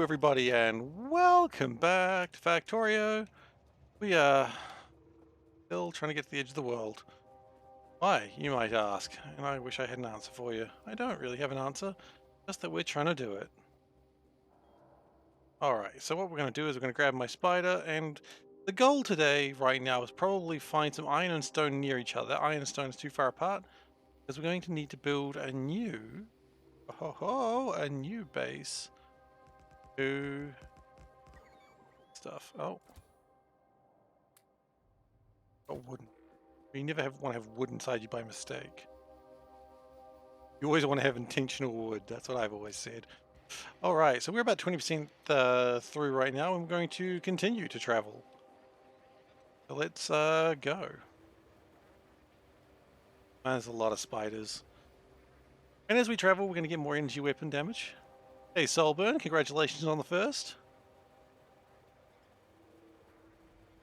Everybody, and welcome back to Factorio. We are still trying to get to the edge of the world. Why, you might ask, and I wish I had an answer for you. I don't really have an answer, just that we're trying to do it. Alright, so what we're going to do is we're going to grab my spider, and the goal today, right now, is probably find some iron and stone near each other. Iron and stone is too far apart, because we're going to need to build a new, a new base to stuff. Oh, wooden. You never want to have wood inside you by mistake. You always want to have intentional wood. That's what I've always said. All right, so we're about 20% through right now, and we're going to continue to travel. So let's go. There's a lot of spiders. And as we travel, we're going to get more energy weapon damage. Hey, Soulburn, congratulations on the first.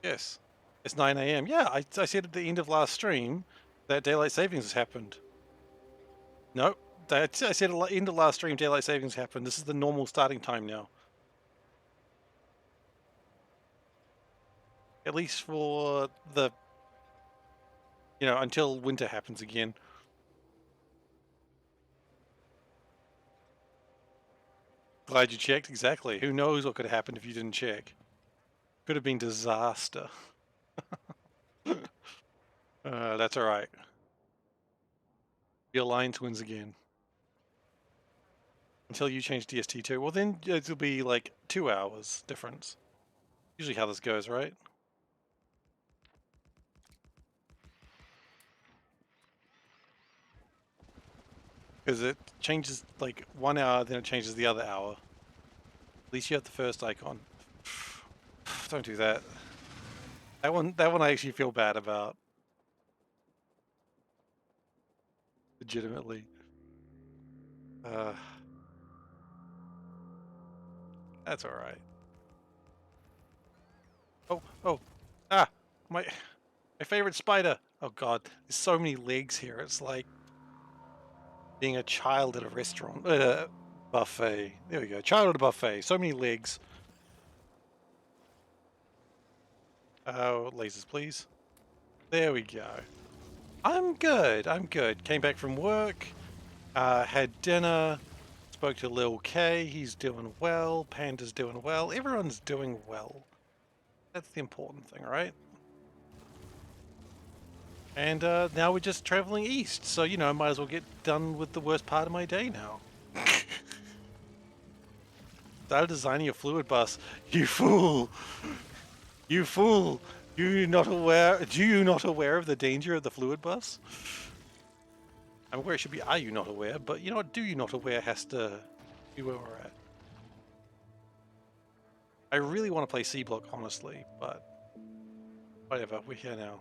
Yes, it's 9 a.m. Yeah, I said at the end of last stream that daylight savings has happened. Nope. I said at the end of last stream, daylight savings happened. This is the normal starting time now. At least for the, until winter happens again. Glad you checked. Exactly. Who knows what could have happened if you didn't check? Could have been disaster. That's all right. Your line twins again. Until you change DST2. Well, then it'll be like 2 hours difference. Usually how this goes, right? Because it changes like 1 hour, then it changes the other hour. At least you have the first icon. Don't do that. That one I actually feel bad about. Legitimately. That's all right. Oh, my favorite spider. Oh god, there's so many legs here. It's like being a child at a restaurant, at a buffet. There we go, child at a buffet. So many legs. Oh, lasers, please. There we go. I'm good. I'm good. Came back from work. Had dinner. Spoke to Lil K. He's doing well. Panda's doing well. Everyone's doing well. That's the important thing, right? And now we're just traveling east, so might as well get done with the worst part of my day now. Started designing a fluid bus. You fool! You fool! Do you not aware of the danger of the fluid bus? I'm aware it should be are you not aware, but you know what, do you not aware has to be where we're at. I really want to play C block, honestly, but whatever, we're here now.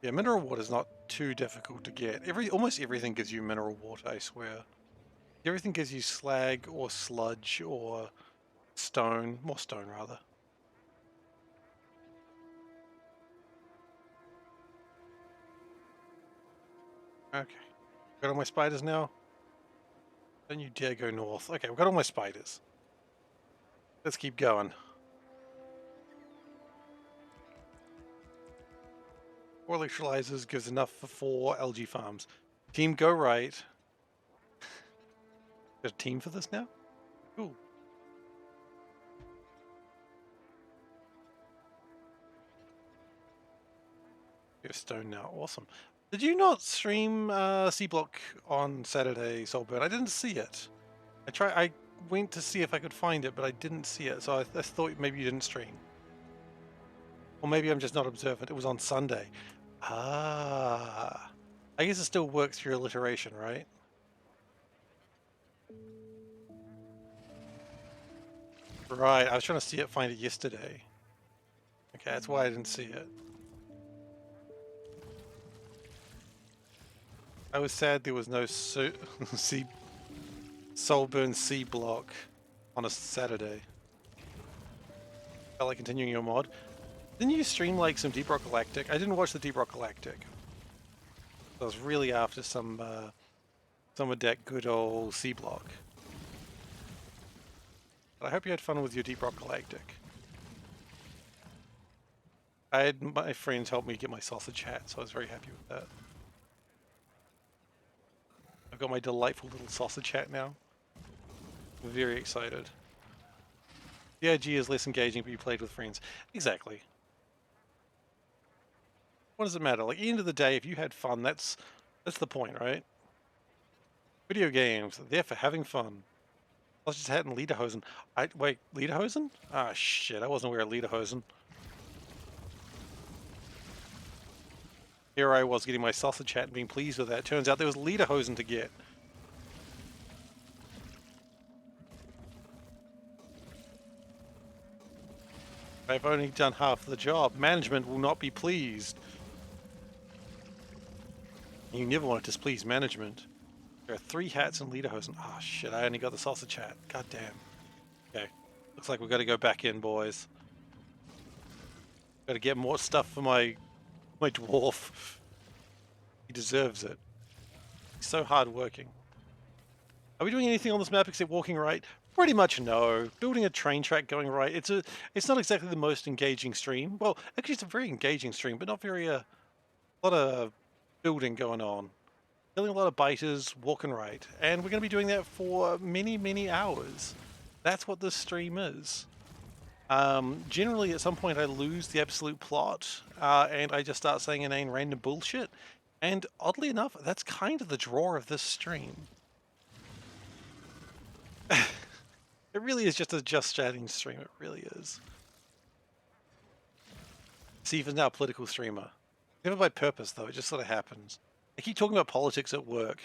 Yeah, mineral water is not too difficult to get. Almost everything gives you mineral water, I swear. Everything gives you slag or sludge or stone. More stone, rather. Okay. Got all my spiders now? Don't you dare go north. Okay, we've got all my spiders. Let's keep going. 4 electrolyzers gives enough for 4 algae farms. Team go right. Got a team for this now? Cool. We have stone now. Awesome. Did you not stream C Block on Saturday, Soulburn? I didn't see it. I went to see if I could find it, but I didn't see it, so I thought maybe you didn't stream. Or maybe I'm just not observant. It was on Sunday. Ah. I guess it still works through alliteration, right? Right, I was trying to find it yesterday. Okay, that's why I didn't see it. I was sad there was no Soulburn C block on a Saturday. Felt like continuing your mod. Didn't you stream like some Deep Rock Galactic? I didn't watch the Deep Rock Galactic. I was really after some of that good old C block. But I hope you had fun with your Deep Rock Galactic. I had my friends help me get my sausage hat, so I was very happy with that. I've got my delightful little sausage hat now. I'm very excited. The IG is less engaging, but you played with friends. Exactly. What does it matter? Like, at the end of the day, if you had fun, that's the point, right? Video games, they're for having fun. I was just hat and lederhosen. Wait, lederhosen? Ah, shit, I wasn't wearing lederhosen. Here I was getting my sausage hat and being pleased with that. Turns out there was lederhosen to get. I've only done half the job. Management will not be pleased. You never want to displease management. There are 3 hats and lederhosen. Ah, shit, I only got the sausage hat. God damn. Okay. Looks like we've got to go back in, boys. Got to get more stuff for my dwarf. He deserves it. He's so hard-working. Are we doing anything on this map except walking right? Pretty much no. Building a train track going right. It's not exactly the most engaging stream. Well, actually it's a very engaging stream, but not very a lot of building going on. Killing a lot of biters, walking right. And we're going to be doing that for many, many hours. That's what this stream is. Generally, at some point, I lose the absolute plot, and I just start saying inane random bullshit. And oddly enough, that's kind of the draw of this stream. It really is just a just chatting stream. It really is. Seifer's now a political streamer. Never by purpose, though. It just sort of happens. I keep talking about politics at work,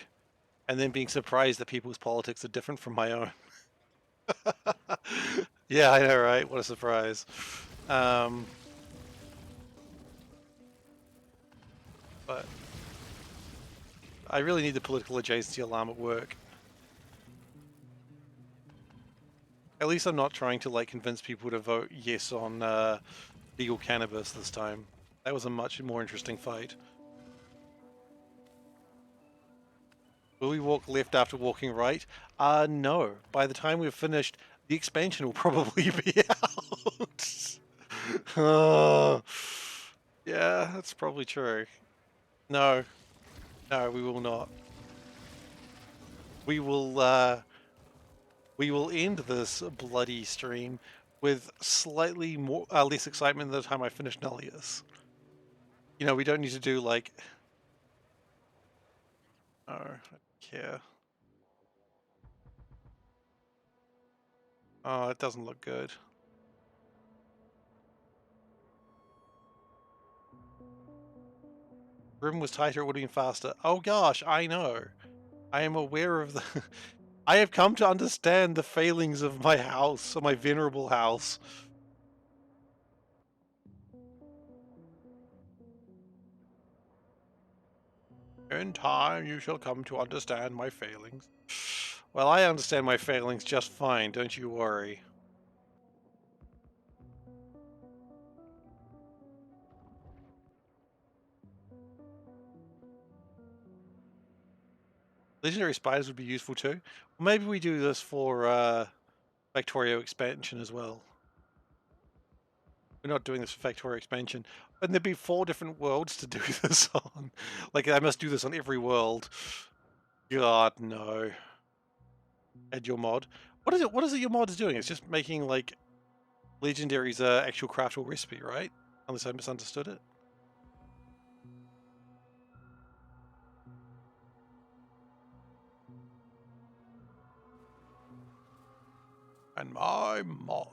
and then being surprised that people's politics are different from my own. Yeah, I know, right? What a surprise. But I really need the political adjacency alarm at work. At least I'm not trying to like convince people to vote yes on legal cannabis this time. That was a much more interesting fight. Will we walk left after walking right? No. By the time we've finished, the expansion will probably be out. Yeah, that's probably true. No. No, we will not. We will end this bloody stream with slightly more less excitement than the time I finished Nullius. You know, we don't need to do like... Oh, I don't care. Oh, it doesn't look good. Room was tighter, it would have been faster. Oh gosh, I know. I am aware of the... I have come to understand the failings of my house, of my venerable house. In time, you shall come to understand my failings. Well, I understand my failings just fine, don't you worry. Legendary spiders would be useful too. Well, maybe we do this for Factorio expansion as well. We're not doing this for Factorio expansion. And there'd be 4 different worlds to do this on. Like, I must do this on every world. God, no. Add your mod. What is it your mod is doing? It's just making, like, Legendary's actual craftable recipe, right? Unless I misunderstood it. And my mod.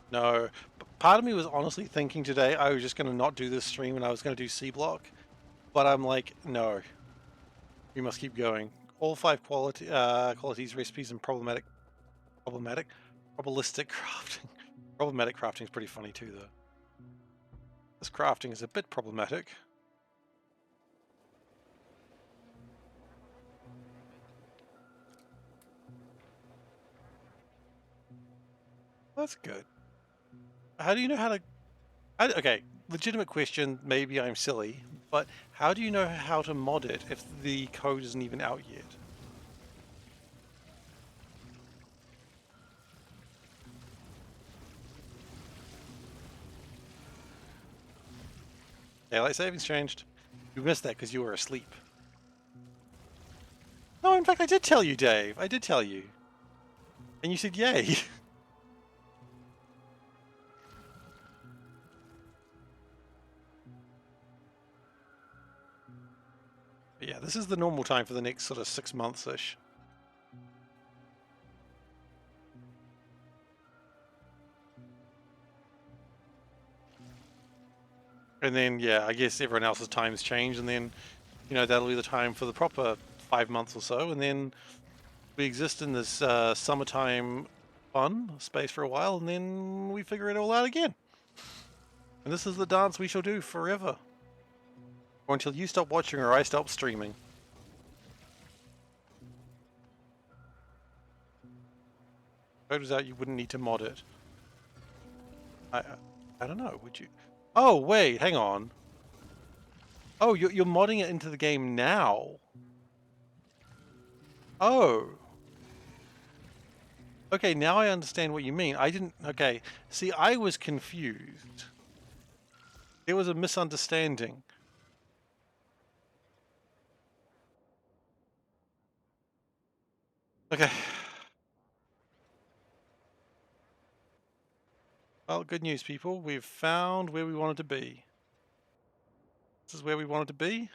No. Part of me was honestly thinking today I was just going to not do this stream and I was going to do C block. But I'm like, no. We must keep going. All 5 qualities, recipes, and probabilistic crafting. Problematic crafting is pretty funny too, though. This crafting is a bit problematic. That's good. How do you know how to... okay, legitimate question, maybe I'm silly, but how do you know how to mod it if the code isn't even out yet? Daylight savings changed. You missed that because you were asleep. No, in fact, I did tell you, Dave. I did tell you. And you said yay. But yeah, this is the normal time for the next sort of 6 months-ish. And then, yeah, I guess everyone else's times change, and then, you know, that'll be the time for the proper 5 months or so, and then we exist in this summertime fun space for a while, and then we figure it all out again. And this is the dance we shall do forever. Or until you stop watching or I stop streaming. Code was out, you wouldn't need to mod it. I don't know, would you? Oh, wait, hang on. Oh, you're modding it into the game now. Oh. Okay, now I understand what you mean. I didn't... Okay, see, I was confused. There was a misunderstanding. Okay. Well, good news, people. We've found where we wanted to be. This is where we wanted to be.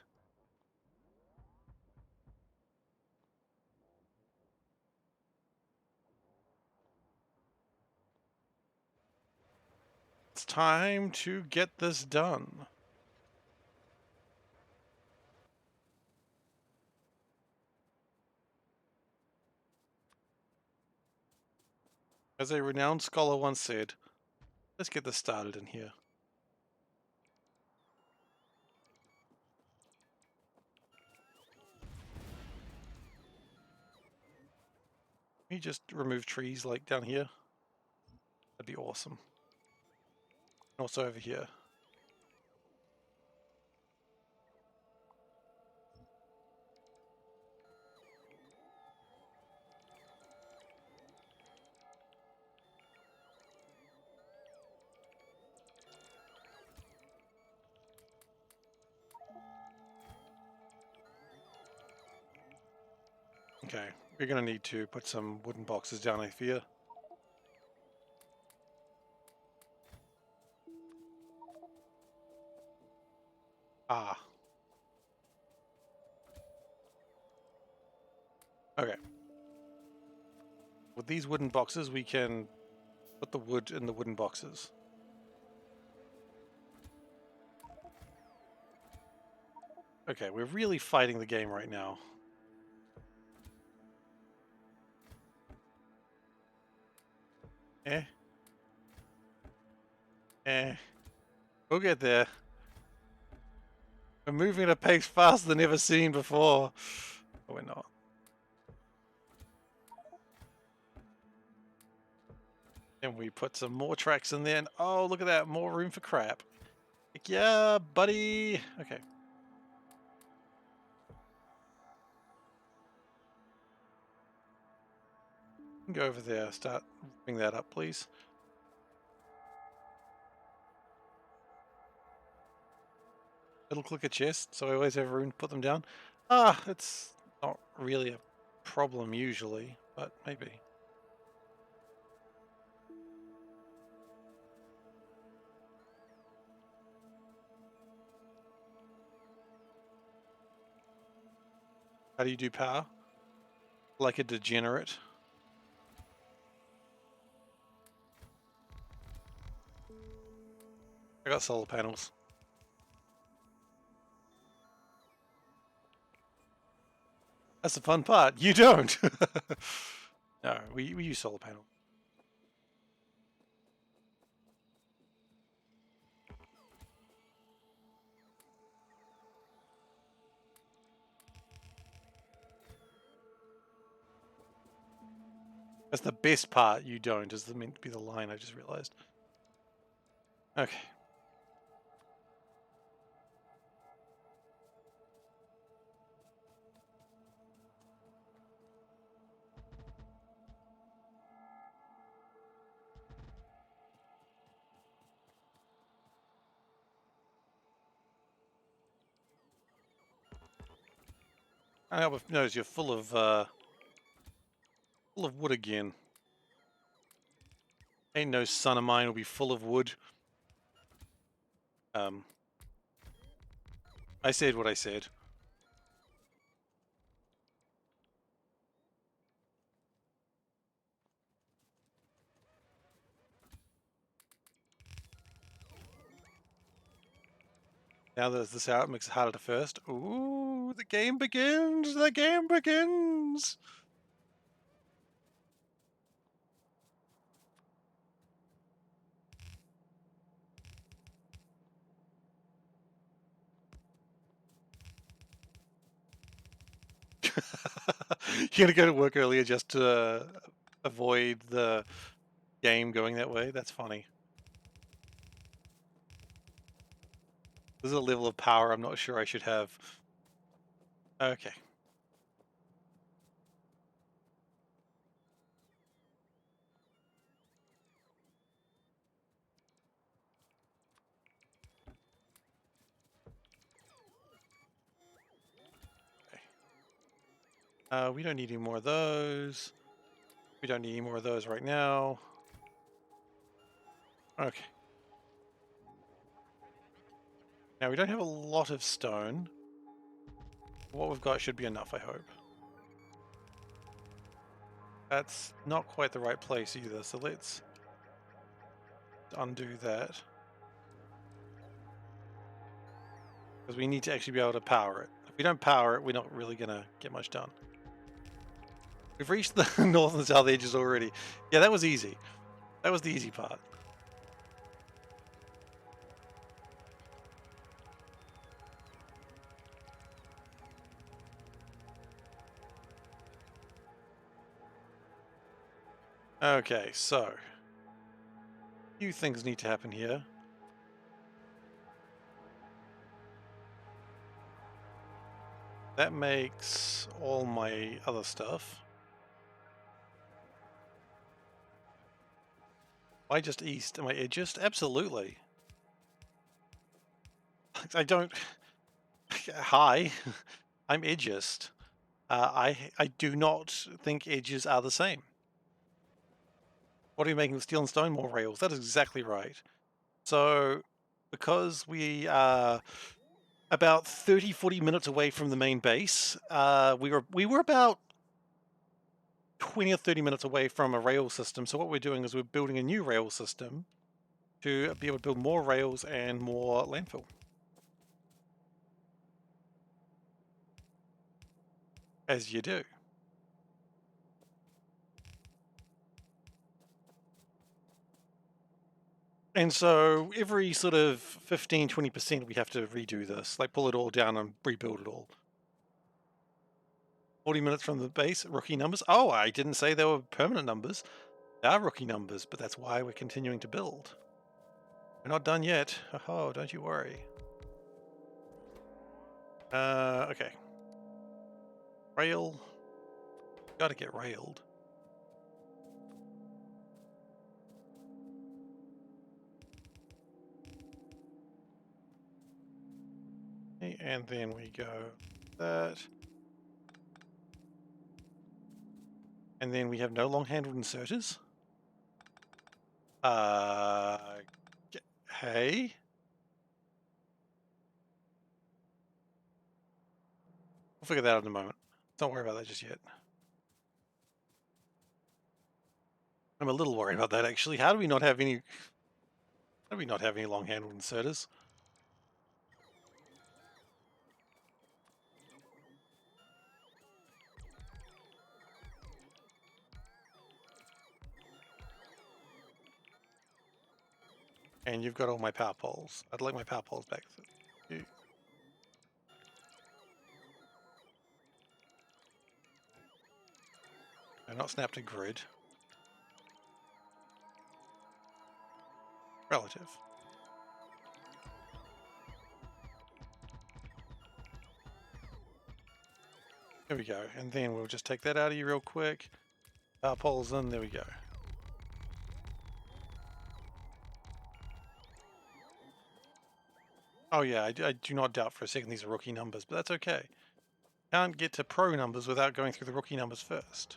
It's time to get this done. As a renowned scholar once said, let's get this started in here. Can you just remove trees like down here? That'd be awesome. Also over here. Okay, we're gonna need to put some wooden boxes down, I fear. Ah. Okay. With these wooden boxes, we can put the wood in the wooden boxes. Okay, we're really fighting the game right now. Eh? Eh. We'll get there. We're moving at a pace faster than ever seen before. But we're not. And we put some more tracks in there, and oh, look at that, more room for crap. Heck yeah, buddy. Okay. Go over there, start bring that up, please. Little clicker chest, so I always have room to put them down. Ah, it's not really a problem usually, but maybe. How do you do power? Like a degenerate. I got solar panels. That's the fun part. You don't. No, we use solar panels. That's the best part. You don't is meant to be the line. I just realized. Okay. I hope it knows you're full of wood again. Ain't no son of mine will be full of wood. I said what I said. Now that this out makes it harder to first. Ooh, the game begins! The game begins! You're gonna go to work earlier just to avoid the game going that way? That's funny. This is a level of power I'm not sure I should have. Okay. We don't need any more of those. We don't need any more of those right now. Okay. Now we don't have a lot of stone. What we've got should be enough, I hope. That's not quite the right place either, so let's undo that. Because we need to actually be able to power it. If we don't power it, we're not really going to get much done. We've reached the north and south edges already. Yeah, that was easy. That was the easy part. Okay, so a few things need to happen here. That makes all my other stuff. Am I just east? Am I edgest? Absolutely. I don't... Hi, I'm edgest. I do not think edges are the same. What are you making with steel and stone? More rails. That is exactly right. So, because we are about 30-40 minutes away from the main base, we were about 20 or 30 minutes away from a rail system. So what we're doing is we're building a new rail system to be able to build more rails and more landfill. As you do. And so every sort of 15-20% we have to redo this, like pull it all down and rebuild it all. 40 minutes from the base, rookie numbers. Oh, I didn't say they were permanent numbers. They are rookie numbers, but that's why we're continuing to build. We're not done yet. Oh, don't you worry. Okay. Rail. Gotta get railed. Okay, and then we go that. And then we have no long-handled inserters. Hey? We'll figure that out in a moment. Don't worry about that just yet. I'm a little worried about that, actually. How do we not have any... How do we not have any long-handled inserters? And you've got all my power poles. I'd like my power poles back. They're not snapped to grid. Relative. There we go. And then we'll just take that out of you real quick. Power poles in. There we go. Oh yeah, I do not doubt for a second these are rookie numbers, but that's okay. Can't get to pro numbers without going through the rookie numbers first.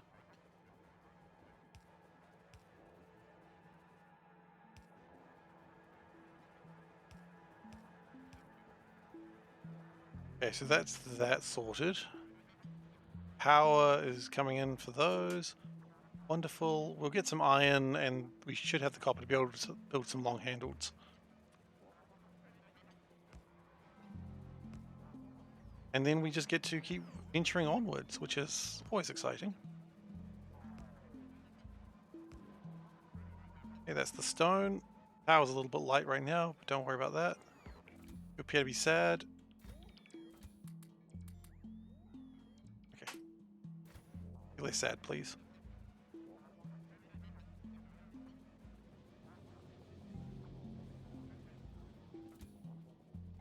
Okay, so that's that sorted. Power is coming in for those. Wonderful. We'll get some iron, and we should have the copper to be able to build some long handles. And then we just get to keep venturing onwards, which is always exciting. Okay, that's the stone. Power's a little bit light right now, but don't worry about that. You appear to be sad. Okay. Be less sad, please.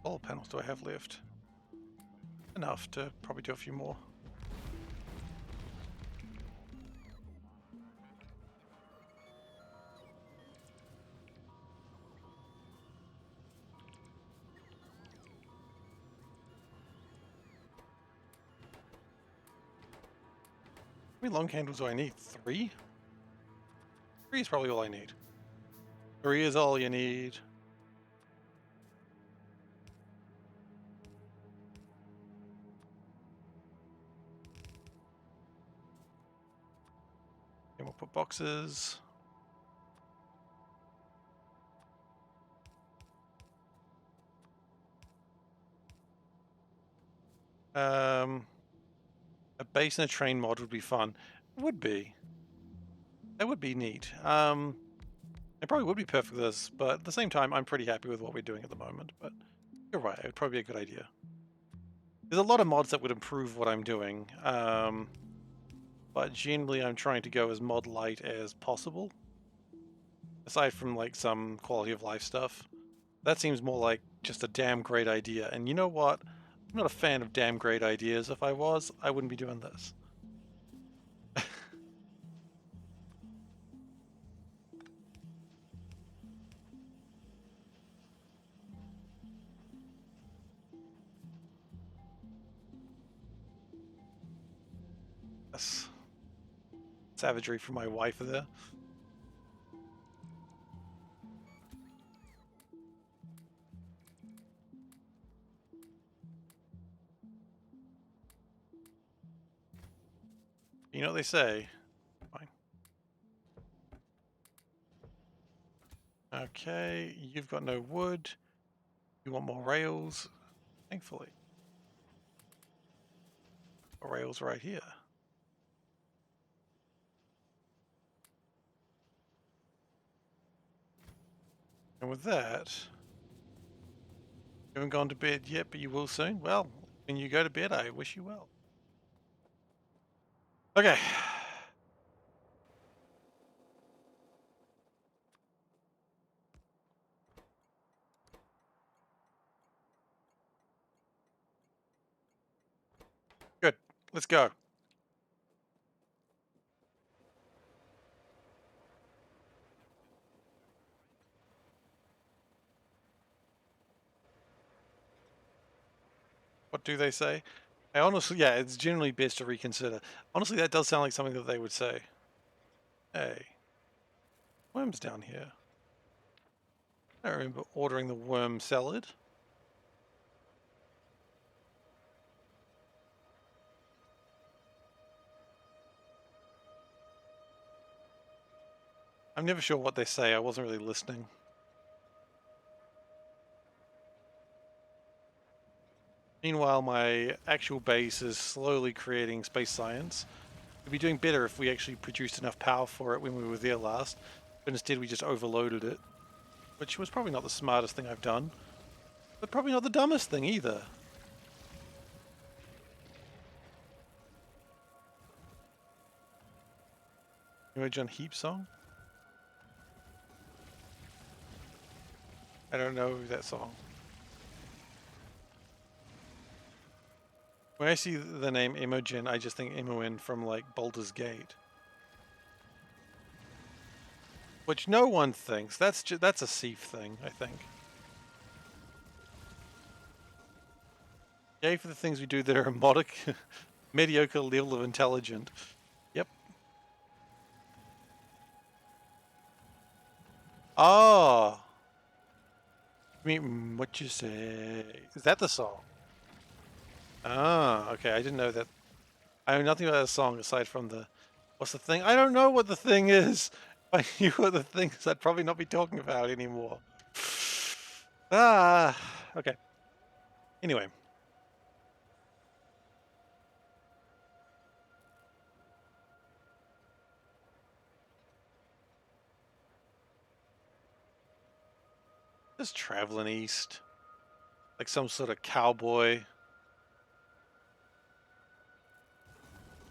What panels do I have left? Enough to probably do a few more. How many long handles do I need? 3? 3 is probably all I need. 3 is all you need. And we'll put boxes. A base and a train mod would be fun. It would be. That would be neat. It probably would be perfect for this, but at the same time, I'm pretty happy with what we're doing at the moment. But you're right, it would probably be a good idea. There's a lot of mods that would improve what I'm doing, but generally I'm trying to go as mod light as possible. Aside from like some quality of life stuff. That seems more like just a damn great idea. And you know what? I'm not a fan of damn great ideas. If I was, I wouldn't be doing this. Yes. Savagery from my wife there. You know what they say. Fine. Okay, you've got no wood. You want more rails? Thankfully. Rails right here. And with that, you haven't gone to bed yet, but you will soon. Well, when you go to bed, I wish you well. Okay. Good. Let's go. What do they say? I honestly, yeah, it's generally best to reconsider. Honestly, that does sound like something that they would say. Hey, worms down here. I remember ordering the worm salad. I'm never sure what they say. I wasn't really listening. Meanwhile, my actual base is slowly creating space science. We'd be doing better if we actually produced enough power for it when we were there last, but instead we just overloaded it, which was probably not the smartest thing I've done, but probably not the dumbest thing either. Image on Heap song? I don't know that song. When I see the name Imogen, I just think Imoen from like Baldur's Gate, which no one thinks. That's a Seif thing, I think. Yay for the things we do that are a mediocre level of intelligent. Yep. Oh. I mean, what you say? Is that the song? Ah, okay. I didn't know that. I know nothing about that song aside from the. What's the thing? I don't know what the thing is. If I knew what the thing is, I'd probably not be talking about it anymore. Ah, okay. Anyway. Just traveling east. Like some sort of cowboy.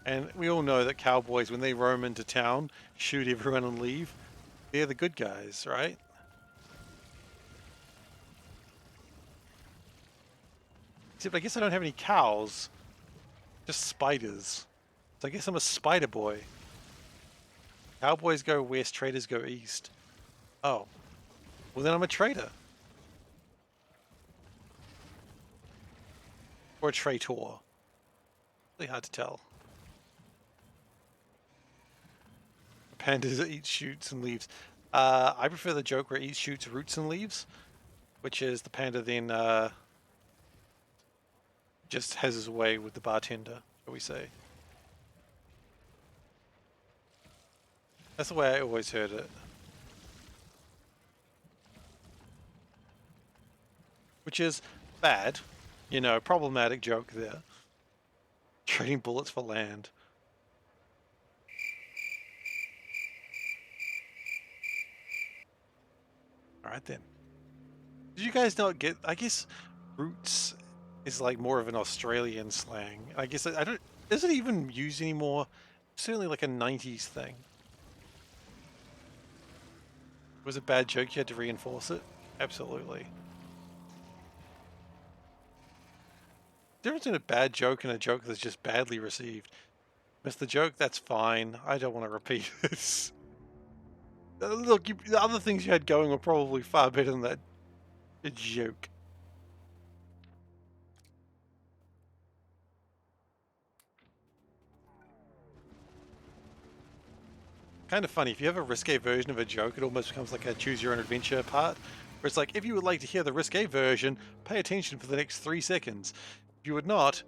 And we all know that cowboys, when they roam into town, shoot everyone and leave, they're the good guys, right? Except I guess I don't have any cows, just spiders. So I guess I'm a spider boy. Cowboys go west, traders go east. Oh, well then I'm a trader. Or a traitor. Really hard to tell. Pandas eat shoots and leaves. I prefer the joke where it eats shoots, roots, and leaves, which is the panda then just has his way with the bartender, shall we say. That's the way I always heard it. Which is bad, you know, problematic joke there. Trading bullets for land. Alright then. Did you guys not get, I guess roots is like more of an Australian slang. I guess I don't, is it even used anymore? Certainly like a 90s thing. It was a bad joke, you had to reinforce it? Absolutely. Difference in a bad joke and a joke that's just badly received. Missed the joke, that's fine. I don't want to repeat this. Look, the other things you had going were probably far better than that joke. Kind of funny, if you have a risque version of a joke, it almost becomes like a choose your own adventure part, where it's like, if you would like to hear the risque version, pay attention for the next 3 seconds. If you would not,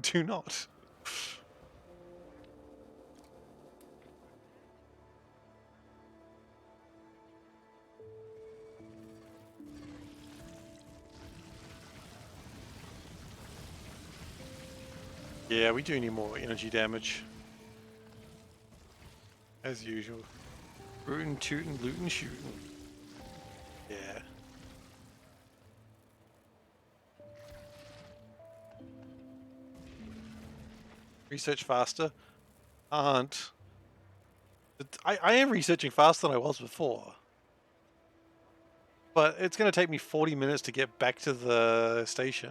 do not. Yeah, we do need more energy damage. As usual. Rootin', tootin', lootin', shootin'. Yeah. Research faster? Aren't. I am researching faster than I was before. But it's going to take me 40 minutes to get back to the station.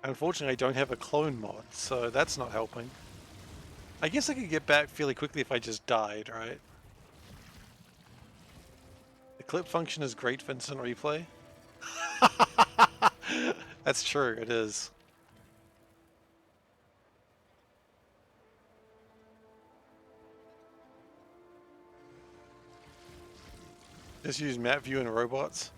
Unfortunately, I don't have a clone mod, so that's not helping. I guess I could get back fairly quickly if I just died, right? The clip function is great for instant replay. That's true, it is. Just use map view and robots.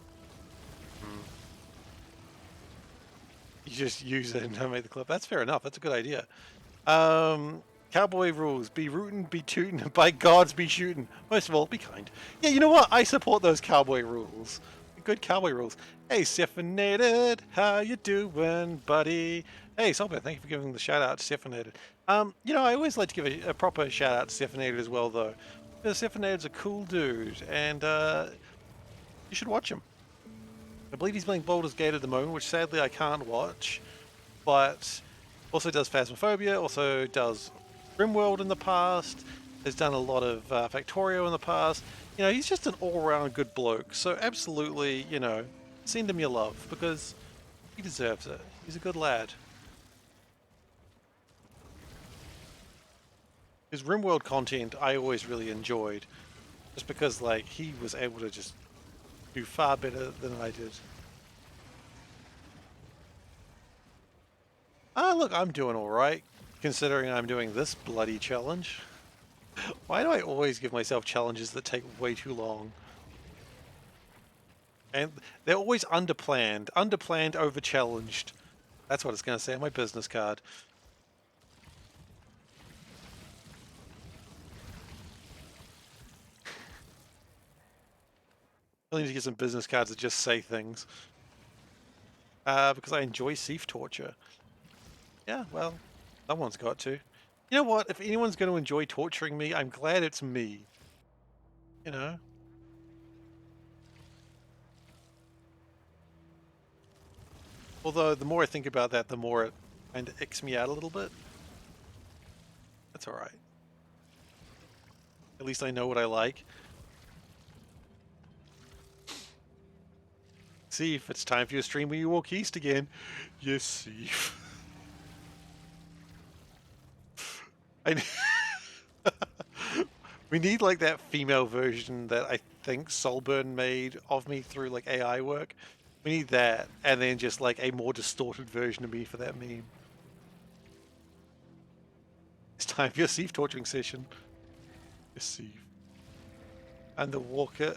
You just use it and don't make the clip. That's fair enough. That's a good idea. Cowboy rules. Be rootin', be tootin', by gods be shootin'. Most of all, be kind. Yeah, you know what? I support those cowboy rules. Good cowboy rules. Hey, Siphinated, how you doing, buddy? Hey, Solbert, thank you for giving the shout out to Siphinated. You know, I always like to give a proper shout out to Siphinated as well, though. Because Siphinated's a cool dude, and you should watch him. I believe he's playing Baldur's Gate at the moment, which sadly I can't watch, but also does Phasmophobia, also does Grimworld in the past, has done a lot of Factorio in the past. You know, he's just an all-around good bloke, so absolutely, you know, send him your love, because he deserves it. He's a good lad. His RimWorld content I always really enjoyed, just because like he was able to just do far better than I did. Ah, look, I'm doing all right, considering I'm doing this bloody challenge. Why do I always give myself challenges that take way too long? And they're always underplanned, over challenged. That's what it's going to say on my business card. I need to get some business cards that just say things. Because I enjoy Seif torture. Yeah, well, someone's got to. You know what? If anyone's going to enjoy torturing me, I'm glad it's me. You know? Although the more I think about that, the more it kind of icks me out a little bit. That's all right. At least I know what I like. Seif, it's time for your stream where you walk east again. Yes, Seif. I We need like that female version that I think Solburn made of me through like AI work. We need that, and then just like a more distorted version of me for that meme. It's time for your Seif torturing session. Yes, Seif. And the Walkistador?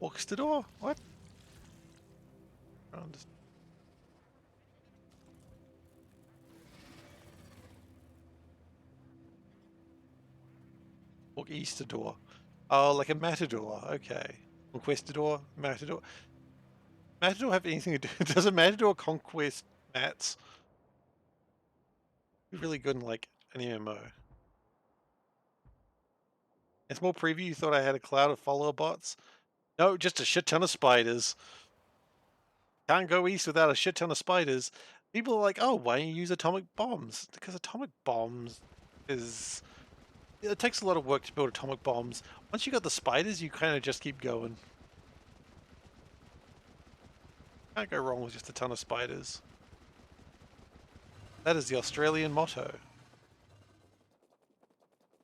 Walkistador? What? I don't understand. Walkistador. Oh, like a matador. Okay. Conquistador? Matador? Matador have anything to do? Does a matador conquest mats? Be really good in like an MMO. In small preview, you thought I had a cloud of follower bots? No, just a shit ton of spiders. Can't go east without a shit ton of spiders. People are like, oh, why don't you use atomic bombs? Because atomic bombs is... It takes a lot of work to build atomic bombs. Once you got the spiders, you kind of just keep going. Can't go wrong with just a ton of spiders. That is the Australian motto.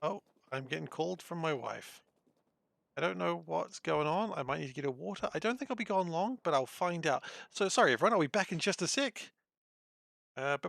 Oh, I'm getting called from my wife. I don't know what's going on. I might need to get her water. I don't think I'll be gone long, but I'll find out. So sorry, everyone. I'll be back in just a sec. Okay.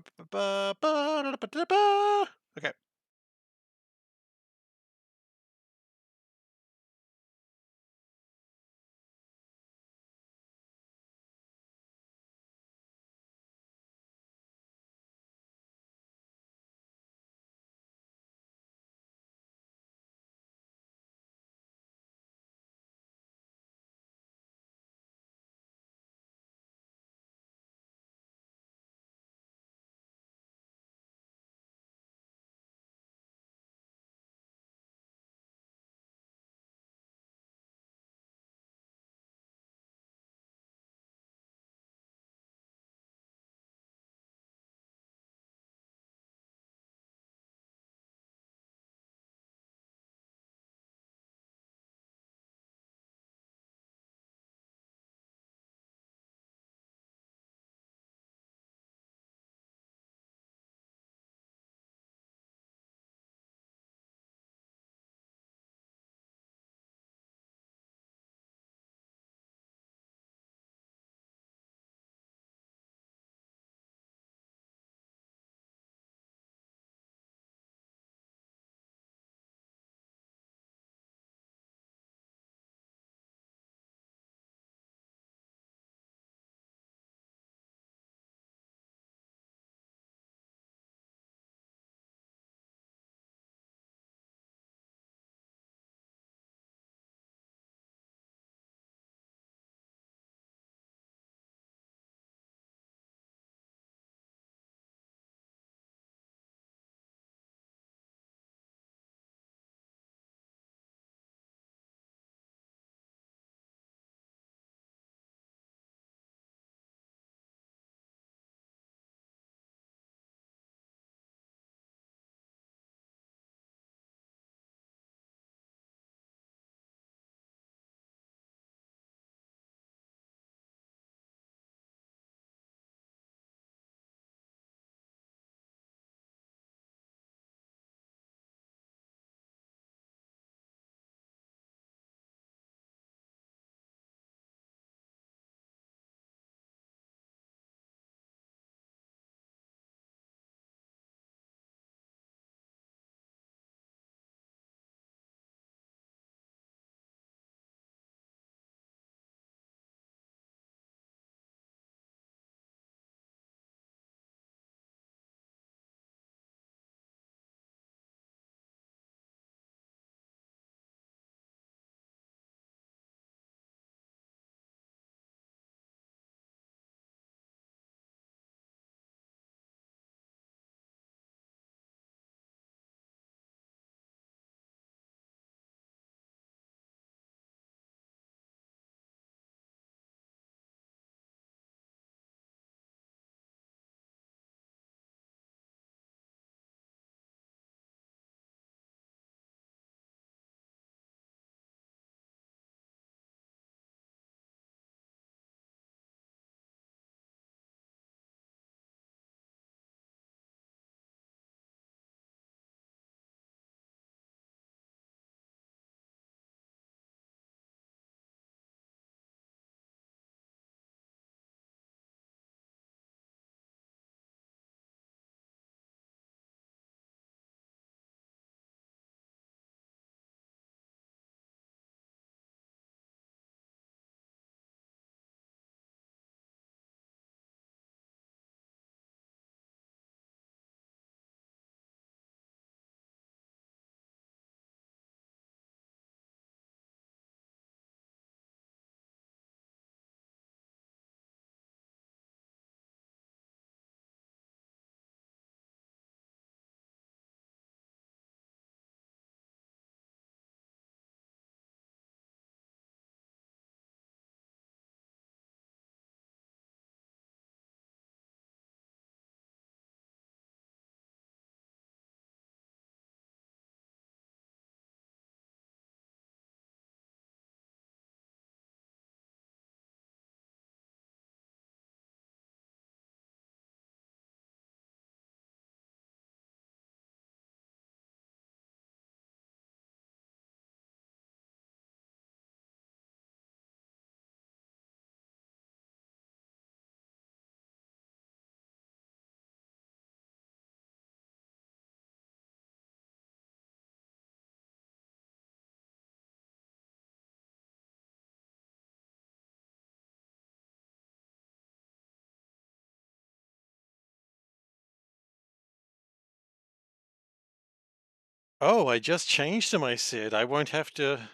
Oh, I just changed him, I said. I won't have to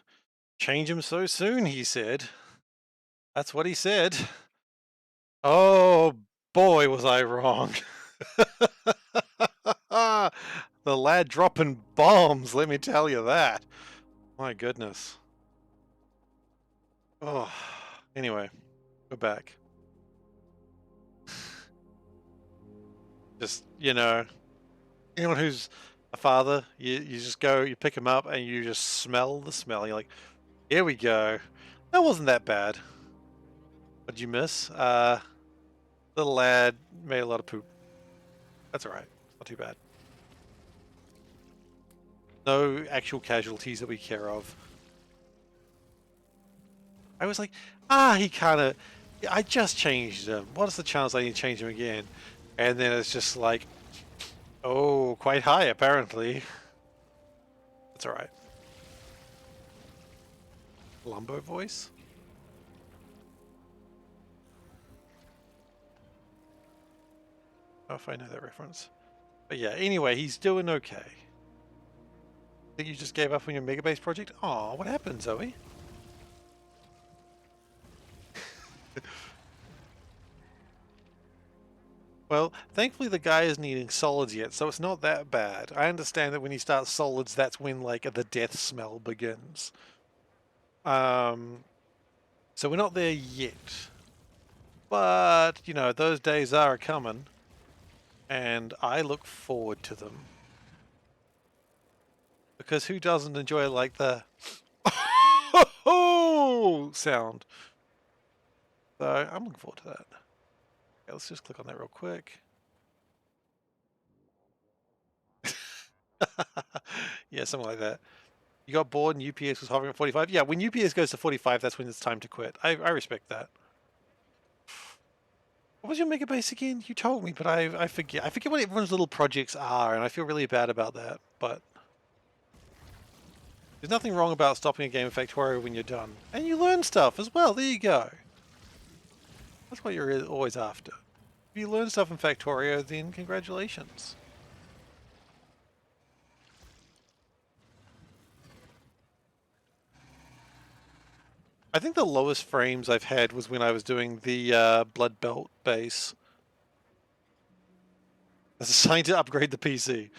change him so soon, he said. That's what he said. Oh, boy, was I wrong. The lad dropping bombs, let me tell you that. My goodness. Oh, anyway, we're back. Just, anyone who's a father, you just go, you pick him up, and you just smell the smell. You're like, here we go. That wasn't that bad. What'd you miss? Little lad made a lot of poop. That's alright. Not too bad. No actual casualties that we care of. I was like, he kind of... I just changed him. What's the chance I need to change him again? And then it's just like, oh, quite high, apparently. That's alright. Lumbo voice? Oh, if I know that reference. But yeah, anyway, he's doing okay. Think you just gave up on your Megabase project? Aw, what happened, Zoe? Well, thankfully the guy isn't eating solids yet, so it's not that bad. I understand that when he starts solids, that's when, like, the death smell begins. So we're not there yet. But, those days are coming. And I look forward to them. Because who doesn't enjoy, like, the sound? So I'm looking forward to that. Okay, let's just click on that real quick. Yeah, something like that. You got bored and UPS was hovering at 45? Yeah, when UPS goes to 45, that's when it's time to quit. I respect that. What was your megabase again? You told me, but I forget. I forget what everyone's little projects are, and I feel really bad about that. But there's nothing wrong about stopping a game in Factorio when you're done. And you learn stuff as well. There you go. That's what you're always after. If you learn stuff in Factorio, then congratulations. I think the lowest frames I've had was when I was doing the Blood Belt base. It's assigned to upgrade the PC.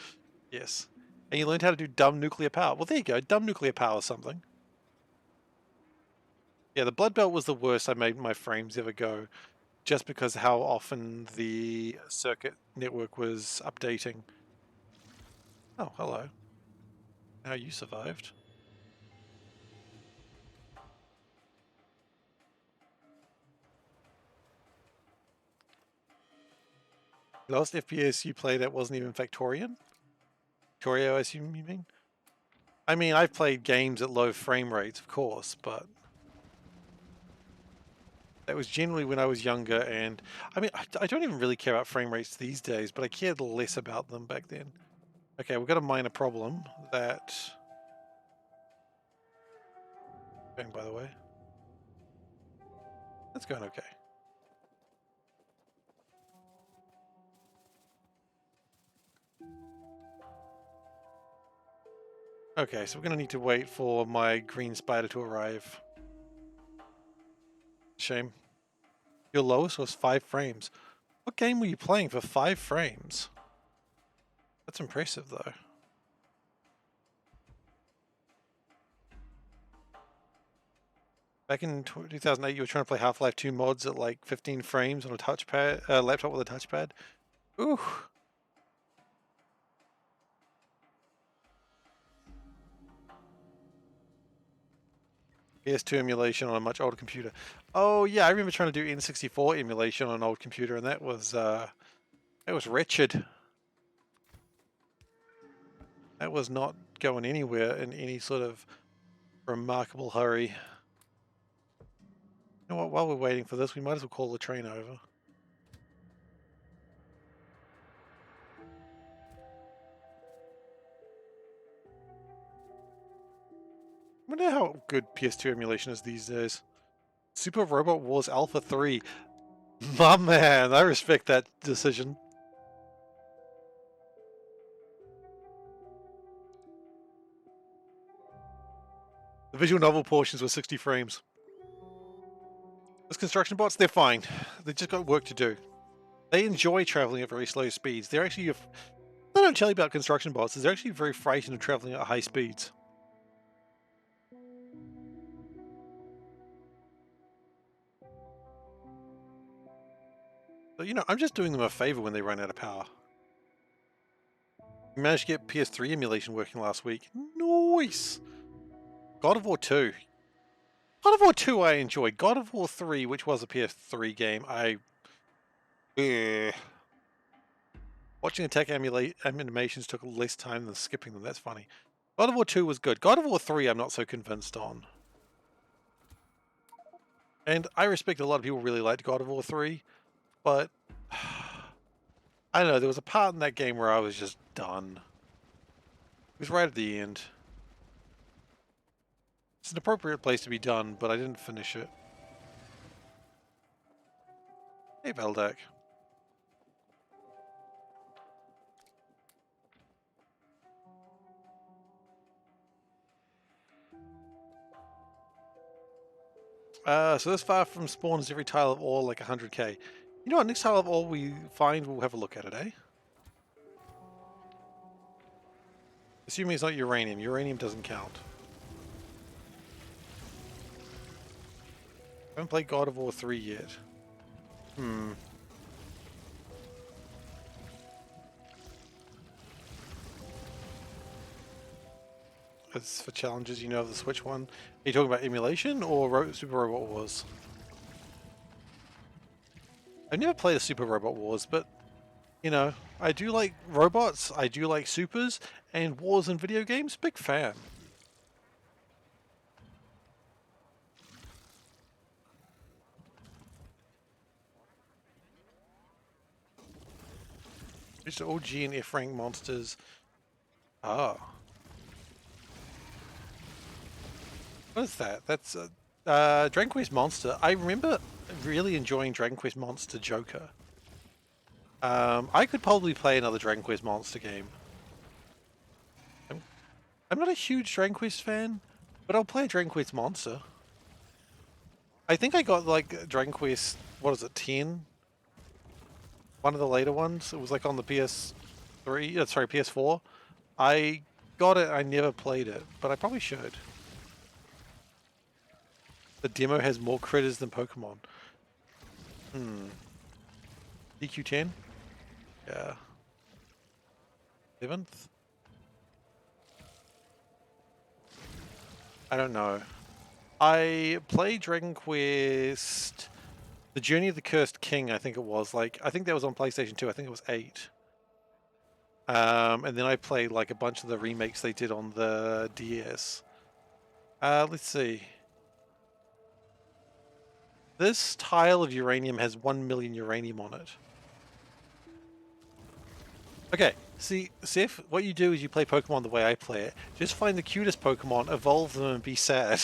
Yes. And you learned how to do dumb nuclear power. Well, there you go. Dumb nuclear power something. Yeah, the Blood Belt was the worst I made my frames ever go, just because how often the circuit network was updating. Oh, hello. How you survived. The last FPS you played at wasn't even Factorian? Factorio, I assume you mean? I mean, I've played games at low frame rates, of course, but that was generally when I was younger, and I mean, I don't even really care about frame rates these days, but I cared less about them back then. Okay, we've got a minor problem that... Going, by the way. That's going okay. Okay, so we're going to need to wait for my green spider to arrive. Shame. Your lowest was 5 frames. What game were you playing for 5 frames? That's impressive, though. Back in 2008, you were trying to play Half-Life 2 mods at like 15 frames on a touchpad, laptop with a touchpad. Ooh. PS2 emulation on a much older computer. Oh yeah, I remember trying to do N64 emulation on an old computer, and that was wretched. That was not going anywhere in any sort of remarkable hurry. You know what? While we're waiting for this, we might as well call the train over. I wonder how good PS2 emulation is these days. Super Robot Wars Alpha 3. My man, I respect that decision. The visual novel portions were 60 frames. Those construction bots, they're fine. They've just got work to do. They enjoy traveling at very slow speeds. They're actually, I don't tell you about construction bots, they're actually very frightened of traveling at high speeds. So, you know, I'm just doing them a favor when they run out of power. We managed to get PS3 emulation working last week. Nice! God of War 2. God of War 2 I enjoyed. God of War 3, which was a PS3 game, watching attack animations took less time than skipping them. That's funny. God of War 2 was good. God of War 3 I'm not so convinced on. And I respect a lot of people really liked God of War 3, but I don't know, there was a part in that game where I was just done. It was right at the end. It's an appropriate place to be done, but I didn't finish it. Hey, Veldak. So this far from spawn is every tile of ore like 100k. You know what, next tile of ore we find, we'll have a look at it, eh? Assuming it's not uranium. Uranium doesn't count. I haven't played God of War 3 yet. As for challenges, you know the Switch one. Are you talking about emulation or Super Robot Wars? I've never played a Super Robot Wars, but, you know, I do like robots, I do like supers, and wars in video games, big fan. Just OG and F rank monsters. Ah. What is that? That's Dragon Quest Monster. I remember really enjoying Dragon Quest Monster Joker. I could probably play another Dragon Quest Monster game. I'm not a huge Dragon Quest fan, but I'll play Dragon Quest Monster. I think I got like Dragon Quest, what is it, 10? One of the later ones. It was like on the PS3, sorry, PS4. I got it, I never played it, but I probably should. The demo has more critters than Pokemon. DQ10? Yeah. 7th? I don't know. I played Dragon Quest... The Journey of the Cursed King, I think it was. Like, I think that was on PlayStation 2. I think it was 8. And then I played like a bunch of the remakes they did on the DS. Let's see. This tile of uranium has 1 million uranium on it. Okay, see, Seth, what you do is you play Pokemon the way I play it. Just find the cutest Pokemon, evolve them, and be sad.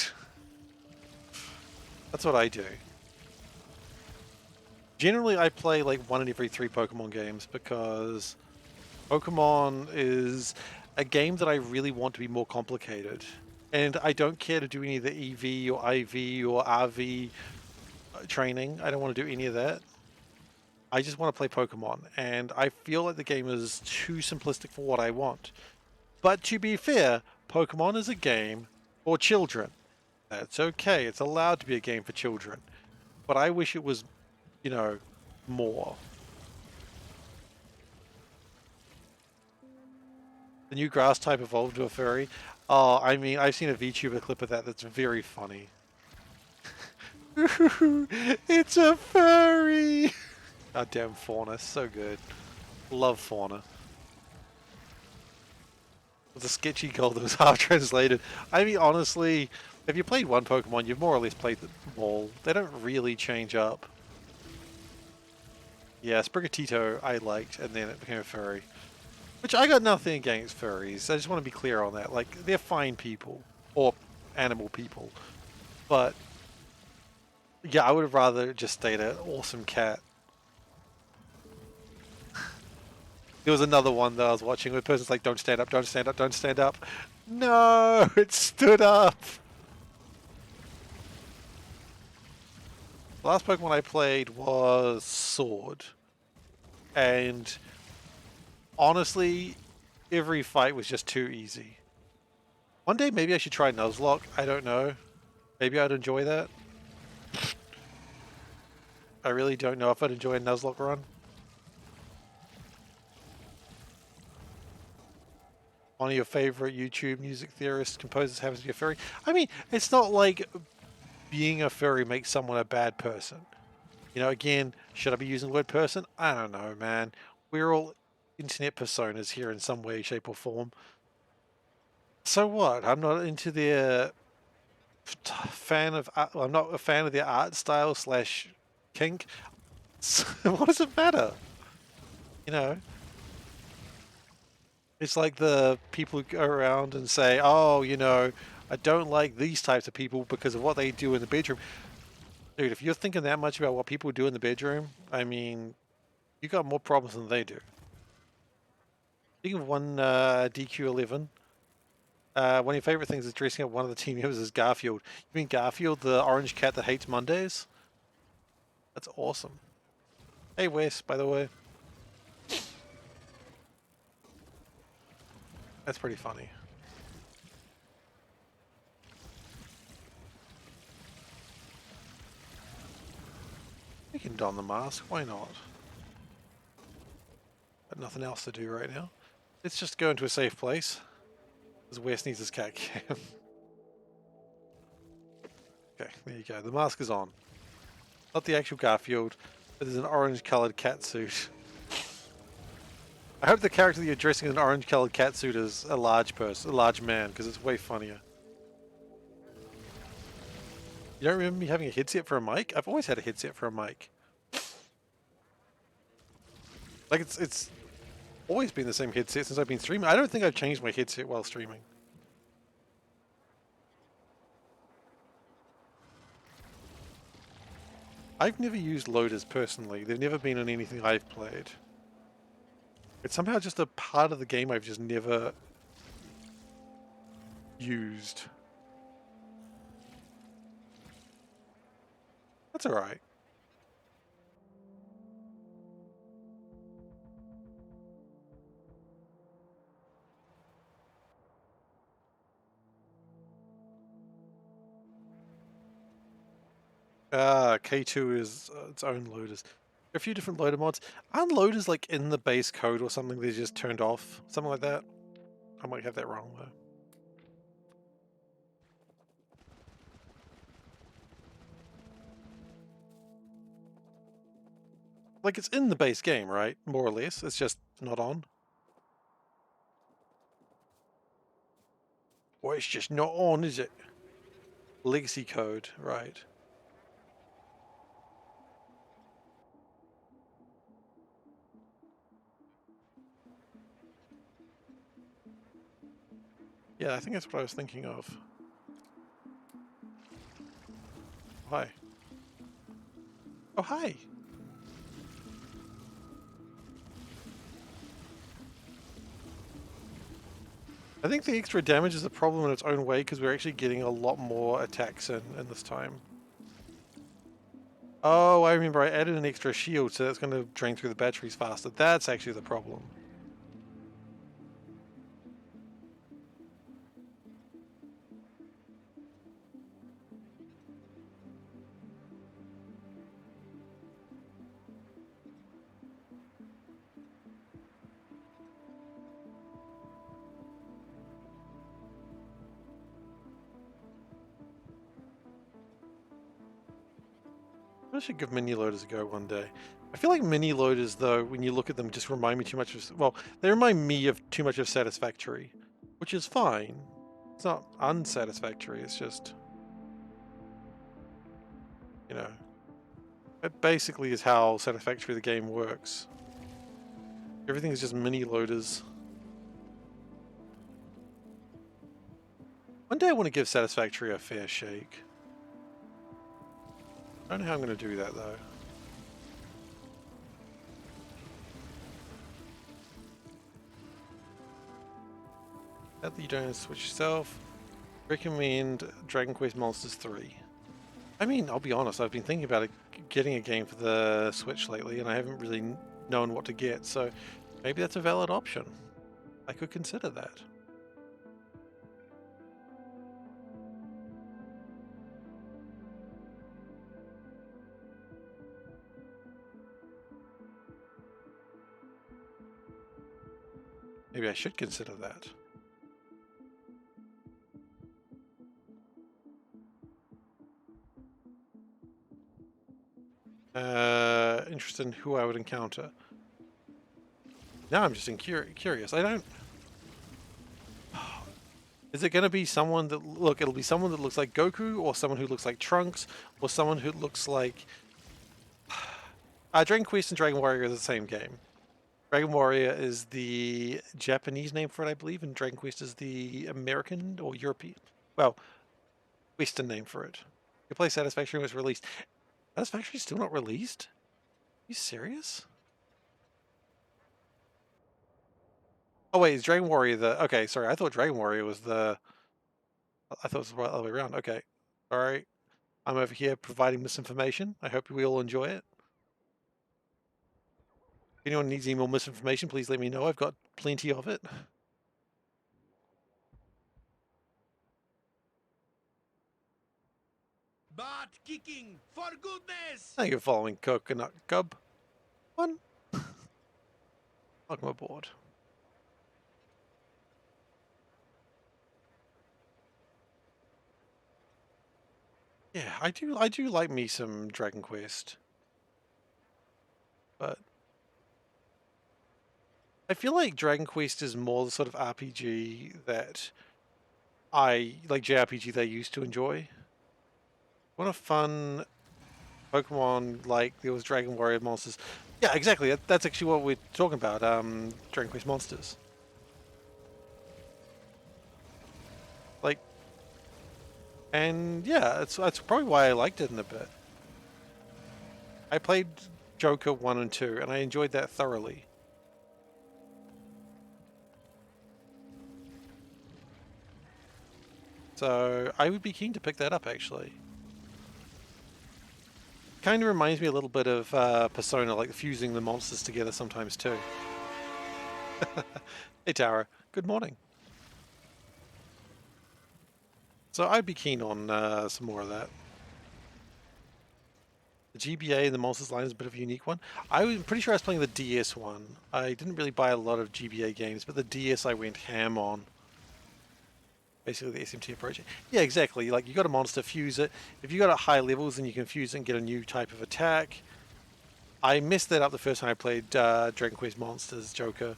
That's what I do. Generally, I play like 1 in every 3 Pokemon games because Pokemon is a game that I really want to be more complicated. And I don't care to do any of the EV or IV or RV training. I don't want to do any of that. I just want to play Pokemon, and I feel like the game is too simplistic for what I want. But to be fair, Pokemon is a game for children. That's okay, it's allowed to be a game for children. But I wish it was, you know, more. The new grass type evolved to a furry. Oh, I mean, I've seen a VTuber clip of that that's very funny. It's a furry! God damn Fauna, so good. Love Fauna. With a sketchy gold that was half translated. I mean, honestly, if you played one Pokemon, you've more or less played them all. They don't really change up. Yeah, Sprigatito I liked, and then it became a furry. Which I got nothing against furries. I just want to be clear on that. Like, they're fine people. Or animal people. But, yeah, I would have rather just stayed an awesome cat. There was another one that I was watching where the person's like, don't stand up, don't stand up, don't stand up. No, it stood up. The last Pokemon I played was Sword. And honestly, every fight was just too easy. One day maybe I should try Nuzlocke. I don't know. Maybe I'd enjoy that. I really don't know if I'd enjoy a Nuzlocke run. One of your favorite YouTube music theorists, composers happens to be a furry. I mean, it's not like being a furry makes someone a bad person. You know, again, should I be using the word person? I don't know, man. We're all internet personas here in some way, shape, or form. So what? I'm not into their fan of art. Well, I'm not a fan of their art style slash kink. So what does it matter? You know, it's like the people who go around and say, "Oh, you know, I don't like these types of people because of what they do in the bedroom." Dude, if you're thinking that much about what people do in the bedroom, I mean, you got more problems than they do. Speaking of one DQ11, one of your favorite things is dressing up one of the team members as Garfield. You mean Garfield, the orange cat that hates Mondays? That's awesome. Hey Wes, by the way. That's pretty funny. We can don the mask, why not? Got nothing else to do right now. Let's just go into a safe place. Because Wes needs his cat cam. Okay, there you go. The mask is on. Not the actual Garfield, but there's an orange coloured cat suit. I hope the character that you're dressing in an orange coloured cat suit is a large person, a large man, because it's way funnier. You don't remember me having a headset for a mic? I've always had a headset for a mic. Like it's always been the same headset since I've been streaming. I don't think I've changed my headset while streaming. I've never used loaders personally. They've never been on anything I've played. It's somehow just a part of the game I've just never used. That's alright. K2 is its own loaders. There are a few different loader mods. Aren't loaders like in the base code or something they're just turned off? Something like that? I might have that wrong though. Like it's in the base game, right? More or less. It's just not on. Or it's just not on, is it? Legacy code, right. Yeah, I think that's what I was thinking of. Hi. Oh, hi. I think the extra damage is a problem in its own way because we're actually getting a lot more attacks in this time. Oh, I remember I added an extra shield, so that's going to drain through the batteries faster. That's actually the problem. I should give mini loaders a go one day. I feel like mini loaders, though, when you look at them, just remind me too much of... Well, they remind me of too much of Satisfactory, which is fine. It's not unsatisfactory, it's just... You know... It basically is how Satisfactory the game works. Everything is just mini loaders. One day I want to give Satisfactory a fair shake. I don't know how I'm going to do that, though. Now that you don't switch yourself, recommend Dragon Quest Monsters 3. I mean, I'll be honest, I've been thinking about getting a game for the Switch lately, and I haven't really known what to get, so maybe that's a valid option. I could consider that. Maybe I should consider that. Interested in who I would encounter. Now I'm just curious. I don't... Is it going to be someone that... Look, it'll be someone that looks like Goku, or someone who looks like Trunks, or someone who looks like... Dragon Quest and Dragon Warrior are the same game. Dragon Warrior is the Japanese name for it, I believe, and Dragon Quest is the American or European... Well, Western name for it. You play Satisfactory was released. Satisfactory still not released? Are you serious? Oh wait, is Dragon Warrior the... Okay, sorry, I thought Dragon Warrior was the... I thought it was the other way around. Okay. Alright. I'm over here providing misinformation. I hope we all enjoy it. If anyone needs any more misinformation, please let me know. I've got plenty of it. Butt kicking, for goodness! Thank you for following Coconut Cub. One. Welcome aboard. Yeah, I do like me some Dragon Quest. But I feel like Dragon Quest is more the sort of RPG that like JRPG they used to enjoy. What a fun Pokemon, like there was Dragon Warrior monsters. Yeah, exactly. That's actually what we're talking about. Dragon Quest monsters. Like, and yeah, that's probably why I liked it in a bit. I played Joker 1 and 2, and I enjoyed that thoroughly. So I would be keen to pick that up, actually. Kind of reminds me a little bit of Persona, like fusing the monsters together sometimes too. Hey Tara, good morning. So I'd be keen on some more of that. The GBA and the Monsters line is a bit of a unique one. I was pretty sure I was playing the DS one. I didn't really buy a lot of GBA games, but the DS I went ham on. Basically the SMT approach. Yeah, exactly. Like you got a monster, fuse it. If you got at high levels, then you can fuse it and get a new type of attack. I messed that up the first time I played Dragon Quest Monsters Joker.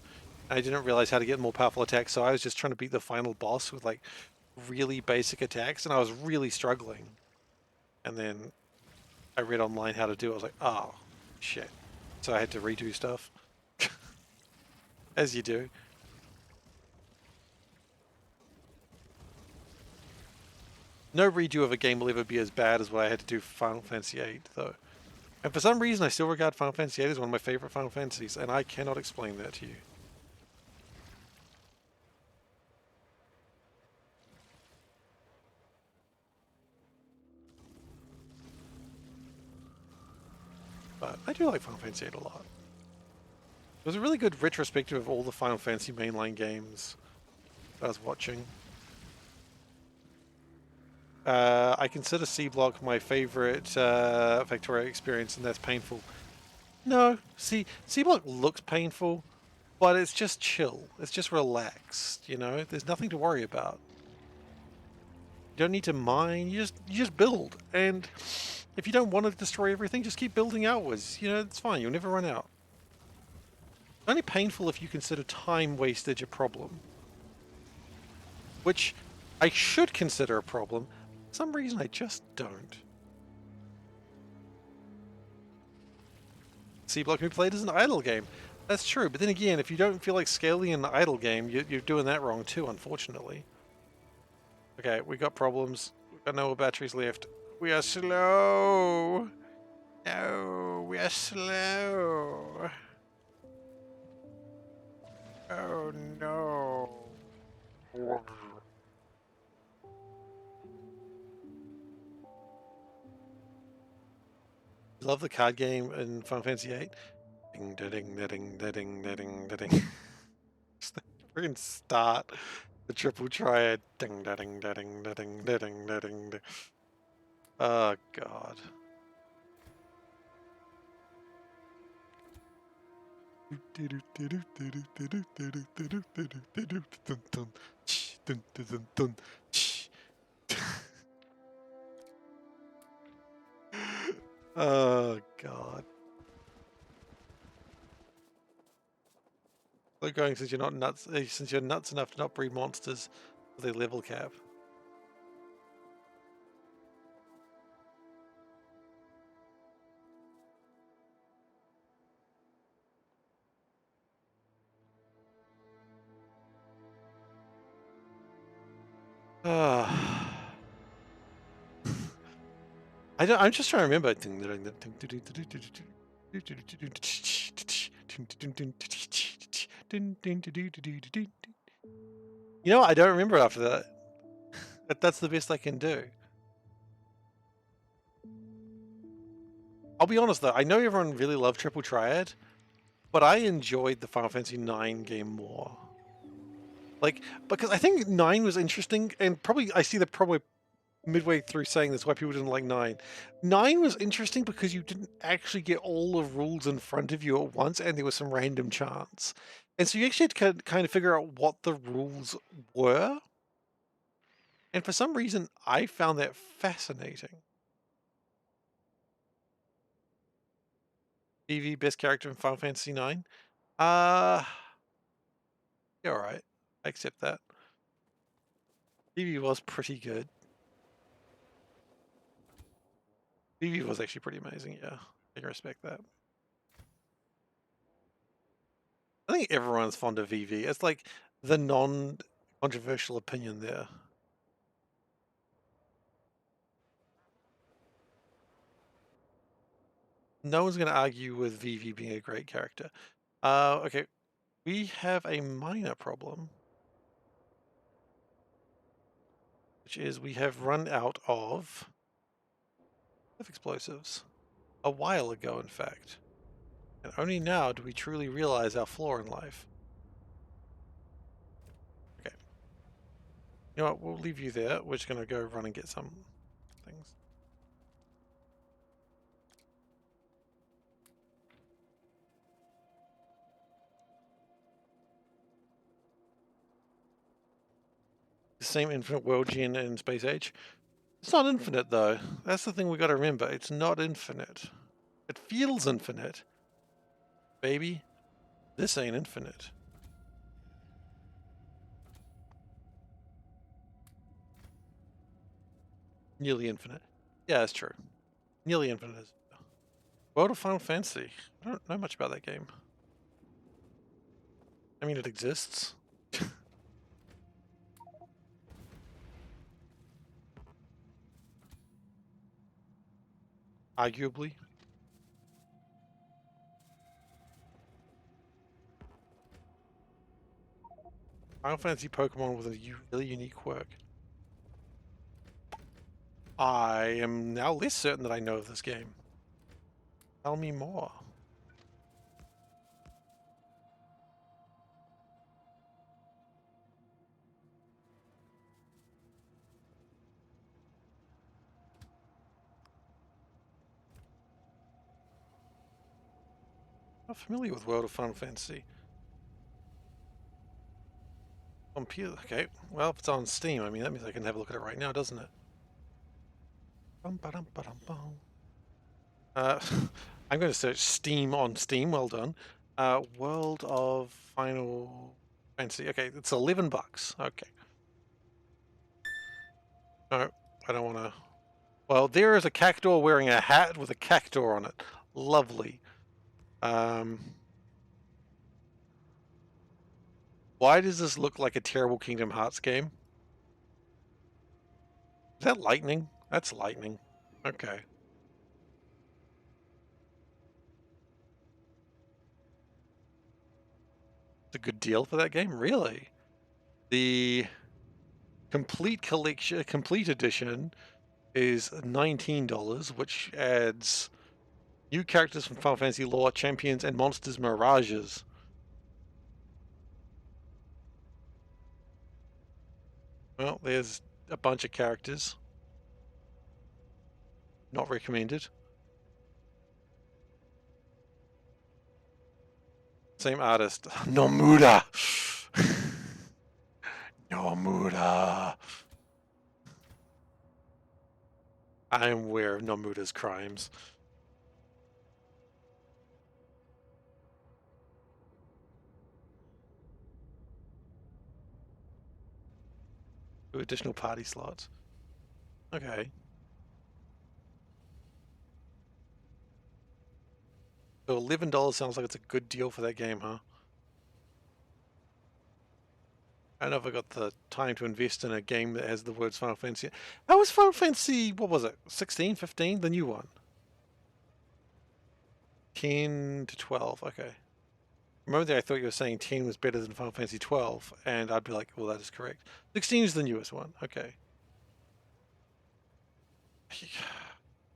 I didn't realize how to get more powerful attacks, so I was just trying to beat the final boss with like really basic attacks, and I was really struggling. And then I read online how to do it. I was like, oh, shit. So I had to redo stuff. As you do. No redo of a game will ever be as bad as what I had to do for Final Fantasy VIII, though. And for some reason, I still regard Final Fantasy VIII as one of my favorite Final Fantasies, and I cannot explain that to you. But I do like Final Fantasy VIII a lot. It was a really good retrospective of all the Final Fantasy mainline games that I was watching. I consider C-Block my favorite Factorio experience, and that's painful. No, C-Block looks painful, but it's just chill. It's just relaxed, you know? There's nothing to worry about. You don't need to mine, you just build. And if you don't want to destroy everything, just keep building outwards. You know, it's fine, you'll never run out. It's only painful if you consider time wastage a problem. Which I should consider a problem. For some reason I just don't. C-Block can be played as an idle game. That's true, but then again, if you don't feel like scaling an idle game, you're doing that wrong too, unfortunately. Okay, we got problems. We've got no more batteries left. We are slow. No, we are slow. Oh no. love the card game in Final Fantasy VIII. Ding, da, ding, da, ding, da, ding, da, ding, da, ding. Just the freaking start. The triple triad. Ding, da, ding, da, ding, da, ding, da, ding, da, ding, da. Oh, God. Oh, God. They're going since you're not nuts, since you're nuts enough to not breed monsters with a level cap. I'm just trying to remember. You know, I don't remember after that. That's the best I can do. I'll be honest though, I know everyone really loved Triple Triad, but I enjoyed the Final Fantasy IX game more. Like, because I think 9 was interesting, and probably I see the probably midway through saying this why people didn't like 9. 9 was interesting because you didn't actually get all the rules in front of you at once, and there was some random chance. And so you actually had to kind of figure out what the rules were. And for some reason, I found that fascinating. Vivi, best character in Final Fantasy 9. Yeah, all right. I accept that. Vivi was pretty good. Vivi was actually pretty amazing, yeah. I can respect that. I think everyone's fond of Vivi. It's like the non-controversial opinion there. No one's going to argue with Vivi being a great character. Okay, we have a minor problem, which is we have run out of explosives. A while ago, in fact. And only now do we truly realize our flaw in life. Okay. You know what? We'll leave you there. We're just going to go run and get some things. The same infinite world gen in Space Age. It's not infinite, though. That's the thing we got to remember. It's not infinite. It feels infinite. Baby, this ain't infinite. Nearly infinite. Yeah, that's true. Nearly infinite is. World of Final Fantasy. I don't know much about that game. I mean, it exists. Arguably. Final Fantasy Pokemon with a really unique quirk. I am now less certain that I know of this game. Tell me more. Not familiar with World of Final Fantasy. Computer. Okay. Well, if it's on Steam, I mean, that means I can have a look at it right now, doesn't it? Bum, ba-dum, ba-dum, bum. I'm going to search Steam on Steam. Well done. World of Final Fantasy. Okay, it's $11. Okay. No, I don't want to. Well, there is a cactuar wearing a hat with a cactuar on it. Lovely. Why does this look like a terrible Kingdom Hearts game? Is that lightning? That's lightning. Okay. It's a good deal for that game, really. The complete collection, complete edition is $19, which adds New characters from Final Fantasy lore, champions, and monsters mirages. Well, there's a bunch of characters. Not recommended. Same artist. Nomura! Nomura! I am aware of Nomura's crimes. Two additional party slots. Okay. So $11 sounds like it's a good deal for that game, huh? I don't know if I got the time to invest in a game that has the words Final Fantasy. How was Final Fantasy, what was it, 16, 15? The new one? 10 to 12, okay. Remember that I thought you were saying 10 was better than Final Fantasy 12, and I'd be like, well, that is correct. 16 is the newest one, okay.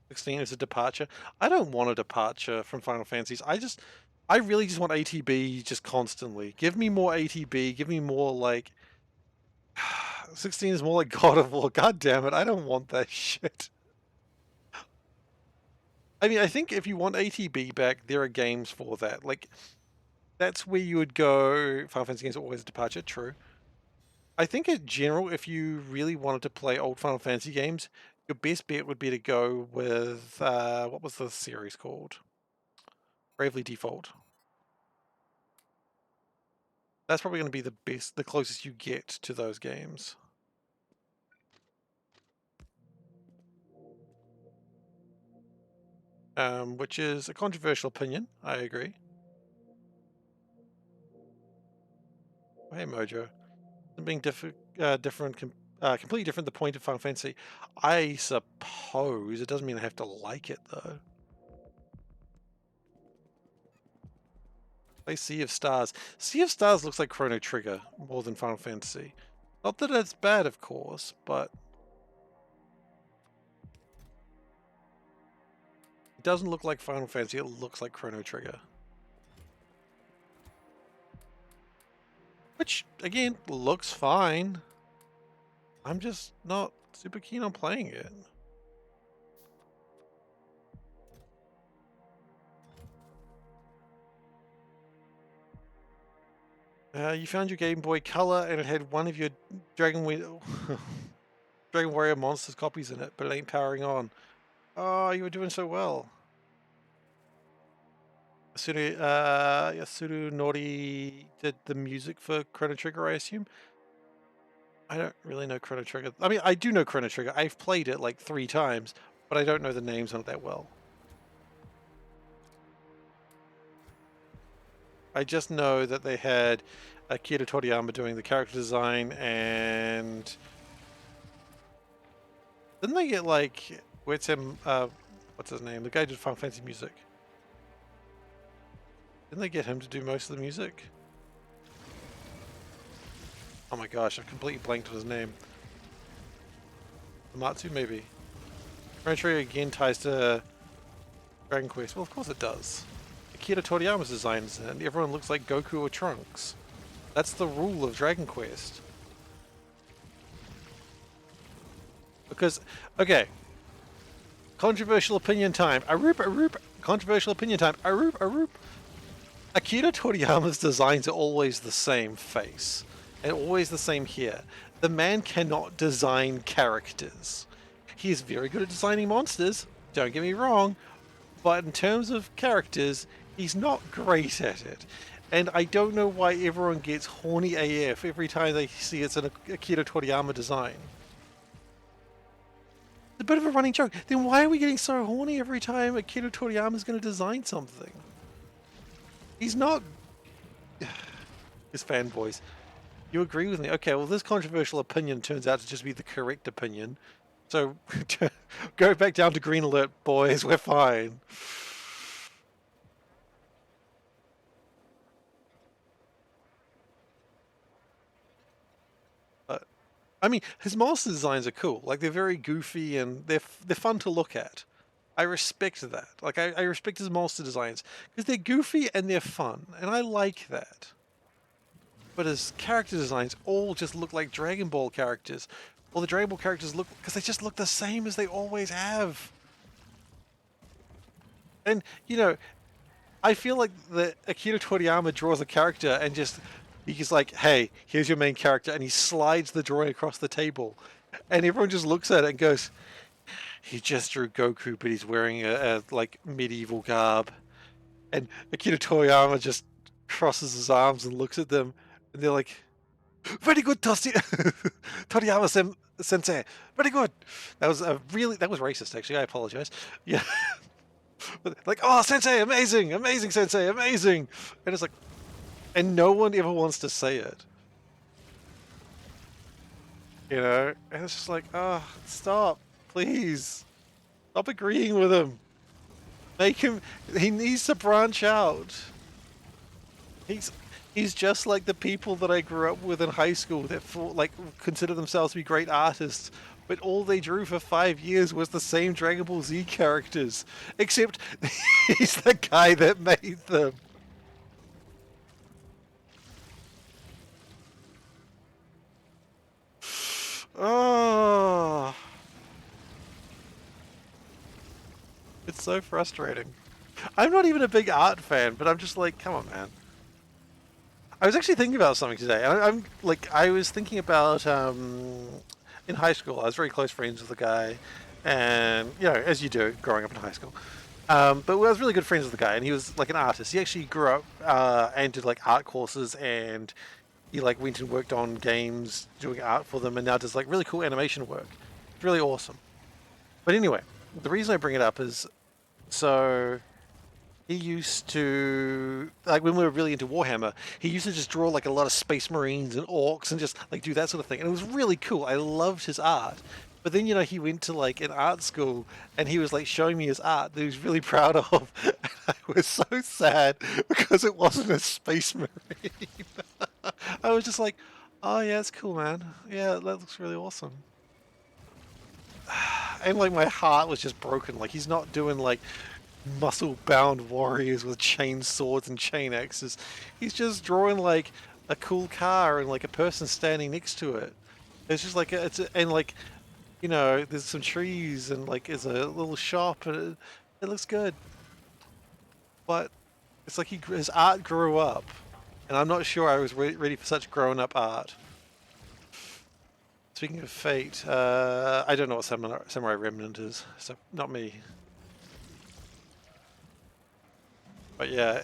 16 is a departure. I don't want a departure from Final Fantasies. I really just want ATB just constantly. Give me more ATB, give me more like 16 is more like God of War. God damn it, I don't want that shit. I mean, I think if you want ATB back, there are games for that. Like, that's where you would go. Final Fantasy games are always a departure, true. I think in general, if you really wanted to play old Final Fantasy games, your best bet would be to go with, what was the series called? Bravely Default. That's probably going to be the best, the closest you get to those games. Which is a controversial opinion, I agree. Hey Mojo, being different, completely different the point of Final Fantasy. I suppose it doesn't mean I have to like it though. Play Sea of Stars. Sea of Stars looks like Chrono Trigger more than Final Fantasy. Not that it's bad, of course, but it doesn't look like Final Fantasy. It looks like Chrono Trigger. Which, again, looks fine. I'm just not super keen on playing it. You found your Game Boy Color and it had one of your Dragon Warrior Monsters copies in it, but it ain't powering on. Oh, you were doing so well. Yasuru Nori did the music for Chrono Trigger, I assume? I don't really know Chrono Trigger. I mean, I do know Chrono Trigger. I've played it like 3 times, but I don't know the names on it that well. I just know that they had Akira Toriyama doing the character design, and didn't they get like what's his name? The guy who did Final Fantasy music. Didn't they get him to do most of the music? Oh my gosh, I've completely blanked on his name. Matsu, maybe. Chrono Trigger again ties to Dragon Quest. Well, of course it does. Akira Toriyama's designs and everyone looks like Goku or Trunks. That's the rule of Dragon Quest. Because, okay, controversial opinion time. Controversial opinion time. Akira Toriyama's designs are always the same face and always the same hair. The man cannot design characters. He is very good at designing monsters, don't get me wrong, but in terms of characters, he's not great at it. And I don't know why everyone gets horny AF every time they see it's an Akira Toriyama design. It's a bit of a running joke. Then why are we getting so horny every time Akira Toriyama is going to design something? He's not... His fanboys. You agree with me? Okay, well this controversial opinion turns out to just be the correct opinion. So, go back down to green alert, boys. We're fine. I mean, his monster designs are cool. Like, they're very goofy and they're fun to look at. I respect that. Like, I respect his monster designs because they're goofy and they're fun, and I like that. But his character designs all just look like Dragon Ball characters. Or the Dragon Ball characters look, because they just look the same as they always have. And, you know, I feel like the Akira Toriyama draws a character and just, he's like, hey, here's your main character, and he slides the drawing across the table. And everyone just looks at it and goes, he just drew Goku, but he's wearing a like medieval garb. And Akira Toriyama just crosses his arms and looks at them, and they're like, very good, Toriyama sensei. Very good. That was that was racist, actually. I apologize. Yeah. Like, oh, sensei, amazing, amazing, sensei, amazing. And it's like, and no one ever wants to say it. You know? And it's just like, oh, stop, please. Stop agreeing with him. Make him, he needs to branch out. He's just like the people that I grew up with in high school that like consider themselves to be great artists, but all they drew for 5 years was the same Dragon Ball Z characters, except he's the guy that made them. Oh, it's so frustrating. I'm not even a big art fan, but I'm just like, come on, man. I was actually thinking about something today. I'm like, I was thinking about in high school, I was very close friends with a guy, and you know, as you do, growing up in high school. But I was really good friends with the guy, and he was like an artist. He actually grew up and did like art courses, and he like went and worked on games, doing art for them, and now does like really cool animation work. It's really awesome. But anyway, the reason I bring it up is so he used to, like when we were really into Warhammer, he used to just draw like a lot of space marines and orcs and just like do that sort of thing. And it was really cool. I loved his art. But then, you know, he went to like an art school and he was like showing me his art that he was really proud of. And I was so sad because it wasn't a space marine. I was just like, oh yeah, it's cool, man. Yeah, that looks really awesome. And like my heart was just broken. Like he's not doing like muscle-bound warriors with chain swords and chain axes. He's just drawing like a cool car and like a person standing next to it. It's just like and like, you know, there's some trees and like there's a little shop and it looks good. But it's like his art grew up, and I'm not sure I was ready for such grown-up art. Speaking of fate, I don't know what Samurai Remnant is, so not me. But yeah,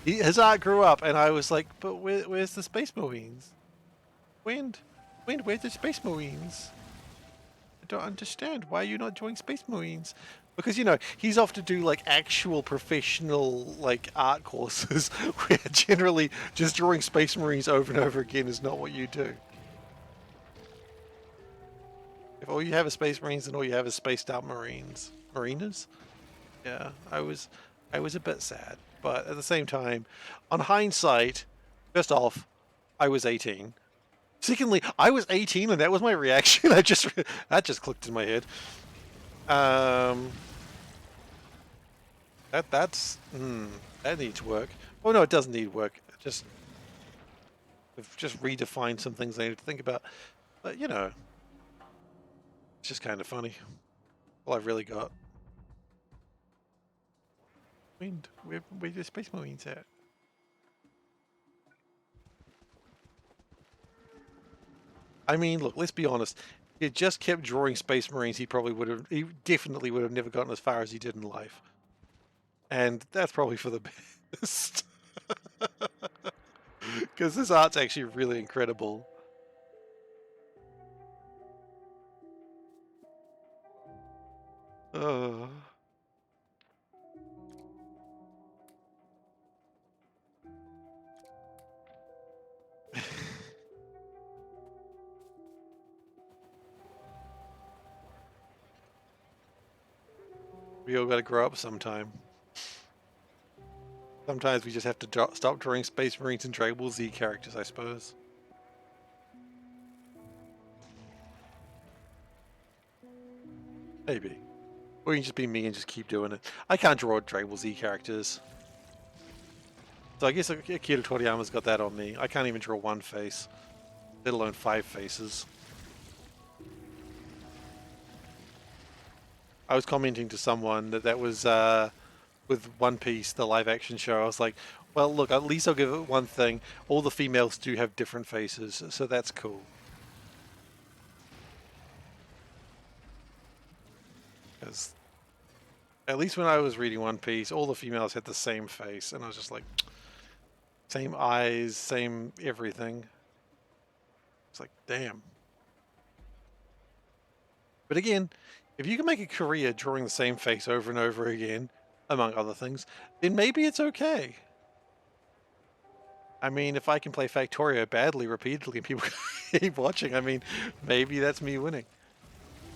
his art grew up, and I was like, but where's the Space Marines? Wind, where's the Space Marines? I don't understand. Why are you not joining Space Marines? Because, you know, he's off to do like actual professional like art courses where generally just drawing Space Marines over and over again is not what you do. If all you have is Space Marines, then all you have is spaced out Marines. Marinas? Yeah, I was a bit sad. But at the same time, on hindsight, first off, I was 18. Secondly, I was 18 and that was my reaction. That just clicked in my head. That needs work. Oh no, it doesn't need work. Just redefined some things I need to think about. But you know, it's just kind of funny. All I've really got. Wind. Where the Space Marines at? I mean, look, let's be honest. If he just kept drawing Space Marines, he definitely would have never gotten as far as he did in life. And that's probably for the best. Because this art's actually really incredible. Oh. We all gotta grow up sometime. Sometimes we just have to stop drawing Space Marines and Dragon Ball Z characters, I suppose. Maybe. Or you can just be me and just keep doing it. I can't draw Dragon Ball Z characters. So I guess Akira Toriyama's got that on me. I can't even draw one face, let alone 5 faces. I was commenting to someone that was with One Piece, the live action show. I was like, well, look, at least I'll give it one thing. All the females do have different faces, so that's cool. Because at least when I was reading One Piece, all the females had the same face, and I was just like, same eyes, same everything. It's like, damn. But again, if you can make a career drawing the same face over and over again, among other things, then maybe it's okay. I mean, if I can play Factorio badly repeatedly and people keep watching, I mean, maybe that's me winning.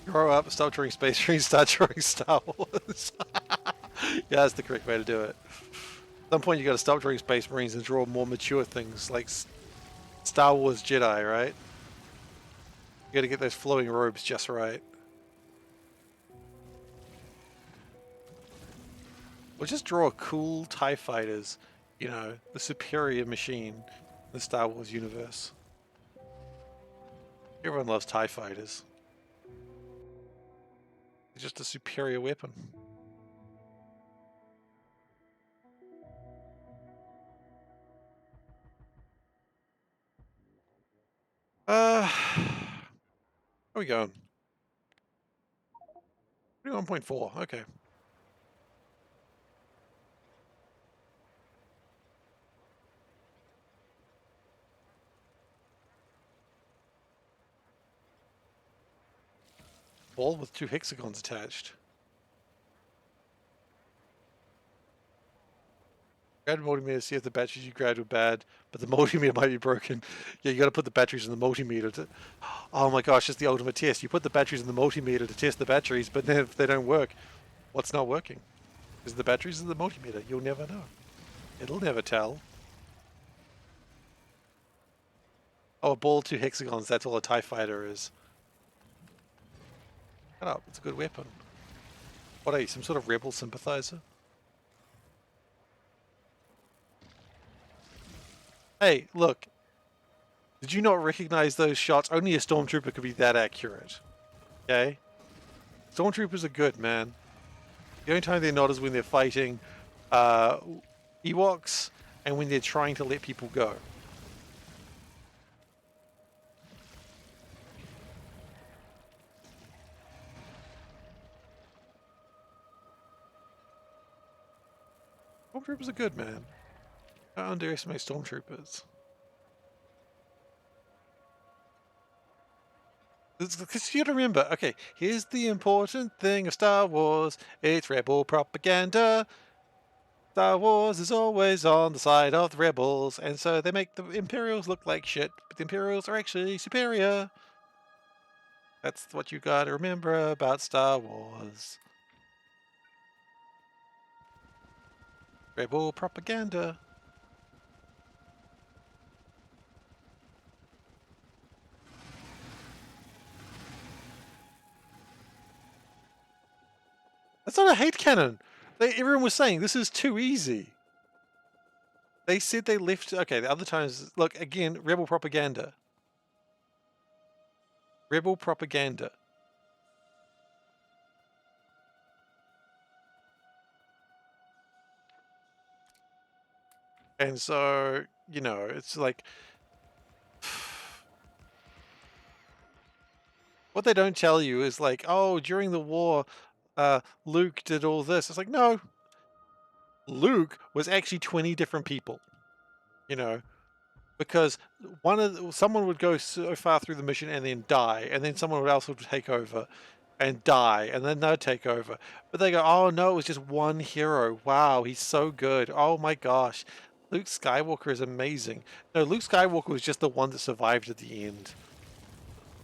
Grow up, stop drawing Space Marines, start drawing Star Wars. Yeah, that's the correct way to do it. At some point you gotta stop drawing Space Marines and draw more mature things, like Star Wars Jedi, right? You gotta get those flowing robes just right. Or just draw cool TIE fighters, you know, the superior machine in the Star Wars universe. Everyone loves TIE fighters. It's just a superior weapon. Where are we going? 21.4, okay. Ball with 2 hexagons attached. Grab the multimeter to see if the batteries you grabbed were bad, but the multimeter might be broken. Yeah, you gotta put the batteries in the multimeter to... Oh my gosh, it's the ultimate test. You put the batteries in the multimeter to test the batteries, but then if they don't work, what's not working? Is the batteries in the multimeter? You'll never know. It'll never tell. Oh, a ball, 2 hexagons, that's all a TIE fighter is. Shut up, it's a good weapon. What are you, some sort of rebel sympathizer? Hey, look. Did you not recognize those shots? Only a stormtrooper could be that accurate. Okay? Stormtroopers are good, man. The only time they're not is when they're fighting Ewoks and when they're trying to let people go. Stormtroopers are good, man. Don't underestimate stormtroopers. Because you gotta remember, okay, here's the important thing of Star Wars. It's rebel propaganda. Star Wars is always on the side of the rebels, and so they make the Imperials look like shit, but the Imperials are actually superior. That's what you gotta remember about Star Wars. Rebel propaganda. That's not a hate cannon. Everyone was saying this is too easy. They said they left. Okay, the other times, look again. Rebel propaganda. Rebel propaganda. And so, you know, it's like what they don't tell you is like, oh, during the war, Luke did all this. It's like, no, Luke was actually 20 different people. You know, because someone would go so far through the mission and then die, and then someone else would take over and die, and then they'd take over. But they go, oh no, it was just one hero. Wow, he's so good. Oh my gosh, Luke Skywalker is amazing. No, Luke Skywalker was just the one that survived at the end.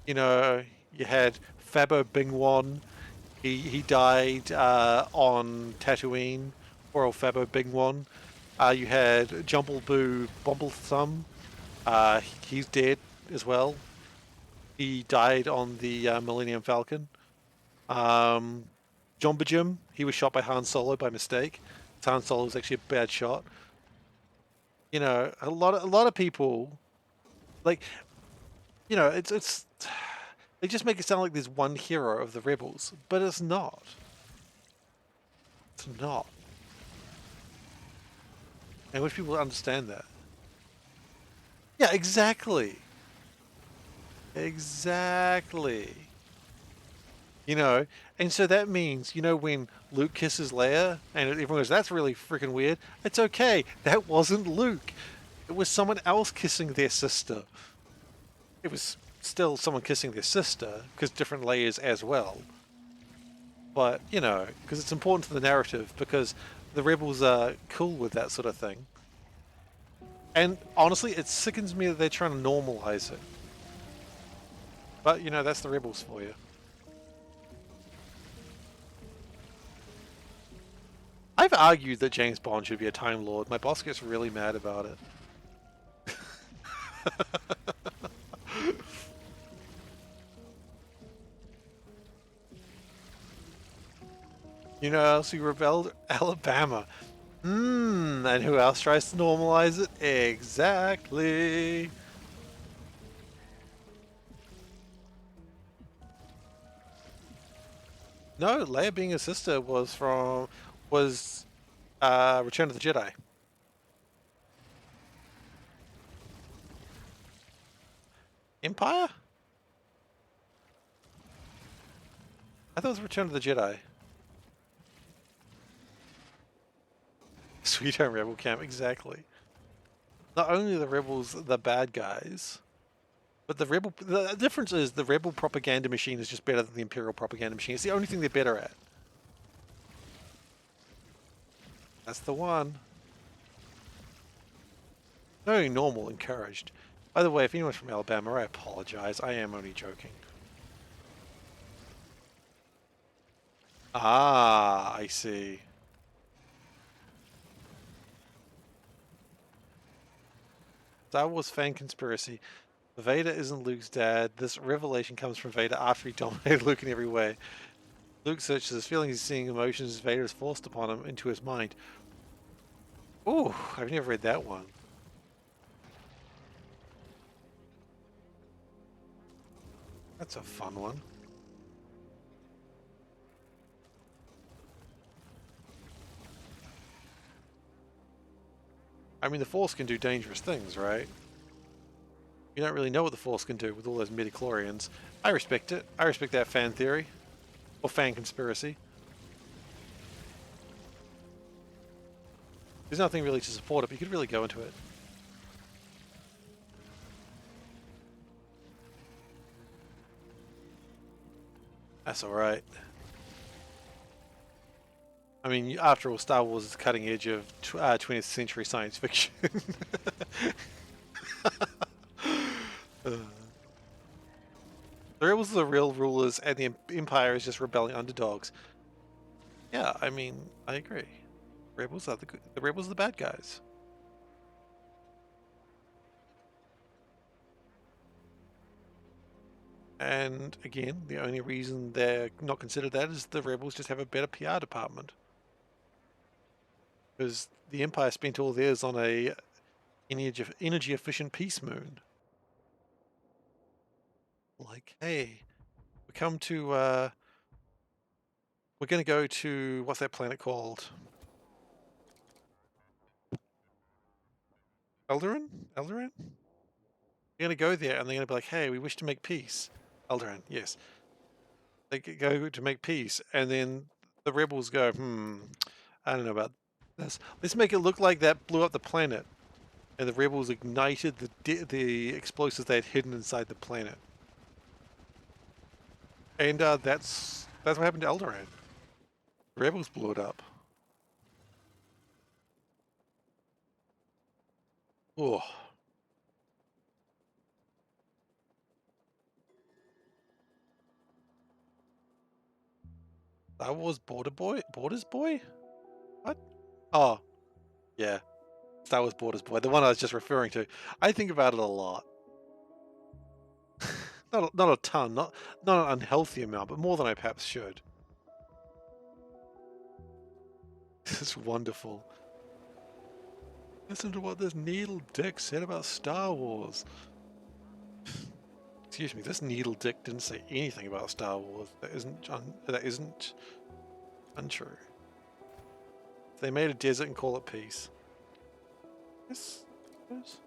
You know, you had Fabo Bingwon. He died on Tatooine, or Fabo Bingwon. You had Jumbleboo Bomblethum. He's dead as well. He died on the Millennium Falcon. Jumba Jim, he was shot by Han Solo by mistake. Han Solo was actually a bad shot. You know, a lot of people, like, you know, it's they just make it sound like there's one hero of the rebels, but it's not. It's not. I wish people would understand that. Yeah, exactly. Exactly. You know, and so that means, you know, when Luke kisses Leia and everyone goes, that's really freaking weird. It's okay. That wasn't Luke. It was someone else kissing their sister. It was still someone kissing their sister, because different layers as well. But, you know, because it's important to the narrative, because the rebels are cool with that sort of thing. And honestly, it sickens me that they're trying to normalize it. But, you know, that's the rebels for you. I've argued that James Bond should be a Time Lord. My boss gets really mad about it. You know who else who rebelled? Alabama. And who else tries to normalize it? Exactly. No, Leia being a sister was Return of the Jedi. Empire? I thought it was Return of the Jedi. Sweet Home Rebel Camp, exactly. Not only are the rebels the bad guys, but the difference is the rebel propaganda machine is just better than the Imperial propaganda machine. It's the only thing they're better at. That's the one. No, normal, encouraged. By the way, if anyone's from Alabama, I apologize. I am only joking. Ah, I see. Star Wars fan conspiracy. Vader isn't Luke's dad. This revelation comes from Vader after he dominated Luke in every way. Luke searches his feelings, seeing emotions Vader is forced upon him into his mind. Ooh, I've never read that one. That's a fun one. I mean, the Force can do dangerous things, right? You don't really know what the Force can do with all those midichlorians. I respect it. I respect that fan theory. Or fan conspiracy. There's nothing really to support it, but you could really go into it. That's alright. I mean, after all, Star Wars is the cutting edge of 20th century science fiction. The rebels are the real rulers, and the Empire is just rebelling underdogs. Yeah, I mean, I agree. Rebels are the rebels are the bad guys. And again, the only reason they're not considered that is the rebels just have a better PR department. Because the Empire spent all theirs on a energy efficient peace moon. Like, hey, we come to we're gonna go to what's that planet called? Eldarin? Eldarin? You're gonna go there and they're gonna be like, hey, we wish to make peace. Eldarin, yes. They go to make peace, and then the rebels go, I don't know about this. Let's make it look like that blew up the planet, and the rebels ignited the explosives they had hidden inside the planet. And that's what happened to Eldoran. The rebels blew it up. Oh, Star Wars Borders Boy? What? Oh, yeah, Star Wars Borders Boy, the one I was just referring to. I think about it a lot. Not a ton, not an unhealthy amount, but more than I perhaps should. It's wonderful. Listen to what this needle dick said about Star Wars. Excuse me, this needle dick didn't say anything about Star Wars. That isn't untrue. They made a desert and call it peace. Yes. Yes.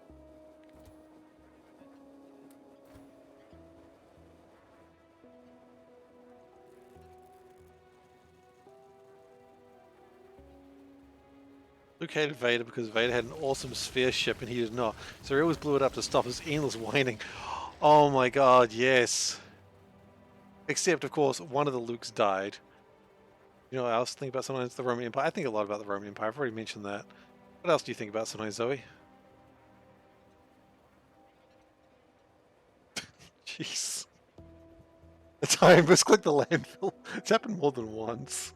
Luke hated Vader because Vader had an awesome sphere ship and he did not. So he always blew it up to stop his endless whining. Oh my god, yes. Except, of course, one of the Lukes died. You know what else? Think about sometimes the Roman Empire. I think a lot about the Roman Empire. I've already mentioned that. What else do you think about sometimes, Zoe? Jeez. The time misclick the landfill. It's happened more than once.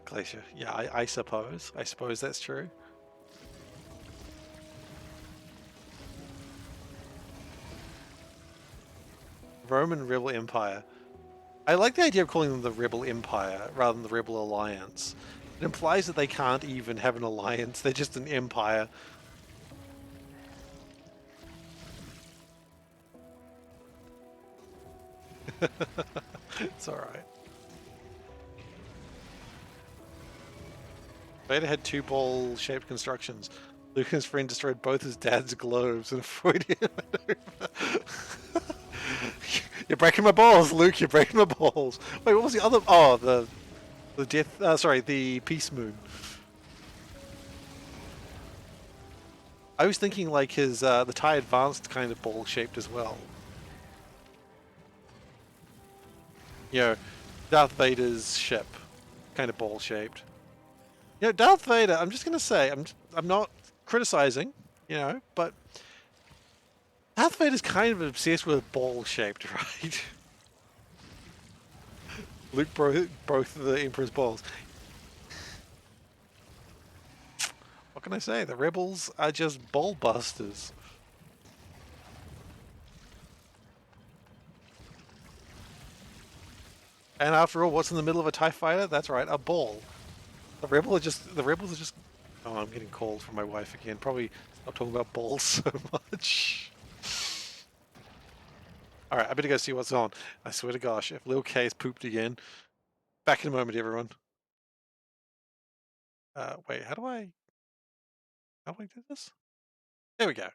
Glacier. Yeah, I suppose. I suppose that's true. Roman Rebel Empire. I like the idea of calling them the Rebel Empire rather than the Rebel Alliance. It implies that they can't even have an alliance. They're just an empire. It's alright. Vader had two ball-shaped constructions. Luke and his friend destroyed both his dad's globes in a Freudian maneuver. You're breaking my balls, Luke. You're breaking my balls. Wait, what was the other? Oh, the death. Sorry, the peace moon. I was thinking like his the TIE Advanced kind of ball-shaped as well. You know, Darth Vader's ship, kind of ball-shaped. You know, Darth Vader. I'm just gonna say, I'm not criticizing, you know, but Darth Vader's kind of obsessed with ball-shaped, right? Luke broke both the Emperor's balls. What can I say? The rebels are just ball busters. And after all, what's in the middle of a TIE fighter? That's right, a ball. The rebels are just. Oh, I'm getting called from my wife again. Probably stop talking about balls so much. All right, I better go see what's on. I swear to gosh, if Lil K's pooped again. Back in a moment, everyone. Wait, how do I do this? There we go.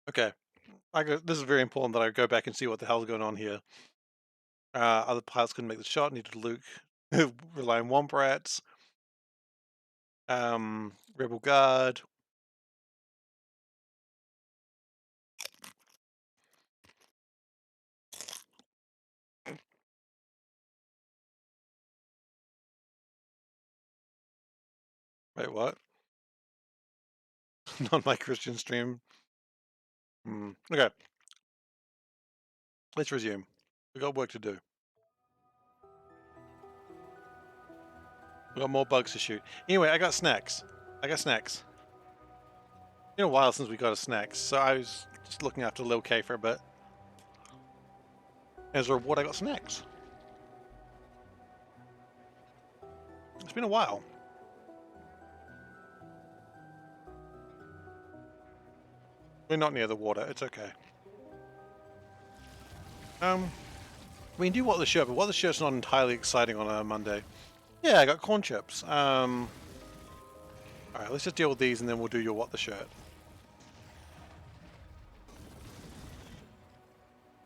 Okay. This is very important that I go back and see what the hell's going on here. Other pilots couldn't make the shot. Needed Luke. Rely on Womp Rats. Rebel Guard. Wait, what? Not my Christian stream. Okay, let's resume. We got work to do. We got more bugs to shoot. Anyway, I got snacks. I got snacks. It's been a while since we got a snacks, so I was just looking after Lil K for a bit. As a reward, I got snacks. It's been a while. We're not near the water. It's okay. We can do what the shirt, but what the shirt's not entirely exciting on a Monday. Yeah, I got corn chips. All right, let's just deal with these, and then we'll do your what the shirt.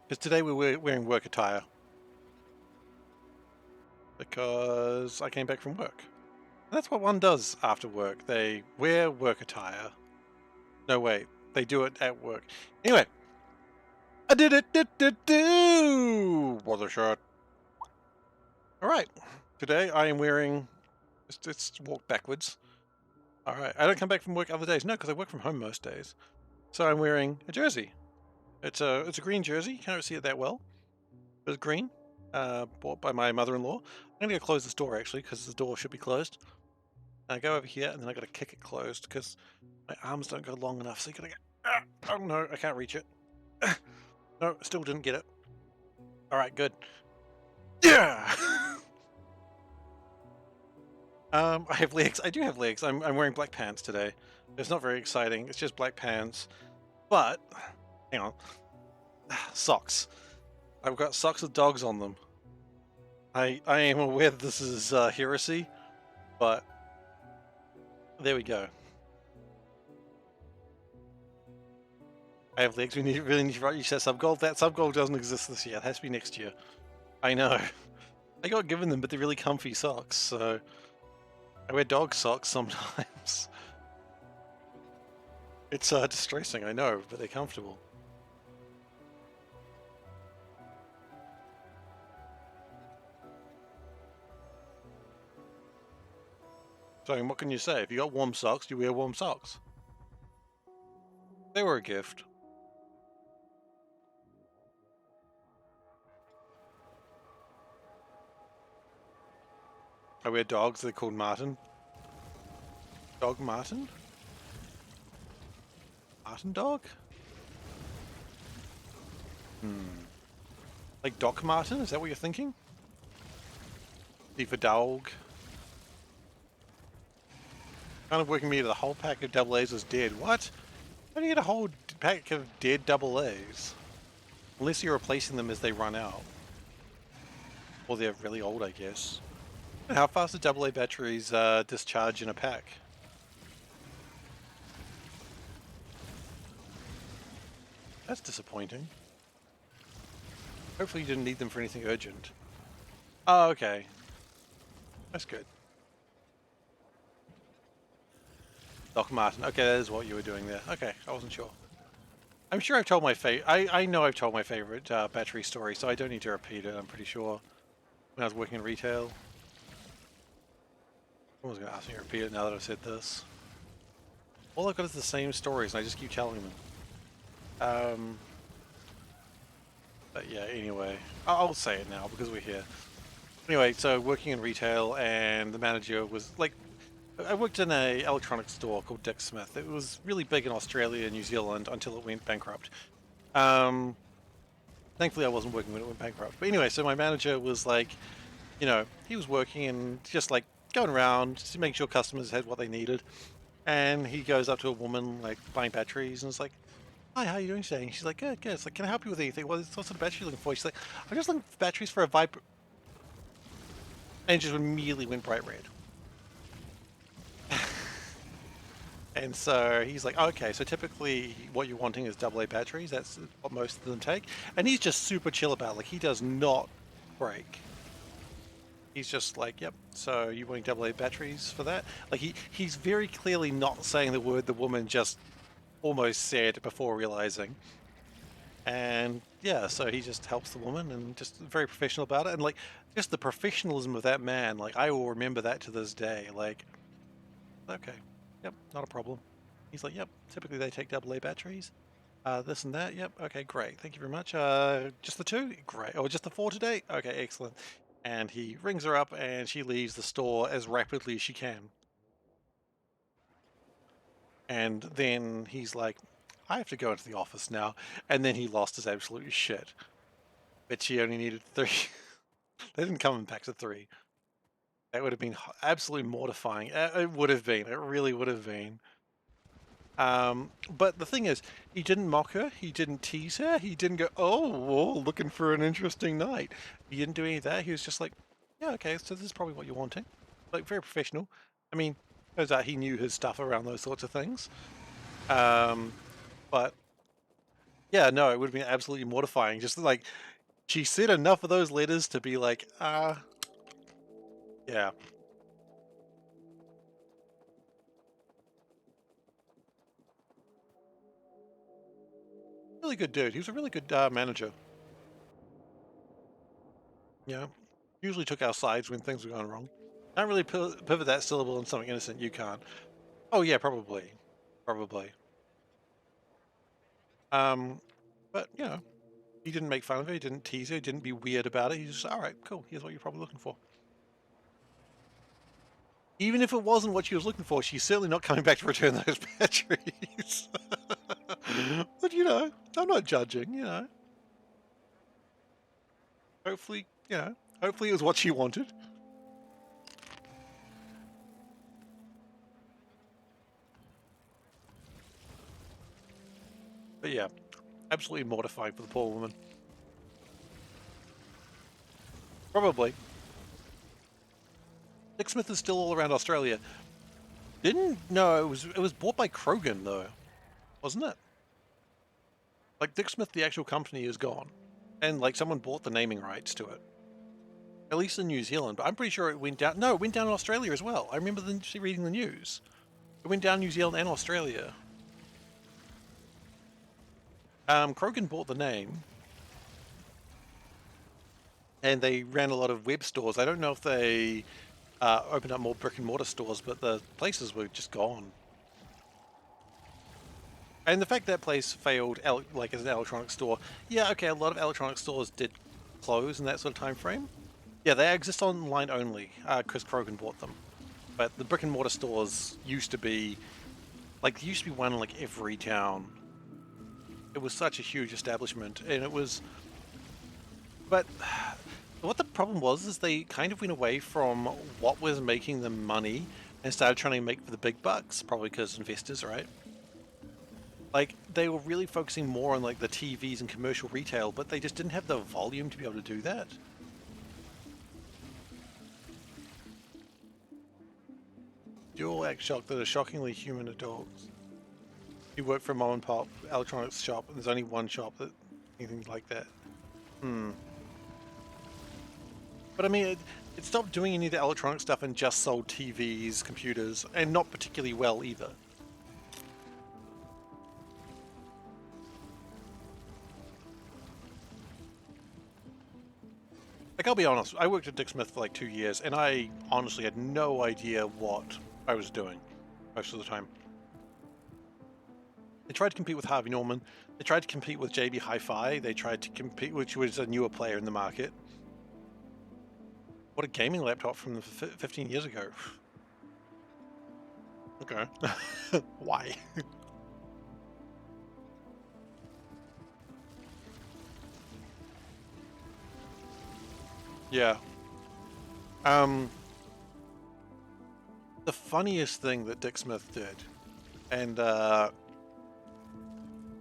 Because today we're wearing work attire. Because I came back from work. And that's what one does after work. They wear work attire. No, wait. They do it at work. Anyway. I did it! What the shirt. Alright. Today I am wearing... Let's walk backwards. Alright. I don't come back from work other days. No, because I work from home most days. So I'm wearing a jersey. It's a green jersey. You can't see it that well. But it's green. Bought by my mother-in-law. I'm going to go close this door, actually, because the door should be closed. I go over here, and then I got to kick it closed, because my arms don't go long enough, so you got to go... oh, no, I can't reach it. No, still didn't get it. Alright, good. Yeah! I have legs. I do have legs. I'm wearing black pants today. It's not very exciting. It's just black pants. But, hang on. Socks. I've got socks with dogs on them. I am aware that this is heresy, but there we go. I have legs. Really need to write you said sub goal. That sub goal doesn't exist this year. It has to be next year. I know. I got given them, but they're really comfy socks, so I wear dog socks sometimes. It's distressing, I know, but they're comfortable. So what can you say? If you got warm socks, you wear warm socks. They were a gift. I wear dogs. They're called Martin. Dog Martin? Martin dog? Like Doc Martin? Is that what you're thinking? D for dog. Kind of working me to the whole pack of double A's was dead. What? How do you get a whole pack of dead double A's? Unless you're replacing them as they run out. Or they're really old, I guess. How fast do double A batteries discharge in a pack? That's disappointing. Hopefully you didn't need them for anything urgent. Oh, okay. That's good. Doc Martin. Okay, that is what you were doing there. Okay, I wasn't sure. I'm sure I've told my I know I've told my favorite battery story, so I don't need to repeat it, I'm pretty sure. When I was working in retail. Someone's going to ask me to repeat it now that I've said this. All I've got is the same stories, and I just keep telling them. But yeah, anyway. I'll say it now, because we're here. Anyway, so working in retail, and the manager was like... I worked in an electronics store called Dick Smith. It was really big in Australia and New Zealand until it went bankrupt. Thankfully I wasn't working when it went bankrupt. But anyway, so my manager was like, you know, he was working and just like going around to make sure customers had what they needed. And he goes up to a woman like buying batteries and is like, hi, how are you doing today? And she's like, good, good. It's like, can I help you with anything? What sort of battery are you looking for? She's like, I'm just looking for batteries for a Viper. And just immediately went bright red. And so he's like, okay, so typically what you're wanting is AA batteries. That's what most of them take. And he's just super chill about it. Like, he does not break. He's just like, yep, so you wanting AA batteries for that? Like, he's very clearly not saying the word the woman just almost said before realizing. And yeah, so he just helps the woman and just very professional about it. And like, just the professionalism of that man, like, I will remember that to this day. Like, okay, yep, not a problem. He's like, yep, typically they take AA batteries. This and that, yep, okay, great, thank you very much. Just the two? Great. Oh, just the four today? Okay, excellent. And he rings her up and she leaves the store as rapidly as she can. And then he's like, I have to go into the office now. And then he lost his absolute shit. But she only needed 3. They didn't come back to 3. That would have been absolutely mortifying. It would have been. It really would have been. But the thing is, he didn't mock her. He didn't tease her. He didn't go, oh, whoa, looking for an interesting night. He didn't do any of that. He was just like, yeah, okay, so this is probably what you're wanting. Like, very professional. I mean, turns out he knew his stuff around those sorts of things. But yeah, no, it would have been absolutely mortifying. Just like, she said enough of those letters to be like, yeah. Really good dude. He was a really good manager. Yeah. Usually took our sides when things were going wrong. Can't really pivot that syllable in something innocent. You can't. Oh yeah, probably. Probably. Um, but you know, he didn't make fun of her. He didn't tease her. He didn't be weird about it. He's just, all right, cool. Here's what you're probably looking for. Even if it wasn't what she was looking for, she's certainly not coming back to return those batteries. But you know, I'm not judging. You know, hopefully, hopefully it was what she wanted. But yeah, absolutely mortifying for the poor woman. Probably. Dick Smith is still all around Australia. Didn't no, it was bought by Krogan though, wasn't it? Like Dick Smith, the actual company, is gone, and like someone bought the naming rights to it. At least in New Zealand, but I'm pretty sure it went down. No, it went down in Australia as well. I remember reading the news. It went down New Zealand and Australia. Krogan bought the name, and they ran a lot of web stores. I don't know if they opened up more brick and mortar stores, but the places were just gone. And the fact that place failed, like as an electronics store, yeah, okay, a lot of electronic stores did close in that sort of time frame. Yeah, they exist online only because Krogan bought them. But the brick and mortar stores used to be, like, there used to be one in like every town. It was such a huge establishment, and it was. But what the problem was is they kind of went away from what was making them money and started trying to make for the big bucks, probably because investors, right? Like, they were really focusing more on like the TVs and commercial retail, but they just didn't have the volume to be able to do that. Dual act shock that are shockingly human adults. You work for a mom and pop electronics shop, and there's only one shop that anything like that. But I mean, it stopped doing any of the electronic stuff and just sold TVs, computers, and not particularly well either. Like, I'll be honest, I worked at Dick Smith for like 2 years, and I honestly had no idea what I was doing most of the time. They tried to compete with Harvey Norman. They tried to compete with JB Hi-Fi. They tried to compete, which was a newer player in the market. What a gaming laptop from 15 years ago. Okay. Why? Yeah. The funniest thing that Dick Smith did, and I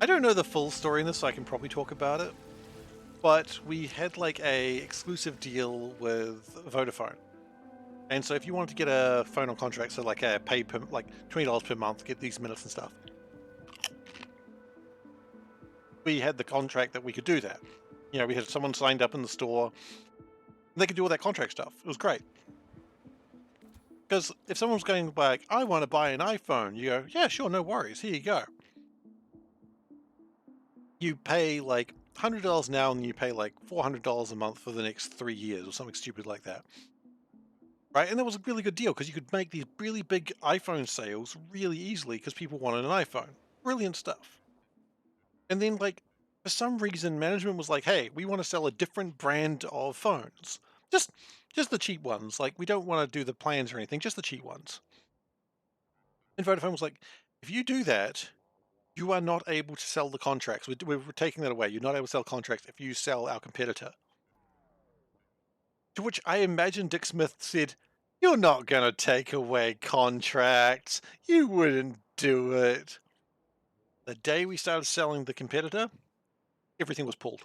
don't know the full story in this, so I can probably talk about it, but we had like a exclusive deal with Vodafone. And so if you wanted to get a phone on contract, so like a pay per like $20 per month, get these minutes and stuff, we had the contract that we could do that. You know, we had someone signed up in the store. And they could do all that contract stuff. It was great. Because if someone was going like, I want to buy an iPhone, you go, yeah, sure, no worries. Here you go. You pay like $100 now and you pay like $400 a month for the next 3 years or something stupid like that. Right? And that was a really good deal because you could make these really big iPhone sales really easily because people wanted an iPhone. Brilliant stuff. And then, like, for some reason, management was like, hey, we want to sell a different brand of phones. Just just the cheap ones. Like, we don't want to do the plans or anything, just the cheap ones. And Vodafone was like, if you do that, you are not able to sell the contracts. We're taking that away. You're not able to sell contracts if you sell our competitor. To which I imagine Dick Smith said, you're not going to take away contracts. You wouldn't do it. The day we started selling the competitor, everything was pulled.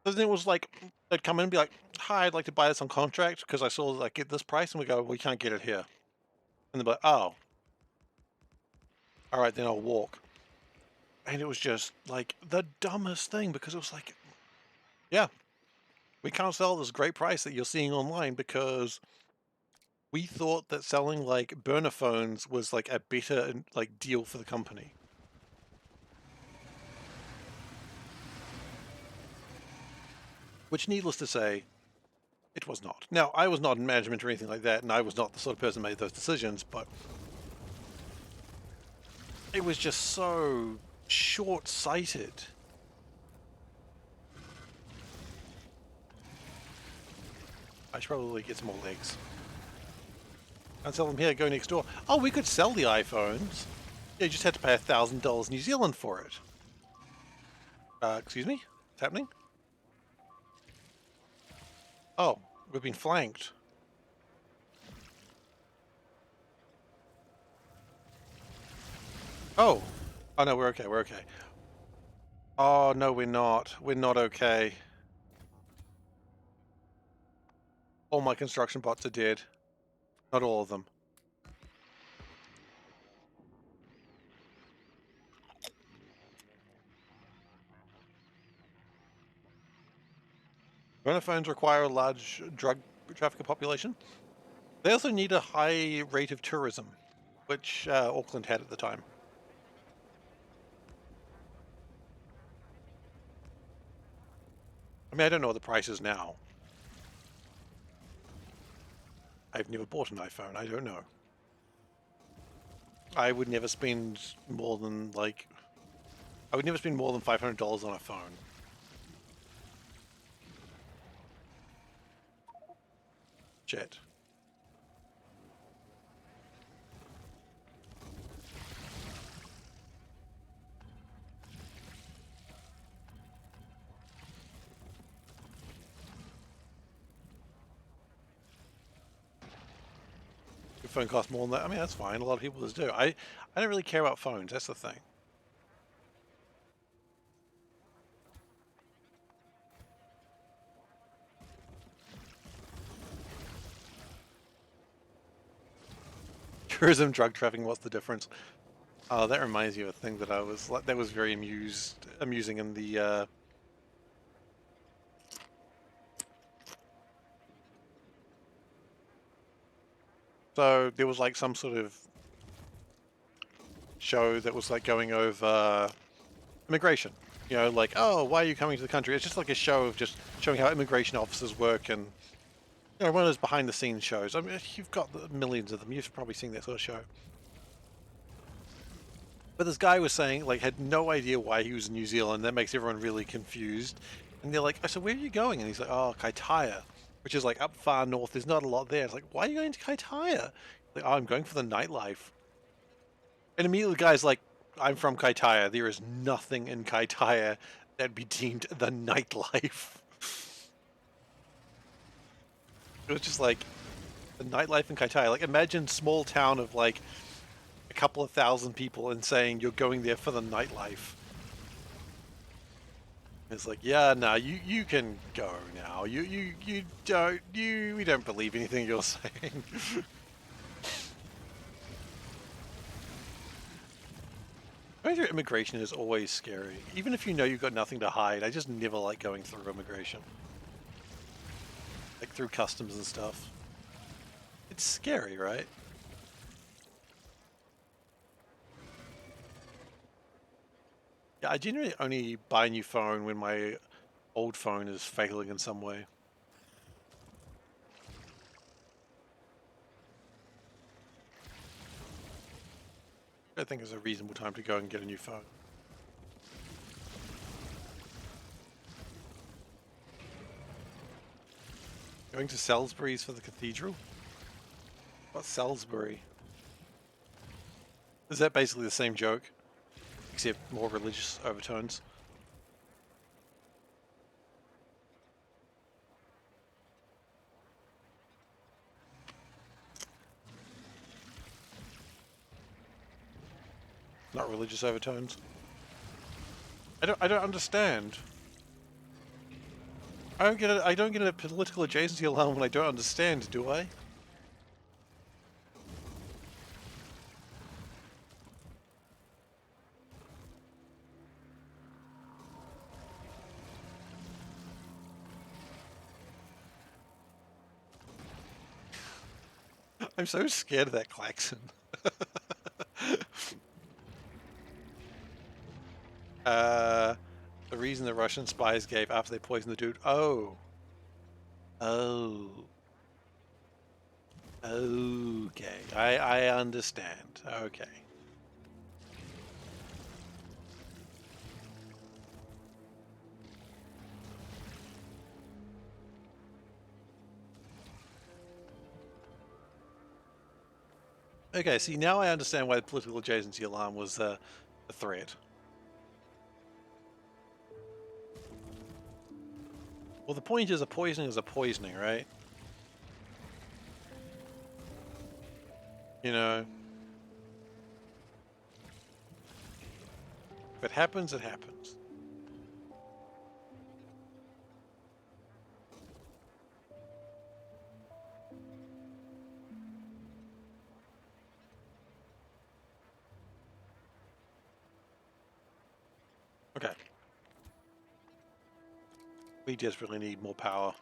So then it was like, they'd come in and be like, hi, I'd like to buy this on contract because I saw like get this price. And we go, we can't get it here. And they're like, oh, all right, then I'll walk. And it was just like the dumbest thing because it was like, yeah, we can't sell this great price that you're seeing online because we thought that selling like burner phones was like a better like deal for the company. Which, needless to say, it was not. Now, I was not in management or anything like that, and I was not the sort of person who made those decisions, but it was just so short-sighted. I should probably get some more legs. Can't sell them here, go next door. Oh, we could sell the iPhones. Yeah, you just had to pay $1,000 New Zealand for it. Excuse me? What's happening? Oh, we've been flanked. Oh. Oh no, we're okay, we're okay. Oh no, we're not. We're not okay. All my construction bots are dead. Not all of them. Phones require a large drug trafficker population. They also need a high rate of tourism, which Auckland had at the time. I mean, I don't know what the price is now. I've never bought an iPhone. I don't know. I would never spend more than like... I would never spend more than $500 on a phone. Shit. Your phone costs more than that. I mean, that's fine. A lot of people just do. I don't really care about phones. That's the thing. Tourism, drug trafficking, what's the difference? Oh, that reminds me of a thing that I was like, that was very amusing in the so there was like some sort of show that was like going over immigration. You know, like, oh, why are you coming to the country? It's just like a show of just showing how immigration officers work and, you know, one of those behind the scenes shows. I mean, you've got millions of them. You've probably seen that sort of show. But this guy was saying, like, had no idea why he was in New Zealand. That makes everyone really confused. And they're like, I said, where are you going? And he's like, oh, Kaitaia, which is like up far north. There's not a lot there. It's like, why are you going to Kaitaia? Like, oh, I'm going for the nightlife. And immediately the guy's like, I'm from Kaitaia. There is nothing in Kaitaia that'd be deemed the nightlife. It was just like, the nightlife in Kaitaia. Like, imagine small town of like a couple of thousand people and saying you're going there for the nightlife. It's like, yeah, no, you can go now. We don't believe anything you're saying. Going through immigration is always scary. Even if you know you've got nothing to hide, I just never like going through immigration. Like through customs and stuff. It's scary, right? Yeah, I generally only buy a new phone when my old phone is failing in some way. I think it's a reasonable time to go and get a new phone. Going to Salisbury's for the cathedral? What's Salisbury? Is that basically the same joke, except more religious overtones? Not religious overtones. I don't understand. I don't get a political adjacency alarm when I don't understand, do I? I'm so scared of that klaxon. uh, the reason the Russian spies gave after they poisoned the dude. Oh. Oh. Okay. I understand. Okay. Okay, see, now I understand why the political adjacency alarm was a threat. Well, the point is a poisoning is a poisoning, right? You know, if it happens, it happens. Okay. We desperately need more power.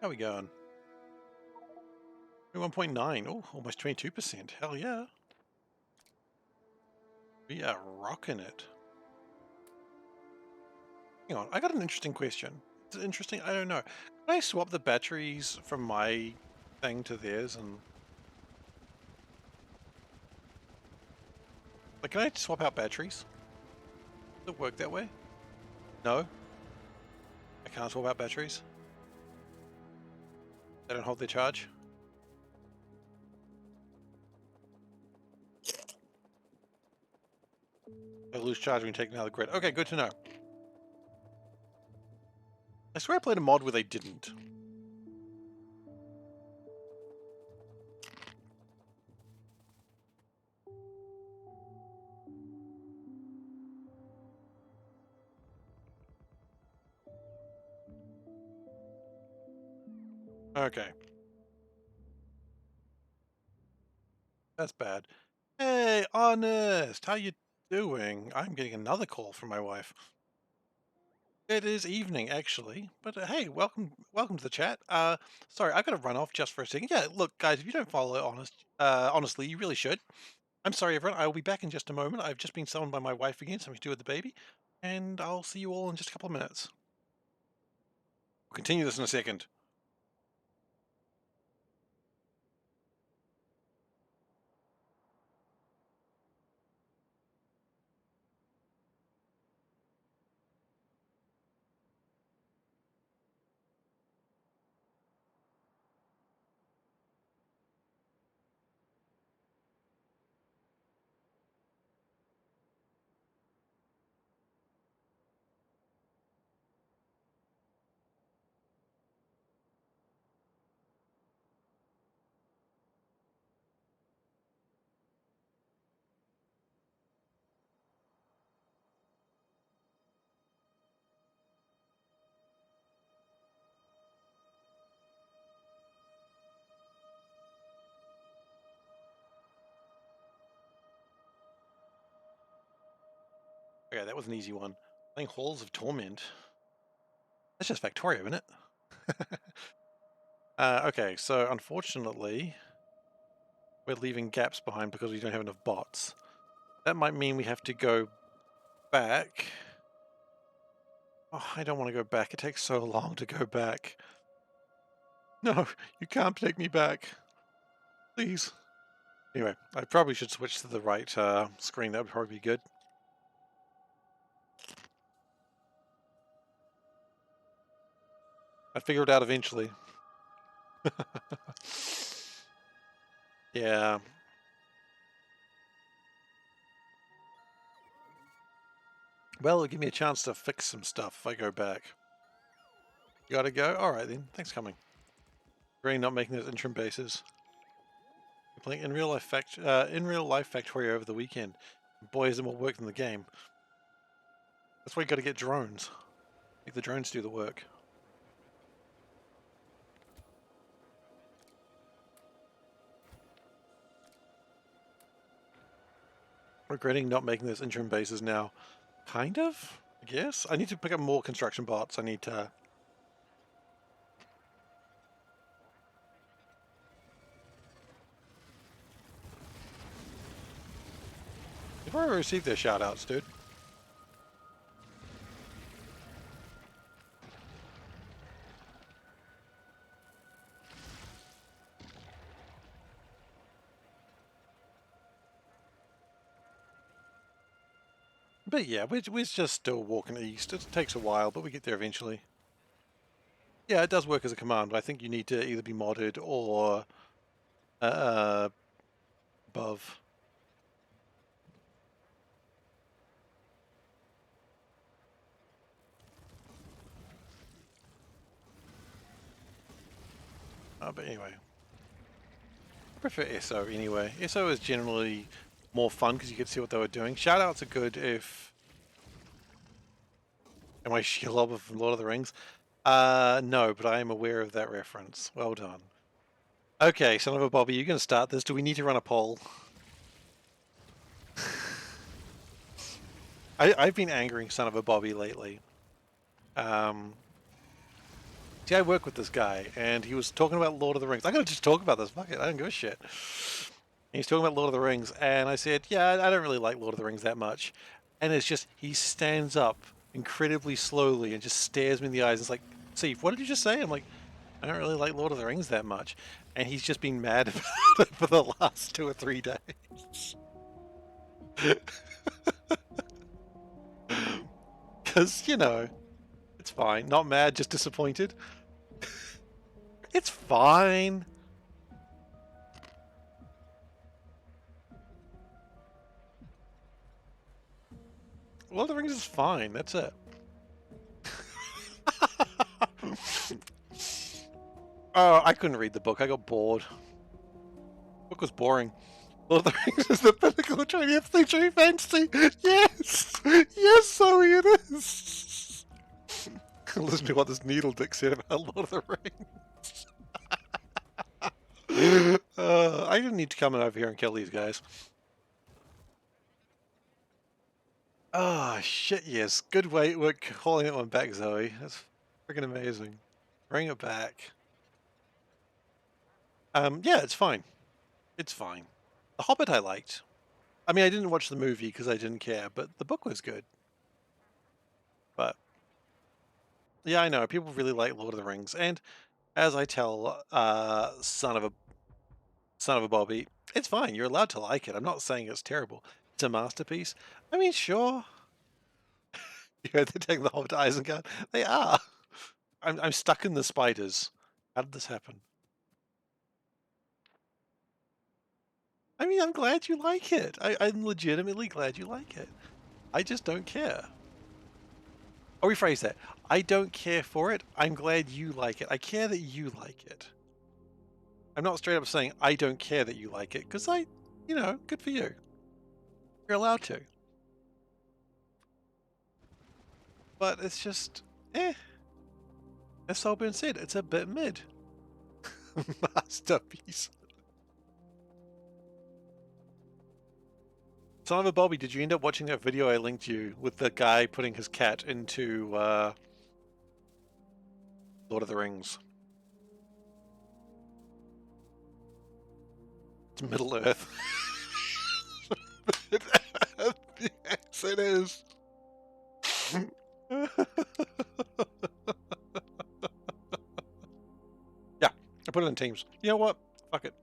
How we going? 1.9. Oh, almost 22%. Hell yeah. We are rocking it. Hang on, I got an interesting question. Is it interesting? I don't know. Can I swap the batteries from my thing to theirs and... Like, can I swap out batteries? Does it work that way? No? I can't swap out batteries? They don't hold their charge? They lose charge when you take another grid. Okay, good to know. I swear I played a mod where they didn't. Okay. That's bad. Hey, Honest! How you doing? I'm getting another call from my wife. It is evening, actually. But hey, welcome to the chat. Sorry, I got to run off just for a second. Yeah, look, guys, if you don't follow honestly, you really should. I'm sorry, everyone. I will be back in just a moment. I've just been summoned by my wife again, something to do with the baby, and I'll see you all in just a couple of minutes. We'll continue this in a second. Okay, that was an easy one. Playing Halls of Torment. That's just Factorio, isn't it? Okay, so unfortunately, we're leaving gaps behind because we don't have enough bots. That might mean we have to go back. Oh, I don't want to go back. It takes so long to go back. No, you can't take me back. Please. Anyway, I probably should switch to the right screen. That would probably be good. I'd figure it out eventually. Yeah. Well, it'll give me a chance to fix some stuff if I go back. You gotta go? Alright then. Thanks for coming. Really not making those interim bases. We're playing in real life Factorio over the weekend. Boy, is it more work than the game. That's why you gotta get drones. Make the drones do the work. Regretting not making those interim bases now. Kind of, I guess. I need to pick up more construction bots. I need to... You've already received their shoutouts, dude. But yeah, we're just still walking east. It takes a while, but we get there eventually. Yeah, it does work as a command. I think you need to either be modded or above. But anyway, I prefer SO anyway. SO is generally more fun because you get to see what they were doing. Shoutouts are good if... Am I Shelob from Lord of the Rings? No, but I am aware of that reference. Well done. Okay, son of a Bobby, you're going to start this. Do we need to run a poll? I've been angering son of a Bobby lately. See, I work with this guy, and he was talking about Lord of the Rings. I'm going to just talk about this. Fuck it, I don't give a shit. And he's talking about Lord of the Rings, and I said, yeah, I don't really like Lord of the Rings that much. And it's just, he stands up incredibly slowly and just stares me in the eyes. It's like, Steve, what did you just say? I'm like, I don't really like Lord of the Rings that much. And he's just been mad about it for the last 2 or 3 days. Because, you know, it's fine. Not mad, just disappointed. It's fine. Lord of the Rings is fine. That's it. Oh, I couldn't read the book. I got bored. The book was boring. Lord of the Rings is the pinnacle of 20th century fantasy. Yes, yes, Zoe, it is. Listen to what this needle dick said about Lord of the Rings. I didn't need to come in over here and kill these guys. Oh, shit, yes. Good way we're calling it one back, Zoe. That's freaking amazing. Bring it back. Yeah, it's fine. It's fine. The Hobbit I liked. I mean, I didn't watch the movie because I didn't care, but the book was good. But yeah, I know people really like Lord of the Rings, and as I tell son of a Bobby, it's fine. You're allowed to like it. I'm not saying it's terrible. It's a masterpiece. I mean, sure. You know, they're taking the Hobbit to Isengard. They are. I'm stuck in the spiders. How did this happen? I mean, I'm glad you like it. I'm legitimately glad you like it. I just don't care. I'll rephrase that. I don't care for it. I'm glad you like it. I care that you like it. I'm not straight up saying I don't care that you like it, because you know, good for you. You're allowed to. But it's just, That's all been said. It's a bit mid. Masterpiece. Son of a Bobby, did you end up watching that video I linked you with the guy putting his cat into Lord of the Rings? It's Middle Earth. Yes, it is. Yeah, I put it in Teams. You know what? Fuck it.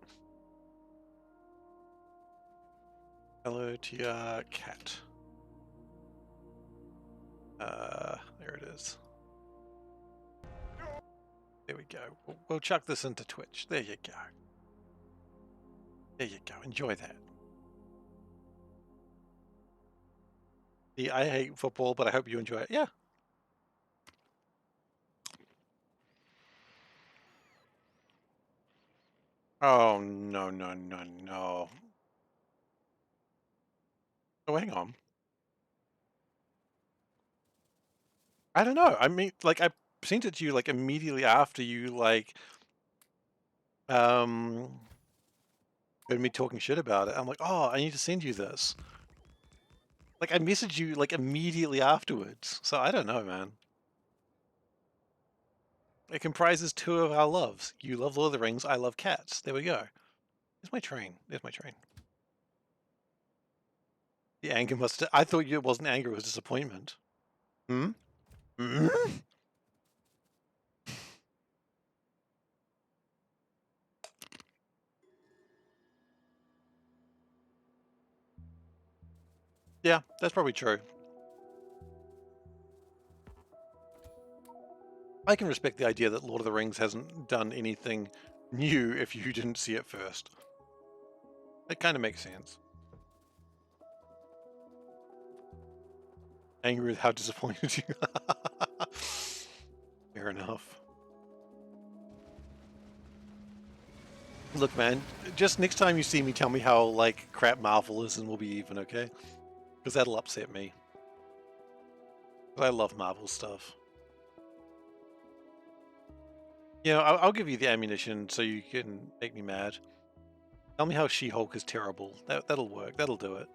Hello to your cat. There it is. There we go. We'll chuck this into Twitch. There you go. There you go. Enjoy that. I hate football, but I hope you enjoy it. Yeah. Oh, no, no, no, no. Oh, hang on. I don't know. I mean, like, I sent it to you, like, immediately after you, like, heard me talking shit about it. I'm like, oh, I need to send you this. Like, I messaged you, like, immediately afterwards. So I don't know, man. It comprises two of our loves. You love Lord of the Rings, I love cats. There we go. There's my train. There's my train. The anger must... I thought it wasn't anger, it was disappointment. Hmm? Hmm? Yeah, that's probably true. I can respect the idea that Lord of the Rings hasn't done anything new if you didn't see it first. It kind of makes sense. Angry with how disappointed you are. Fair enough. Look, man, just next time you see me, tell me how, like, crap Marvel is and we'll be even, okay? Because that'll upset me. I love Marvel stuff. You know, I'll give you the ammunition so you can make me mad. Tell me how She-Hulk is terrible. That'll work. That'll do it.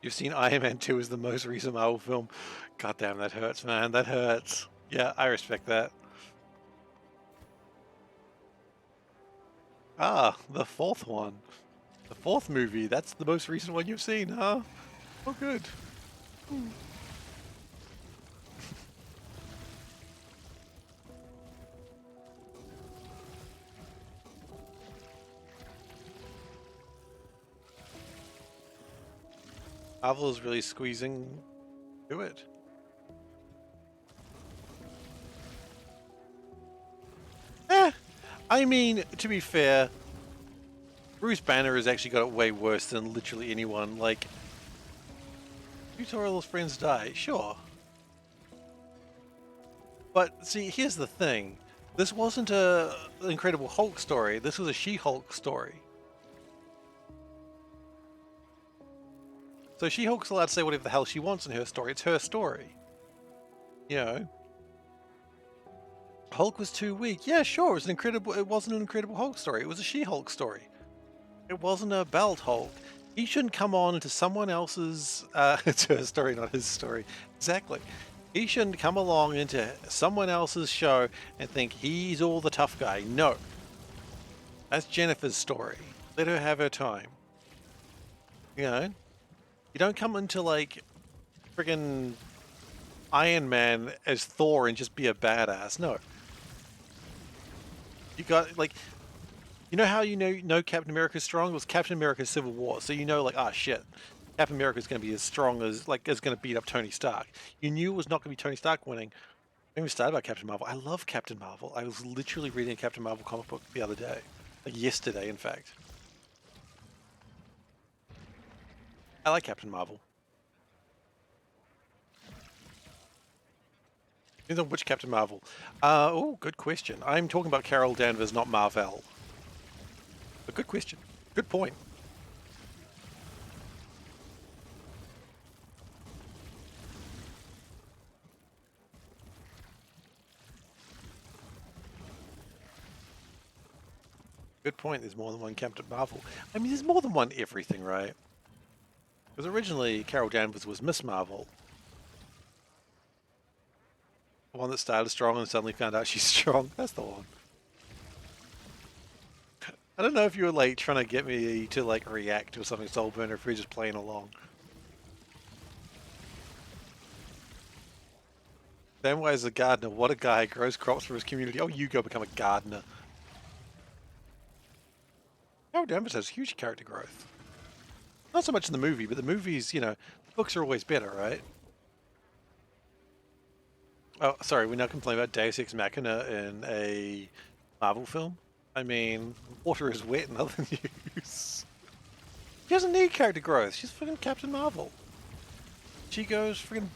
You've seen Iron Man 2 as the most recent Marvel film. God damn, that hurts, man. That hurts. Yeah, I respect that. Ah, the fourth one. The fourth movie. That's the most recent one you've seen, huh? Oh, good. Marvel is really squeezing through it. I mean, to be fair, Bruce Banner has actually got it way worse than literally anyone. Like, Tutorial's friends die, sure. But see, here's the thing. This wasn't a Incredible Hulk story. This was a She-Hulk story. So She-Hulk's allowed to say whatever the hell she wants in her story. It's her story. You know? Hulk was too weak. Yeah, sure. It wasn't an Incredible Hulk story. It was a She-Hulk story. It wasn't a Belt Hulk. He shouldn't come on into someone else's... it's her story, not his story. Exactly. He shouldn't come along into someone else's show and think he's all the tough guy. No. That's Jennifer's story. Let her have her time. You know? You don't come into, like, friggin' Iron Man as Thor and just be a badass. No. You got, like... You know how you know Captain America's strong? It was Captain America's Civil War. So you know, like, ah, shit. Captain America's going to be as strong as, like, is going to beat up Tony Stark. You knew it was not going to be Tony Stark winning. When we started about Captain Marvel, I love Captain Marvel. I was literally reading a Captain Marvel comic book the other day. Like, yesterday, in fact. I like Captain Marvel. Depends on which Captain Marvel. Oh, good question. I'm talking about Carol Danvers, not Marvel. But good question. Good point. Good point. There's more than one Captain Marvel. I mean, there's more than one everything, right? Because originally Carol Danvers was Miss Marvel. The one that started strong and suddenly found out she's strong. That's the one. I don't know if you were like trying to get me to like react to something Soulburn or if you're just playing along. Samwise is a gardener. What a guy. Grows crops for his community. Oh, you go become a gardener. Carol Danvers has huge character growth. Not so much in the movie, but the movies, you know, the books are always better, right? Oh, sorry, we now complain about Deus Ex Machina in a Marvel film? I mean, water is wet in other news. She doesn't need character growth. She's fucking Captain Marvel. She goes freaking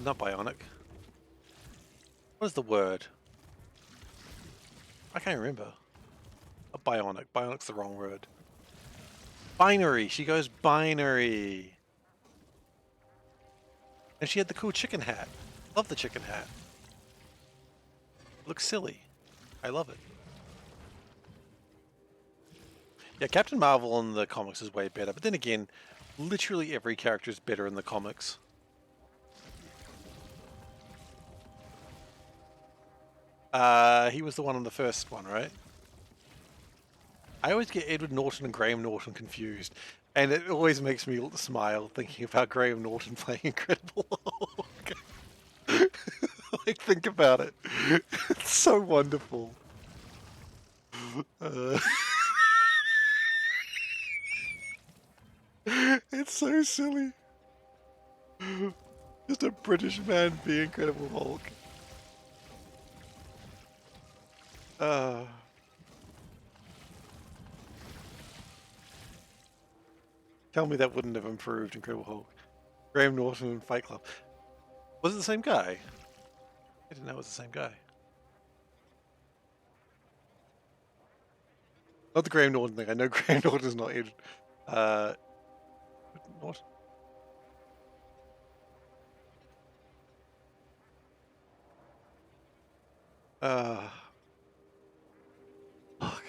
not bionic. What is the word? I can't remember. A bionic. Bionic's the wrong word. Binary. She goes binary. And she had the cool chicken hat. Love the chicken hat. Looks silly. I love it. Yeah, Captain Marvel in the comics is way better, but then again, literally every character is better in the comics. He was the one in the first one, right? I always get Edward Norton and Graham Norton confused, and it always makes me smile thinking about Graham Norton playing Incredible Hulk. Like, think about it. It's so wonderful. Uh, it's so silly. Just a British man being Incredible Hulk. Uh, Tell me that wouldn't have improved Incredible Hulk. Graham Norton and Fight Club. Was it the same guy? I didn't know it was the same guy. Not the Graham Norton thing. I know Graham Norton is not Ed. Norton. Fuck.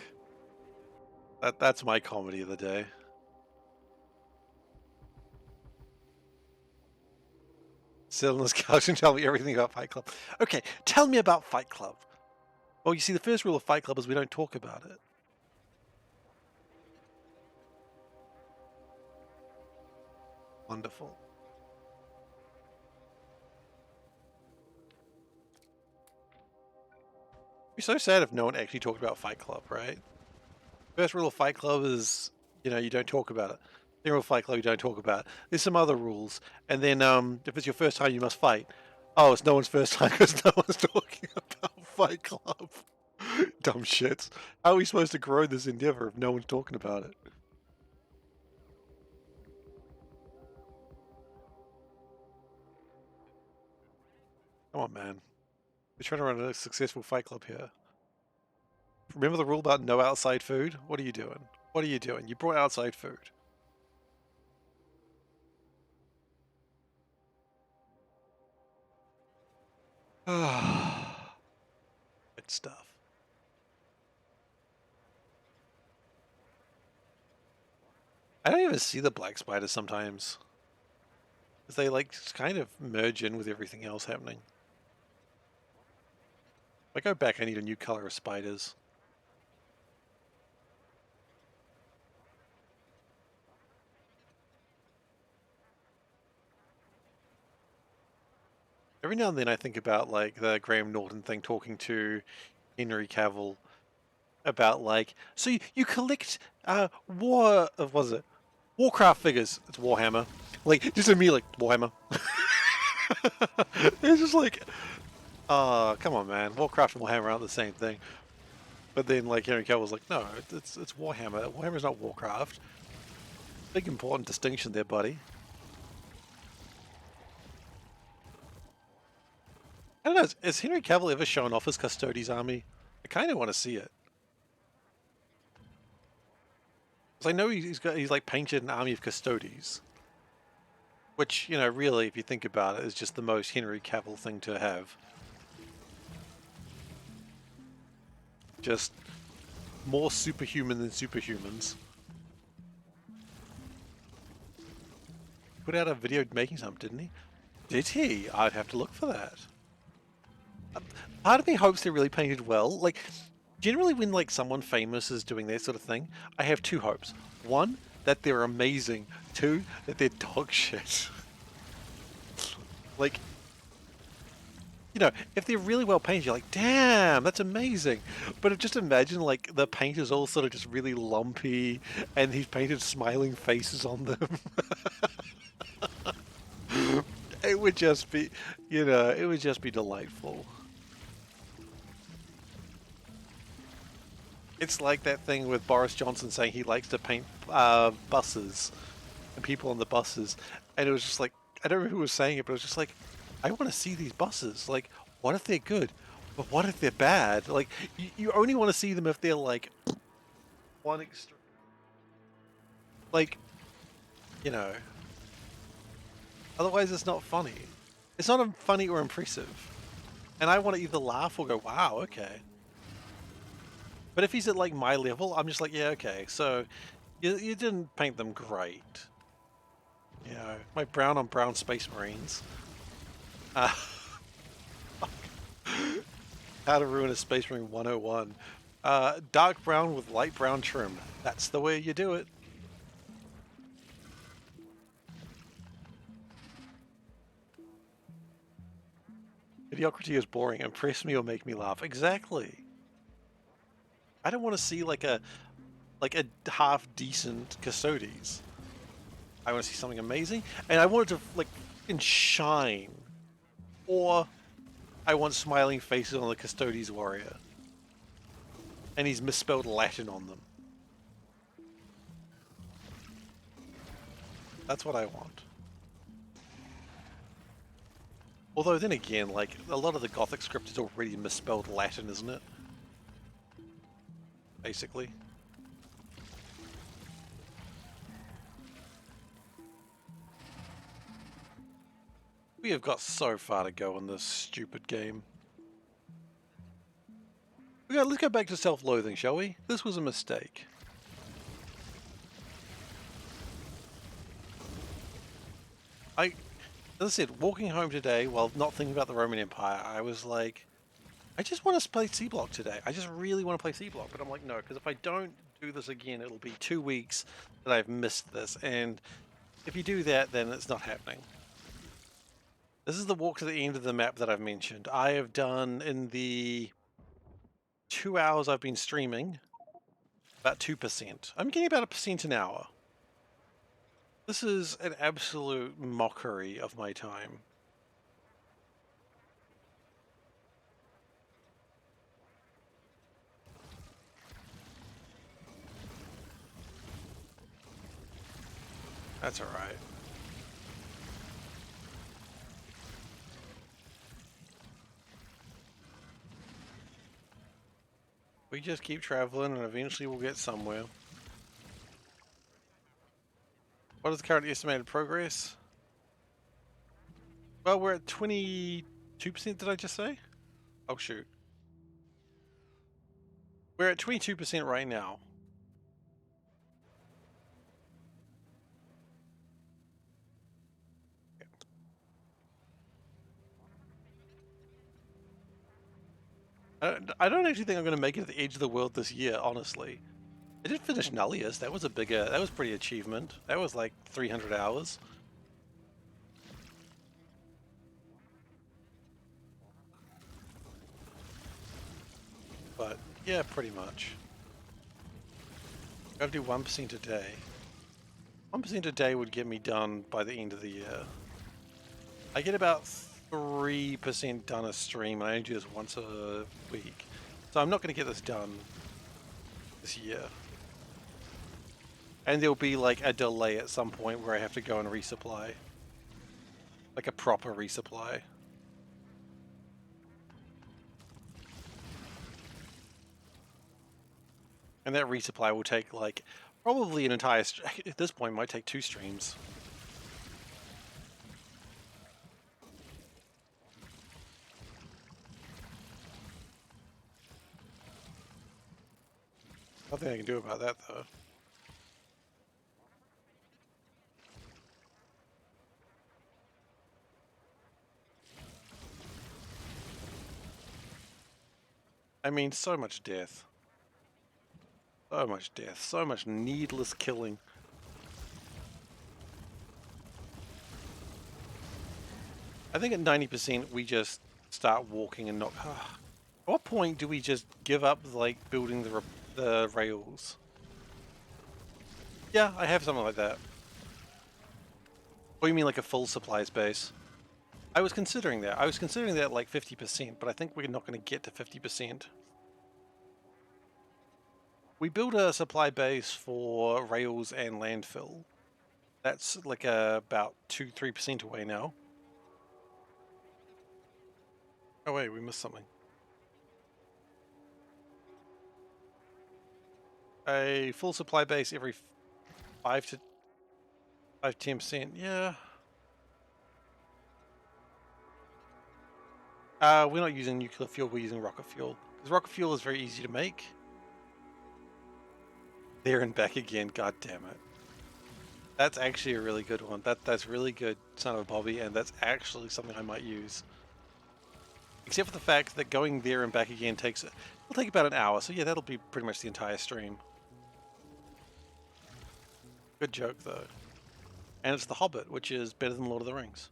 That's my comedy of the day. Sit on this couch and tell me everything about Fight Club. Okay, tell me about Fight Club. Well, you see, the first rule of Fight Club is we don't talk about it. Wonderful. It'd be so sad if no one actually talked about Fight Club, right? First rule of Fight Club is, you know, you don't talk about it. Second rule of Fight Club, you don't talk about it. There's some other rules. And then if it's your first time, you must fight. Oh, it's no one's first time because no one's talking about Fight Club. Dumb shits. How are we supposed to grow this endeavor if no one's talking about it? Come on, man. We're trying to run a successful Fight Club here. Remember the rule about no outside food? What are you doing? What are you doing? You brought outside food. Ah, good stuff. I don't even see the black spiders sometimes. Because they like just kind of merge in with everything else happening. If I go back, I need a new color of spiders. Every now and then I think about like the Graham Norton thing talking to Henry Cavill about like, so you collect was it? Warcraft figures. It's Warhammer. Like, just immediately like, Warhammer. It's just like, oh, come on, man. Warcraft and Warhammer aren't the same thing. But then, like, Henry Cavill's like, no, it's Warhammer. Warhammer's not Warcraft. Big important distinction there, buddy. I don't know. Has Henry Cavill ever shown off his Custodes army? I kind of want to see it. Because I know he's like painted an army of Custodes. Which, you know, really, if you think about it, is just the most Henry Cavill thing to have. Just more superhuman than superhumans. Put out a video making something, didn't he? Did he? I'd have to look for that. Part of me hopes they're really painted well. Like, generally when like someone famous is doing that sort of thing, I have two hopes. One, that they're amazing. Two, that they're dog shit. Like, you know, if they're really well painted, you're like, damn, that's amazing. But just imagine like the paint is all sort of just really lumpy and he's painted smiling faces on them. It would just be, you know, it would just be delightful. It's like that thing with Boris Johnson saying he likes to paint buses and people on the buses. And it was just like, I don't remember who was saying it, but it was just like, I want to see these buses. Like, what if they're good? But what if they're bad? Like, you only want to see them if they're like one extreme. Like, you know, otherwise it's not funny. It's not funny or impressive. And I want to either laugh or go, wow, okay. But if he's at like my level, I'm just like, yeah, okay. So you didn't paint them great. You know, my brown on brown Space Marines. How to ruin a Space Marine 101. Dark brown with light brown trim. That's the way you do it. Mediocrity is boring. Impress me or make me laugh. Exactly. I don't want to see like a half decent Custodes. I want to see something amazing, and I want it to like shine. Or I want smiling faces on the Custodes warrior, and he's misspelled Latin on them. That's what I want. Although then again, like, a lot of the Gothic script is already misspelled Latin, isn't it? Basically. We have got so far to go in this stupid game. Let's go back to self-loathing, shall we? This was a mistake. As I said, walking home today while not thinking about the Roman Empire, I was like, I just want to play C-Block today. I just really want to play C-Block, but I'm like, no, because if I don't do this again, it'll be 2 weeks that I've missed this, and if you do that, then it's not happening. This is the walk to the end of the map that I've mentioned. I have done, in the 2 hours I've been streaming, about 2%. I'm getting about 1% an hour. This is an absolute mockery of my time. That's alright. We just keep traveling and eventually we'll get somewhere. What is the current estimated progress? Well, we're at 22%, did I just say? Oh, shoot. We're at 22% right now. I don't actually think I'm going to make it to the edge of the world this year, honestly. I did finish Nullius. That was that was pretty achievement. That was like 300 hours. But yeah, pretty much. Gotta do 1% a day. 1% a day would get me done by the end of the year. I get about 3% done a stream, and I only do this once a week. So I'm not going to get this done this year. And there'll be like a delay at some point where I have to go and resupply. Like a proper resupply. And that resupply will take like probably an entire, at this point might take 2 streams. Nothing I can do about that, though. I mean, so much death. So much death. So much needless killing. I think at 90% we just start walking and not... At what point do we just give up, like, building the rails? Yeah, I have something like that. Or you mean like a full supplies base? I was considering that. I was considering that like 50%, but I think we're not going to get to 50%. We built a supply base for rails and landfill. That's like about 2-3% away now. Oh wait, we missed something. A full supply base every 5-10%. Yeah. We're not using nuclear fuel, we're using rocket fuel. Because rocket fuel is very easy to make. There and back again, god damn it. That's actually a really good one. That's really good, son of a Bobby, and that's actually something I might use. Except for the fact that going there and back again it'll take about an hour, so yeah, that'll be pretty much the entire stream. Good joke, though. And it's The Hobbit, which is better than Lord of the Rings.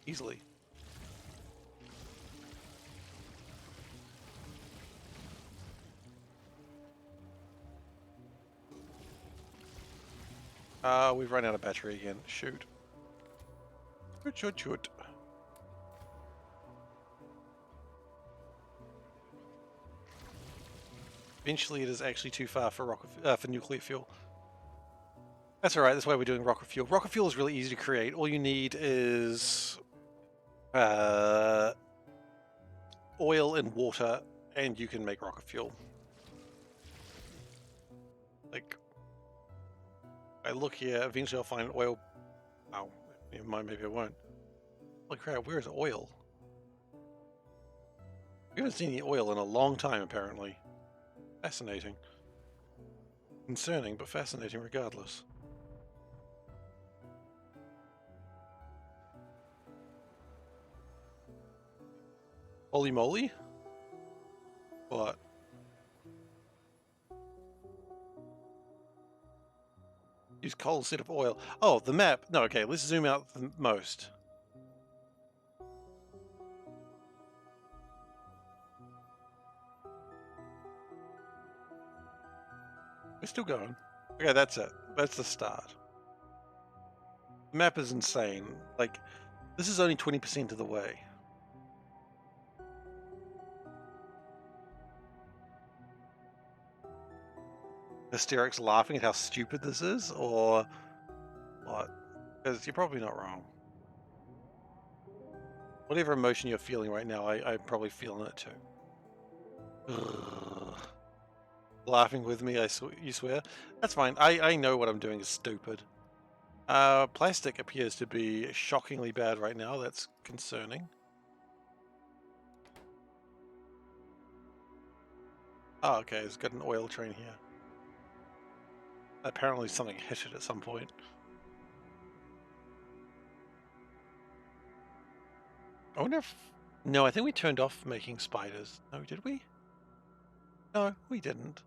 Easily. We've run out of battery again. Shoot. Shoot. Eventually it is actually too far for nuclear fuel. That's alright, that's why we're doing rocket fuel. Rocket fuel is really easy to create. All you need is oil and water, and you can make rocket fuel. Like, I look here, eventually I'll find oil. Oh, never mind, maybe I won't. Holy crap, where is oil? We haven't seen the oil in a long time, apparently. Fascinating. Concerning, but fascinating regardless. Holy moly? What? Use coal instead of oil. Oh, the map. No, okay, let's zoom out the most. We're still going. Okay, that's it. That's the start. The map is insane. Like, this is only 20% of the way. Hysteric's laughing at how stupid this is, or what? Because you're probably not wrong. Whatever emotion you're feeling right now, I'm probably feeling it too. Ugh. Laughing with me, you swear? That's fine. I know what I'm doing is stupid. Plastic appears to be shockingly bad right now. That's concerning. Oh, okay. It's got an oil train here. Apparently something hit it at some point. I wonder if... No, I think we turned off making spiders. No, did we? No, we didn't.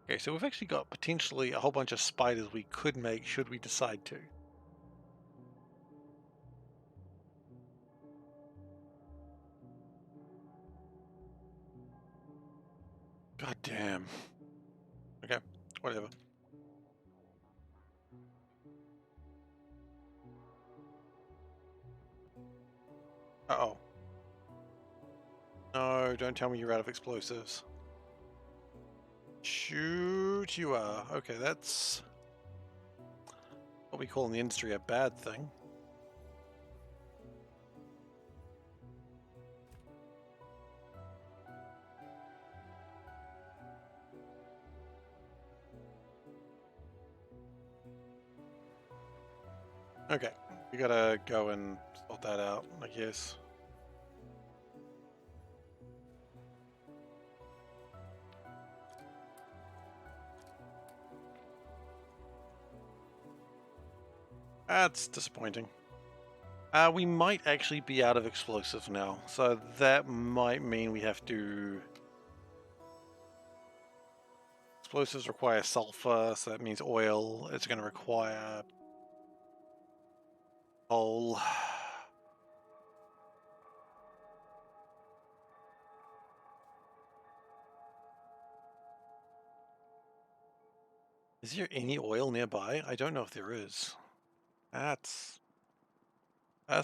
Okay, so we've actually got potentially a whole bunch of spiders we could make should we decide to. God damn. Okay, whatever. Uh-oh. No, don't tell me you're out of explosives. Shoot, you are. Okay, that's what we call in the industry a bad thing. Okay, we gotta go and sort that out, I guess. That's disappointing. We might actually be out of explosives now, so that might mean we have to... Explosives require sulfur, so that means oil. It's going to require coal. Is there any oil nearby? I don't know if there is. That's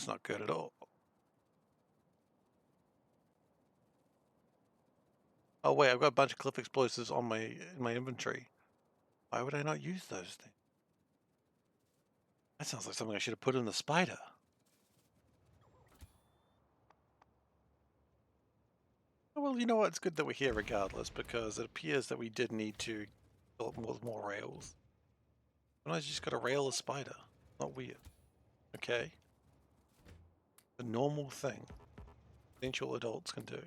not good at all. Oh wait, I've got a bunch of cliff explosives on my inventory. Why would I not use those things? That sounds like something I should have put in the spider. Oh, well, you know what? It's good that we're here regardless, because it appears that we did need to build more rails. Sometimes you just got to rail a spider. Not weird. Okay. A normal thing. Potential adults can do.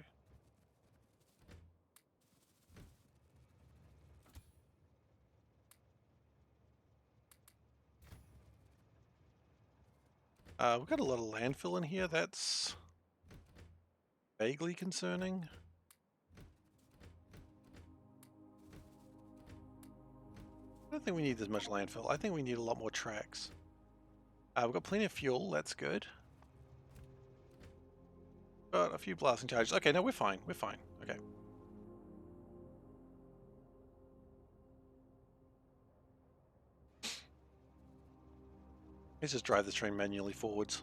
We've got a lot of landfill in here. That's vaguely concerning. I don't think we need as much landfill. I think we need a lot more tracks. We've got plenty of fuel. That's good. Got a few blasting charges. Okay, no, we're fine. We're fine. Okay. Let's just drive the train manually forwards.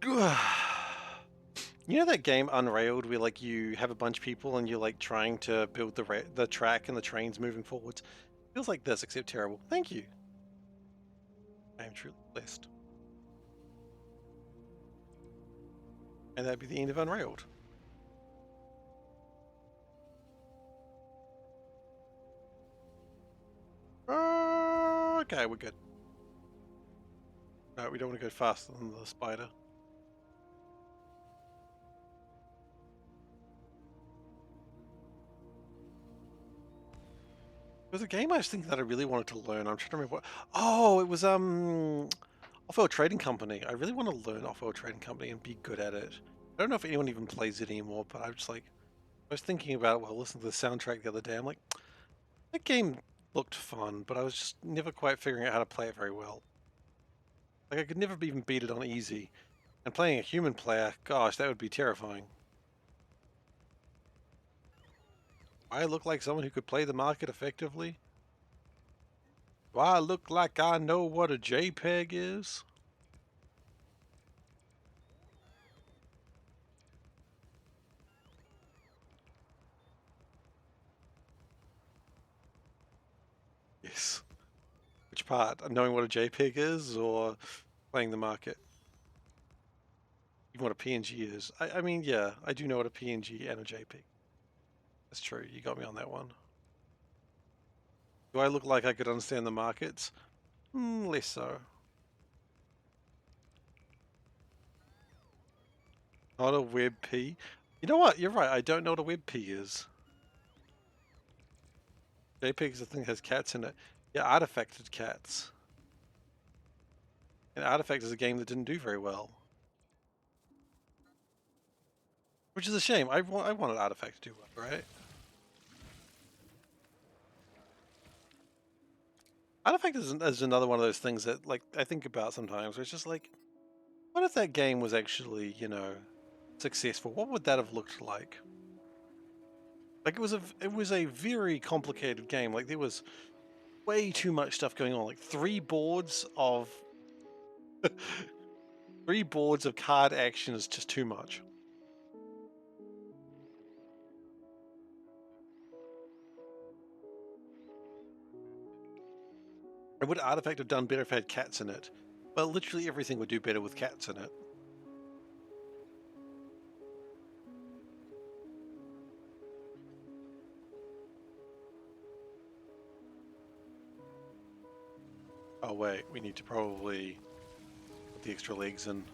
You know that game Unrailed where like you have a bunch of people and you're like trying to build the track and the train's moving forwards? Feels like this, except terrible. Thank you. I am truly blessed. And that'd be the end of Unrailed. Okay, we're good. No, we don't want to go faster than the spider. There's a game I was thinking that I really wanted to learn. I'm trying to remember what. Oh, it was Off-World Trading Company. I really want to learn Off-World Trading Company and be good at it. I don't know if anyone even plays it anymore, but I'm just like, I was thinking about it while listening to the soundtrack the other day. I'm like, that game looked fun, but I was just never quite figuring out how to play it very well. Like I could never even beat it on easy. And playing a human player, gosh, that would be terrifying. I look like someone who could play the market effectively. Do I look like I know what a JPEG is? Yes. Which part? Knowing what a JPEG is or playing the market? Even what a PNG is. I mean, yeah, I do know what a PNG and a JPEG. That's true. You got me on that one. Do I look like I could understand the markets? Less so. Not a WebP. You know what? You're right. I don't know what a WebP is. JPEG is the thing that has cats in it. Yeah, artifacted cats. And Artifact is a game that didn't do very well. Which is a shame. I wanted Artifact to do well, right? Artifact is another one of those things that like I think about sometimes where it's just like, what if that game was actually, you know, successful? What would that have looked like? Like it was a very complicated game. Like there was way too much stuff going on. Like three boards of card action is just too much. And would Artifact have done better if it had cats in it? Well, literally everything would do better with cats in it. Oh wait, we need to probably put the extra legs in.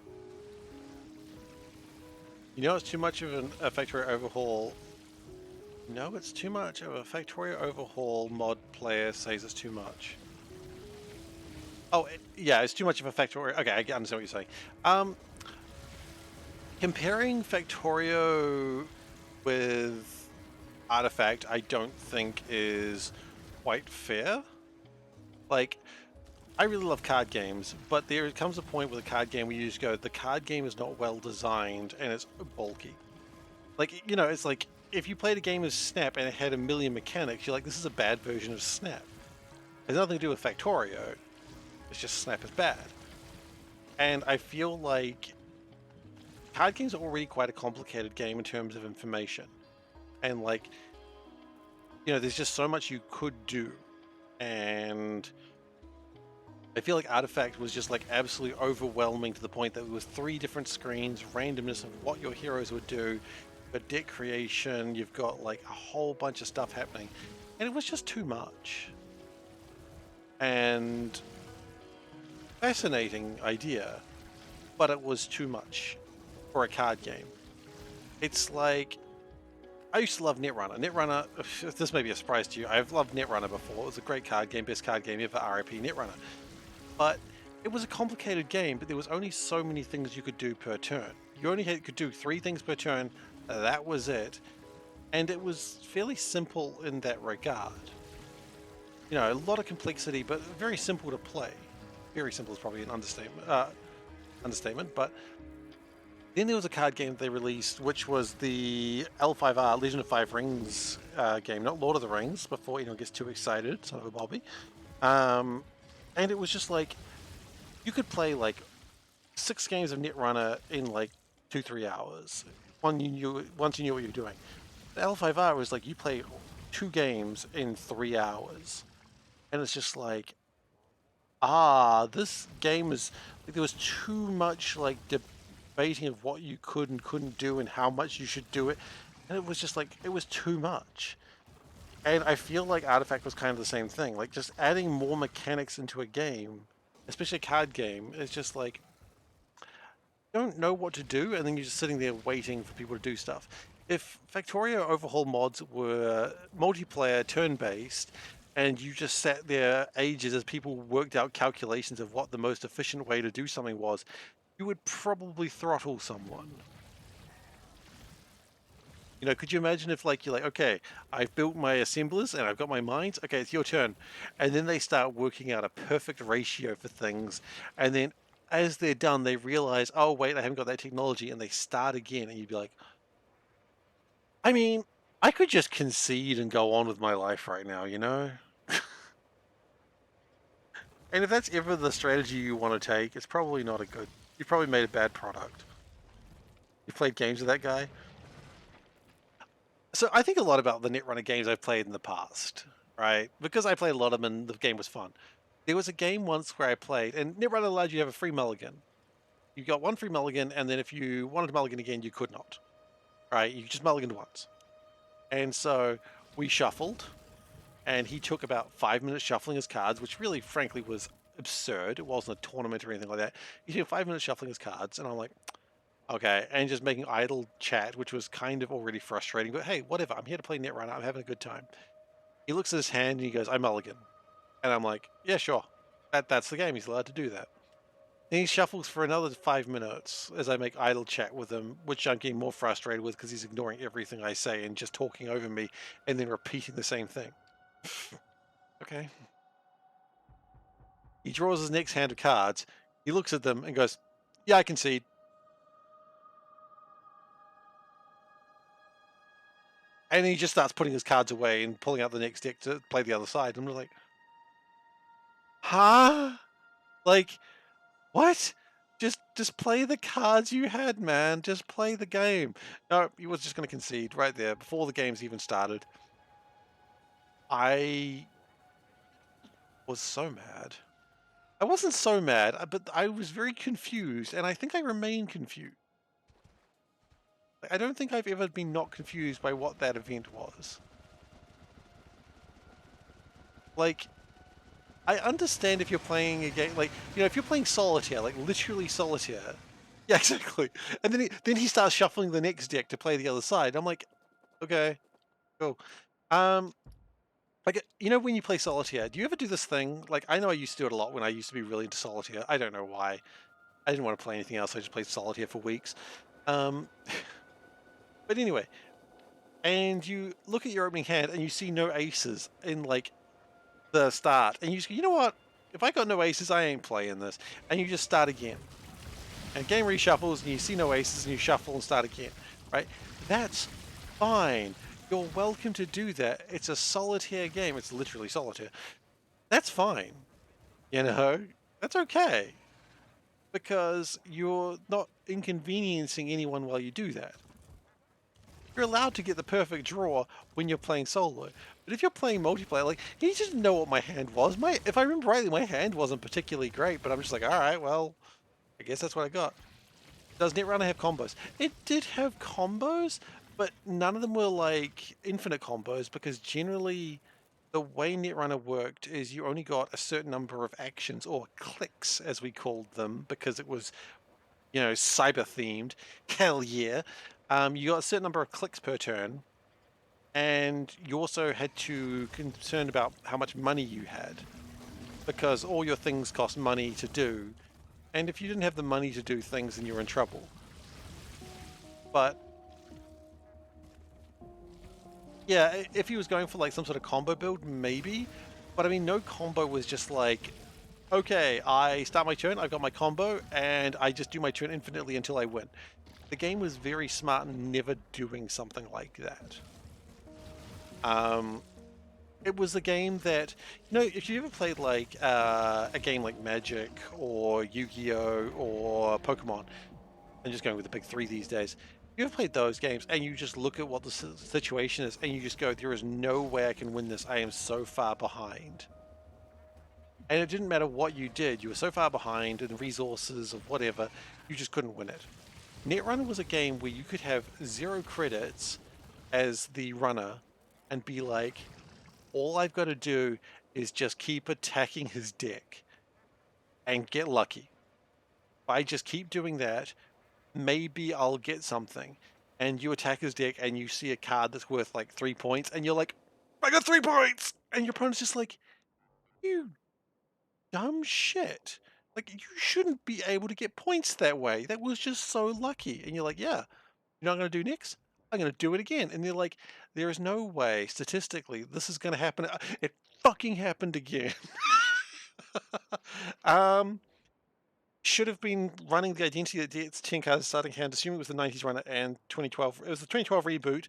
You know, it's too much of a factory overhaul No, it's too much of a Factorio overhaul mod player says it's too much. Oh, yeah, it's too much of a Factorio. Okay, I understand what you're saying. Comparing Factorio with Artifact, I don't think is quite fair. Like, I really love card games, but there comes a point with a card game where you just go, the card game is not well designed and it's bulky. Like, you know, it's like if you played a game of Snap and it had a million mechanics, you're like, this is a bad version of Snap. It has nothing to do with Factorio. It's just Snap is bad. And I feel like card games are already quite a complicated game in terms of information. And like, you know, there's just so much you could do. And I feel like Artifact was just like absolutely overwhelming to the point that there was 3 different screens, randomness of what your heroes would do, you've got deck creation, you've got like a whole bunch of stuff happening, and it was just too much. And fascinating idea, but it was too much for a card game. It's like, I used to love Netrunner. Netrunner, this may be a surprise to you, I've loved Netrunner before. It was a great card game, best card game ever, RIP Netrunner. But it was a complicated game, but there was only so many things you could do per turn. You only could do 3 things per turn, that was it. And it was fairly simple in that regard. You know, a lot of complexity, but very simple to play. Very simple is probably an understatement, but then there was a card game they released, which was the L5R, Legend of Five Rings game, not Lord of the Rings, before anyone gets too excited, son of a Bobby. And it was just like, you could play like 6 games of Netrunner in like 2-3 hours. Once you knew what you were doing. The L5R was like, you play 2 games in 3 hours. And it's just like, this game is, like, there was too much like debating of what you could and couldn't do and how much you should do it. And it was just like, it was too much. And I feel like Artifact was kind of the same thing. Like, just adding more mechanics into a game, especially a card game, is just like, you don't know what to do, and then you're just sitting there waiting for people to do stuff. If Factorio Overhaul mods were multiplayer, turn-based, and you just sat there ages as people worked out calculations of what the most efficient way to do something was, you would probably throttle someone. You know, could you imagine if, like, you're like, okay, I've built my assemblers and I've got my mines, okay, it's your turn. And then they start working out a perfect ratio for things. And then as they're done, they realize, oh, wait, I haven't got that technology. And they start again. And you'd be like, I mean, I could just concede and go on with my life right now, you know? And if that's ever the strategy you want to take, it's probably not a good, you probably made a bad product. You played games with that guy? So I think a lot about the Netrunner games I've played in the past, right? Because I played a lot of them and the game was fun. There was a game once where I played, and Netrunner allowed you to have a free mulligan. You got 1 free mulligan, and then if you wanted to mulligan again, you could not. Right? You just mulliganed once. And so we shuffled, and he took about 5 minutes shuffling his cards, which really, frankly, was absurd. It wasn't a tournament or anything like that. He took 5 minutes shuffling his cards, and I'm like, okay, and just making idle chat, which was kind of already frustrating, but hey, whatever, I'm here to play Netrunner, I'm having a good time. He looks at his hand and he goes, I mulligan. And I'm like, yeah, sure. That's the game, he's allowed to do that. Then he shuffles for another 5 minutes as I make idle chat with him, which I'm getting more frustrated with because he's ignoring everything I say and just talking over me and then repeating the same thing. Okay. He draws his next hand of cards, he looks at them and goes, yeah, I concede. And he just starts putting his cards away and pulling out the next deck to play the other side. And I'm like, huh? Like, what? Just play the cards you had, man. Just play the game. No, he was just going to concede right there before the game's even started. I was so mad. I wasn't so mad, but I was very confused, and I think I remain confused. I don't think I've ever been not confused by what that event was. Like, I understand if you're playing a game, like, you know, if you're playing solitaire, like literally solitaire. Yeah, exactly. And then he starts shuffling the next deck to play the other side. I'm like, okay. Cool. Like, when you play solitaire, do you ever do this thing? Like, I know I used to do it a lot when I used to be really into solitaire. I don't know why. I didn't want to play anything else. I just played solitaire for weeks. Um, but anyway, and you look at your opening hand and you see no aces in like the start, and you just go, you know what? If I got no aces, I ain't playing this. And you just start again. And game reshuffles, and you see no aces, and you shuffle and start again. Right? That's fine. You're welcome to do that. It's a solitaire game. It's literally solitaire. That's fine. You know, that's okay because you're not inconveniencing anyone while you do that. You're allowed to get the perfect draw when you're playing solo. But if you're playing multiplayer, like, you just know what my hand was. If I remember rightly, my hand wasn't particularly great, but I'm just like, all right, well, I guess that's what I got. Does Netrunner have combos? It did have combos, but none of them were like infinite combos because generally the way Netrunner worked is you only got a certain number of actions, or clicks as we called them, because it was, cyber themed. Hell yeah. You got a certain number of clicks per turn, and you also had to concern about how much money you had, because all your things cost money to do, and if you didn't have the money to do things, then you're in trouble. But yeah, if he was going for like some sort of combo build, maybe. But I mean, no combo was just like, okay, I start my turn, I've got my combo, and I just do my turn infinitely until I win. The game was very smart in never doing something like that. It was a game that, if you ever played like a game like Magic or Yu-Gi-Oh or Pokemon, and just going with the big three these days, you ever played those games and you just look at what the situation is and you just go, there is no way I can win this. I am so far behind. And it didn't matter what you did. You were so far behind in resources or whatever, you just couldn't win it. Netrunner was a game where you could have 0 credits as the runner and be like, all I've got to do is just keep attacking his deck and get lucky. If I just keep doing that, maybe I'll get something. And you attack his deck and you see a card that's worth like 3 points and you're like, I got 3 points! And your opponent's just like, you dumb shit. Like, you shouldn't be able to get points that way. That was just so lucky. And you're like, yeah, you know what I'm going to do next? I'm going to do it again. And they're like, there is no way, statistically, this is going to happen. It fucking happened again. um, should have been running the identity that its 10 cards starting hand, assuming it was the 90s runner and 2012. It was the 2012 reboot,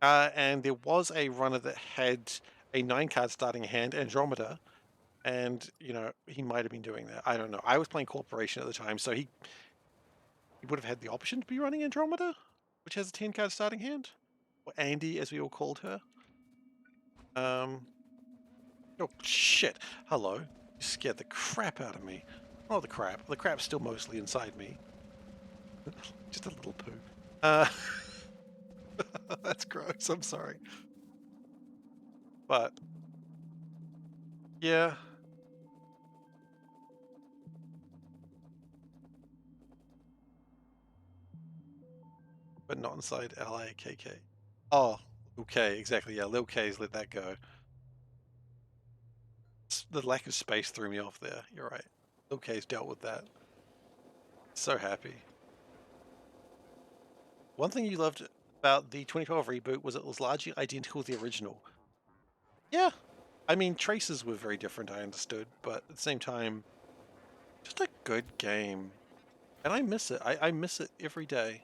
and there was a runner that had a 9-card starting hand, Andromeda, and he might have been doing that. I don't know. I was playing Corporation at the time, so he would have had the option to be running Andromeda, which has a 10-card starting hand, or Andy as we all called her. Oh shit! Hello, you scared the crap out of me. Oh, the crap. The crap's still mostly inside me. Just a little poo. That's gross. I'm sorry. But yeah, but not inside LAKK. Oh, okay, exactly. Yeah, Lil K's let that go. The lack of space threw me off there. You're right. Lil K's dealt with that. So happy. One thing you loved about the 2012 reboot was it was largely identical to the original. Yeah. I mean, traces were very different, I understood, but at the same time, just a good game. And I miss it. I miss it every day.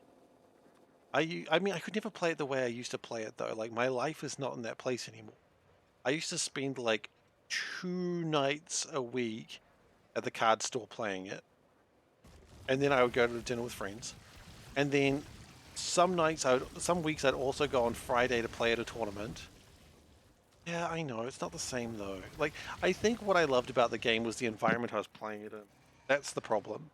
I mean, I could never play it the way I used to play it, though. Like, my life is not in that place anymore. I used to spend, like, 2 nights a week at the card store playing it. And then I would go to dinner with friends. And then some weeks I'd also go on Friday to play at a tournament. Yeah, I know, it's not the same, though. Like, I think what I loved about the game was the environment I was playing it in. That's the problem.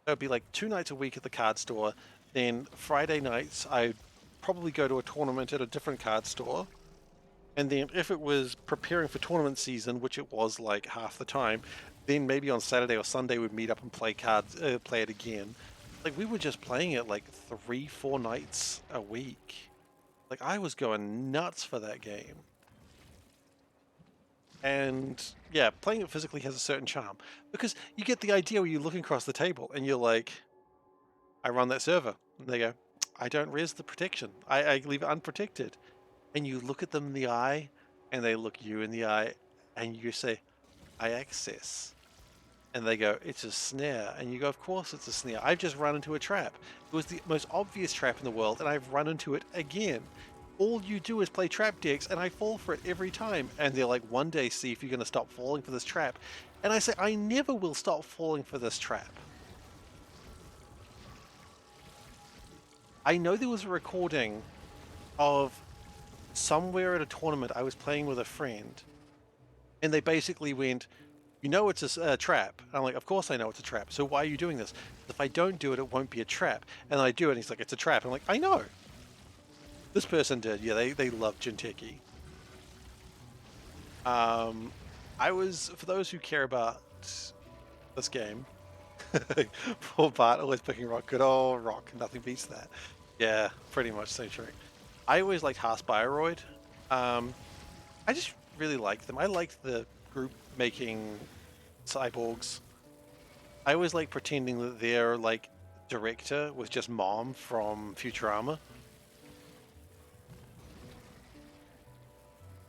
It would be like 2 nights a week at the card store. Then Friday nights, I'd probably go to a tournament at a different card store. And then if it was preparing for tournament season, which it was like half the time, then maybe on Saturday or Sunday we'd meet up and play play it again. Like, we were just playing it like 3-4 nights a week. Like, I was going nuts for that game. And yeah, playing it physically has a certain charm because you get the idea where you're looking across the table and you're like, I run that server. And they go, I don't res the protection. I leave it unprotected. And you look at them in the eye and they look you in the eye and you say, I access. And they go, it's a snare. And you go, of course it's a snare. I've just run into a trap. It was the most obvious trap in the world and I've run into it again. All you do is play trap decks and I fall for it every time. And they're like, one day, see if you're going to stop falling for this trap. And I say, I never will stop falling for this trap. I know there was a recording of somewhere at a tournament I was playing with a friend. And they basically went, you know it's a trap. And I'm like, of course I know it's a trap. So why are you doing this? If I don't do it, it won't be a trap. And I do it and he's like, it's a trap. I'm like, I know. This person did. Yeah, they love Jinteki. I was, for those who care about this game, poor Bart always picking rock. Good old rock. Nothing beats that. Yeah, pretty much same trick. I always liked Haarspyroid. I just really liked them. I liked the group making cyborgs. I always like pretending that their like director was just Mom from Futurama.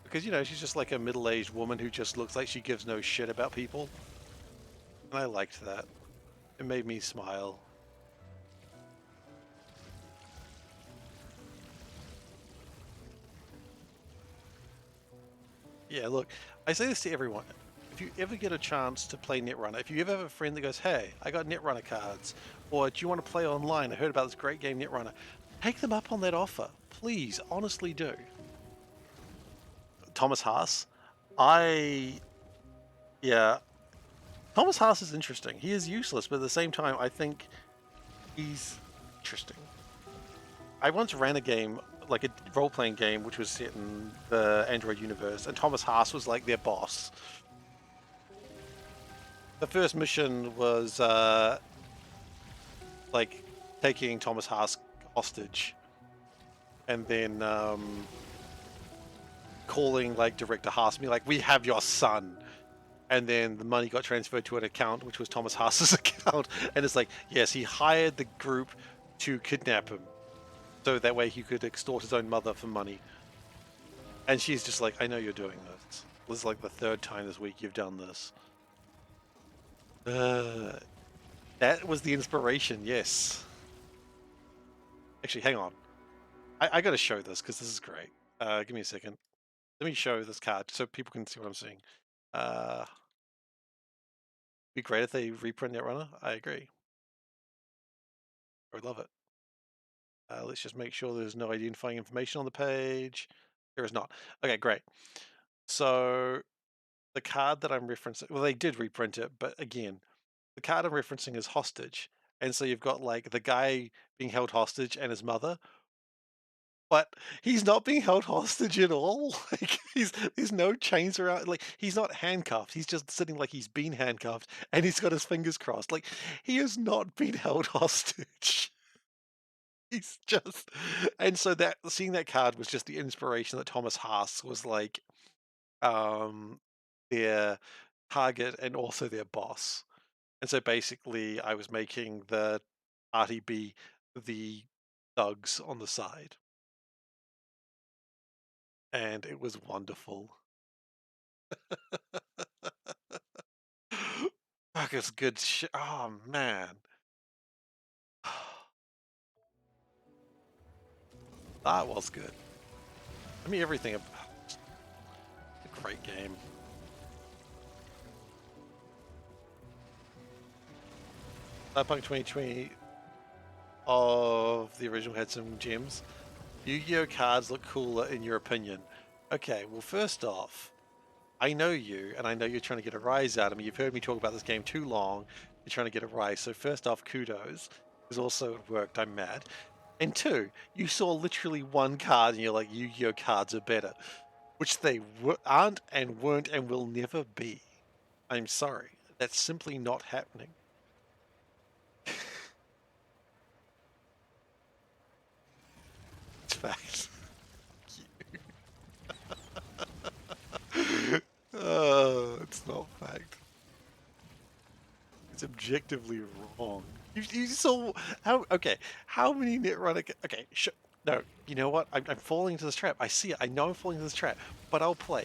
Because, you know, she's just like a middle-aged woman who just looks like she gives no shit about people. And I liked that. It made me smile. Yeah, look, I say this to everyone. If you ever get a chance to play Netrunner, if you ever have a friend that goes, hey, I got Netrunner cards, or do you want to play online? I heard about this great game, Netrunner. Take them up on that offer. Please, honestly do. Thomas Haas. Yeah, Thomas Haas is interesting. He is useless, but at the same time, I think he's interesting. I once ran a game, like a role-playing game, which was set in the Android universe, and Thomas Haas was like their boss. The first mission was like taking Thomas Haas hostage, and then calling like director Haas, me like, "We have your son." And then the money got transferred to an account, which was Thomas Haas's account, and it's like, yes, he hired the group to kidnap him, so that way he could extort his own mother for money. And she's just like, I know you're doing this. This is like the third time this week you've done this. That was the inspiration, yes. Actually, hang on. I gotta show this because this is great. Give me a second. Let me show this card so people can see what I'm seeing. Be great if they reprint Netrunner. I agree. I would love it. Let's just make sure there's no identifying information on the page. There is not. Okay, great. So the card that I'm referencing, well, they did reprint it, but again, the card I'm referencing is hostage. And so you've got like the guy being held hostage and his mother, but he's not being held hostage at all. Like there's no chains around. Like he's not handcuffed. He's just sitting like he's been handcuffed, and he's got his fingers crossed. Like he has not been held hostage. He's just, and so that seeing that card was just the inspiration that Thomas Haas was like, um, their target and also their boss. And so basically, I was making the party be the thugs on the side, and it was wonderful. Fuck, it's good shit. Oh man, that was good. I mean, everything about a great game. Cyberpunk 2020 of the original had some gems. Yu-Gi-Oh cards look cooler in your opinion. Okay, well, first off, I know you, and I know you're trying to get a rise out of me. You've heard me talk about this game too long. You're trying to get a rise. So first off, kudos, because also it worked. I'm mad. And two, you saw literally one card, and you're like, Yu-Gi-Oh cards are better, which they aren't and weren't and will never be. I'm sorry. That's simply not happening. It's fact. It's objectively wrong. You saw how? Okay, how many Netrunner? Okay, no. You know what? I'm falling into this trap. I see it. I know I'm falling into this trap, but I'll play.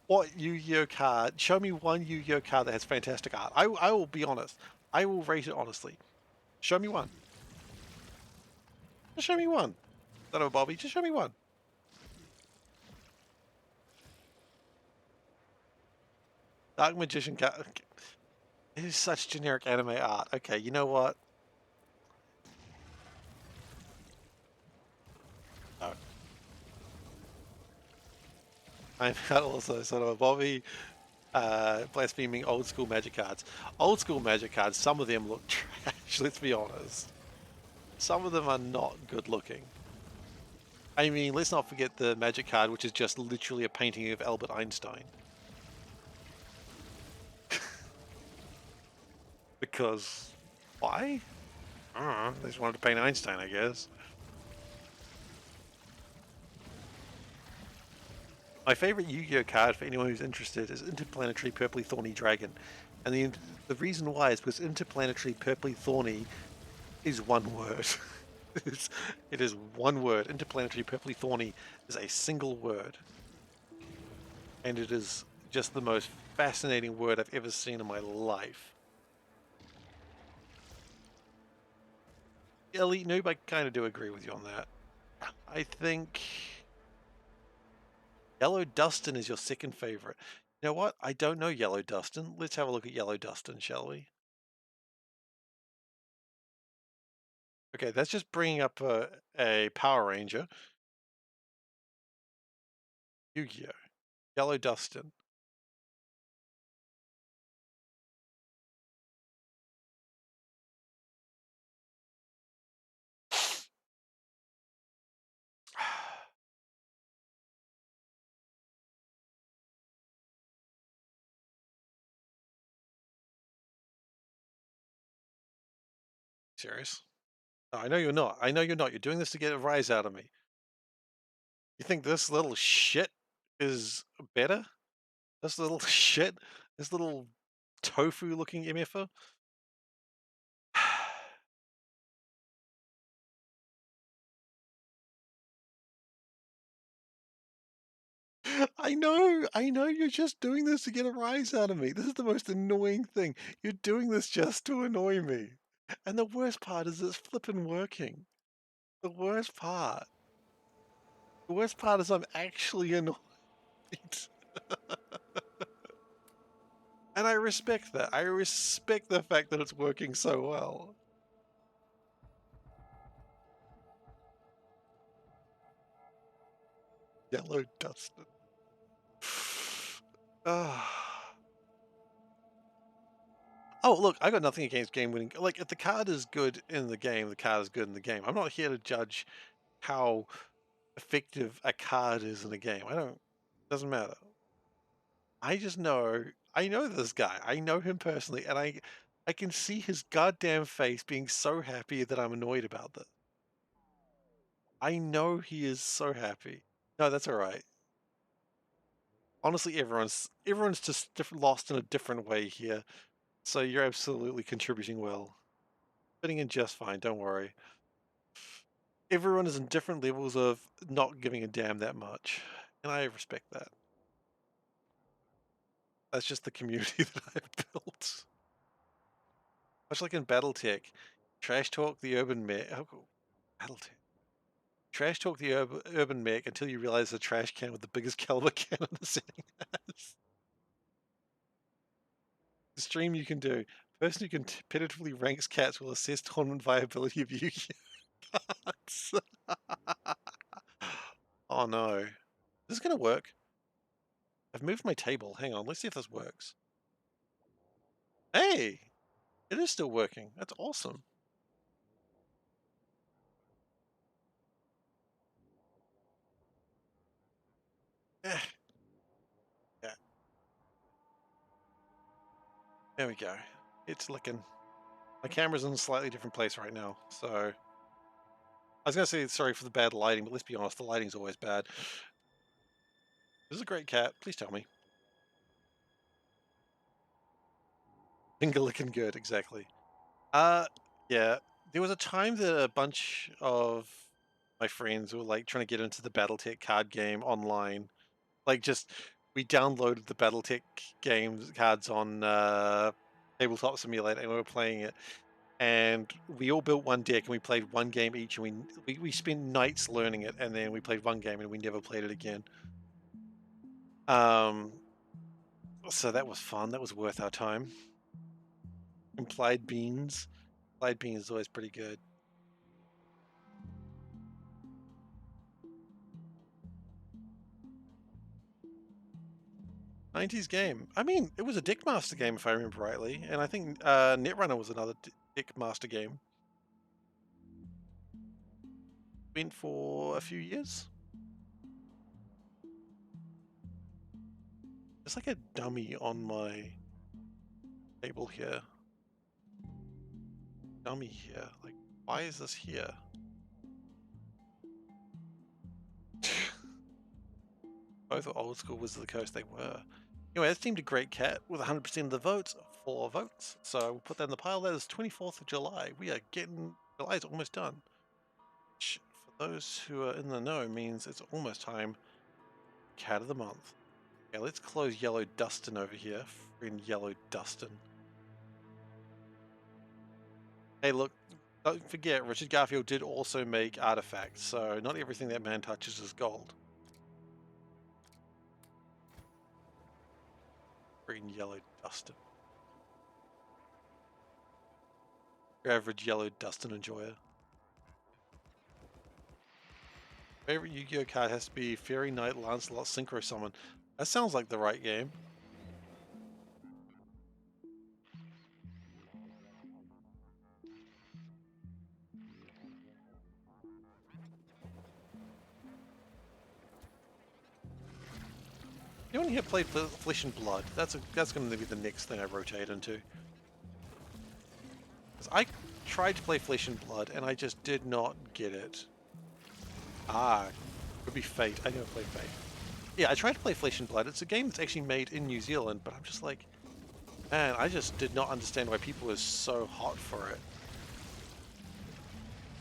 What Yu-Gi-Oh card? Show me one Yu-Gi-Oh card that has fantastic art. I will be honest. I will rate it honestly. Show me one. Just show me one. Son of a Bobby. Just show me one. Dark Magician card. It is such generic anime art. Okay, you know what? No. I'm also sort of a Bobby blaspheming old school magic cards. Old school magic cards, some of them look trash, let's be honest. Some of them are not good looking. I mean, let's not forget the magic card, which is just literally a painting of Albert Einstein. Because, why? I don't know, they just wanted to paint Einstein, I guess. My favorite Yu-Gi-Oh card for anyone who's interested is Interplanetary Purpley Thorny Dragon. And the reason why is because Interplanetary Purpley Thorny is one word. It is one word. Interplanetary Purpley Thorny is a single word. And it is just the most fascinating word I've ever seen in my life. Elite Noob, I kind of do agree with you on that. I think Yellow Dustin is your second favorite. You know what? I don't know Yellow Dustin. Let's have a look at Yellow Dustin, shall we? Okay, that's just bringing up a Power Ranger. Yu-Gi-Oh! Yellow Dustin. Serious? No, I know you're not. I know you're not. You're doing this to get a rise out of me. You think this little shit is better? This little shit? This little tofu looking MFer? I know you're just doing this to get a rise out of me. This is the most annoying thing. You're doing this just to annoy me. And the worst part is it's flippin' working. The worst part. The worst part is I'm actually annoyed. And I respect that. I respect the fact that it's working so well. Yellow Dustin. Ah. Oh, look, I got nothing against game winning. Like, if the card is good in the game, the card is good in the game. I'm not here to judge how effective a card is in a game. I don't, doesn't matter. I just know, I know this guy. I know him personally, and I can see his goddamn face being so happy that I'm annoyed about this. I know he is so happy. No, that's all right. Honestly, everyone's just lost in a different way here. So you're absolutely contributing well. Fitting in just fine, don't worry. Everyone is in different levels of not giving a damn that much. And I respect that. That's just the community that I've built. Much like in Battletech, trash talk the urban mech. Oh, Battletech. Trash talk the urban mech until you realize the trash can with the biggest caliber cannon the setting has. The stream you can do. Person who competitively ranks cats will assess tournament viability of Yu-Gi-Oh cards. Oh no. Is this gonna work? I've moved my table. Hang on, let's see if this works. Hey! It is still working. That's awesome. Eh, yeah, there we go. It's looking. My camera's in a slightly different place right now, so I was gonna say sorry for the bad lighting, but let's be honest, the lighting's always bad. This is a great cat. Please tell me. Finger licking good, exactly. Uh, yeah. There was a time that a bunch of my friends were like trying to get into the BattleTech card game online. Like, just we downloaded the BattleTech games cards on Tabletop Simulator, and we were playing it. And we all built one deck, and we played one game each, and we spent nights learning it, and then we played one game, and we never played it again. Um, so that was fun. That was worth our time. Implied beans. Implied beans is always pretty good. 90s game. I mean, it was a Deckmaster game if I remember rightly, and I think Netrunner was another Deckmaster game. Went for a few years. There's like a dummy on my table here. Dummy here. Like, why is this here? Both are old school Wizards of the Coast, they were. Anyway, that seemed a great cat with 100% of the votes, 4 votes. So we'll put that in the pile. That is 24th of July. We are getting, July's almost done. Which, for those who are in the know, means it's almost time. Cat of the month. Okay, let's close Yellow Dustin over here. Friend Yellow Dustin. Hey, look, don't forget, Richard Garfield did also make artifacts, so not everything that man touches is gold. Green Yellow Dustin. Your average Yellow Dustin enjoyer. Favorite Yu-Gi-Oh card has to be Fairy Knight Lancelot Synchro Summon. That sounds like the right game. You only have played Flesh and Blood. That's going to be the next thing I rotate into. 'Cause I tried to play Flesh and Blood and I just did not get it. Ah, could be Fate. I never played Fate. Yeah, I tried to play Flesh and Blood. It's a game that's actually made in New Zealand, but I'm just like, man, I just did not understand why people were so hot for it.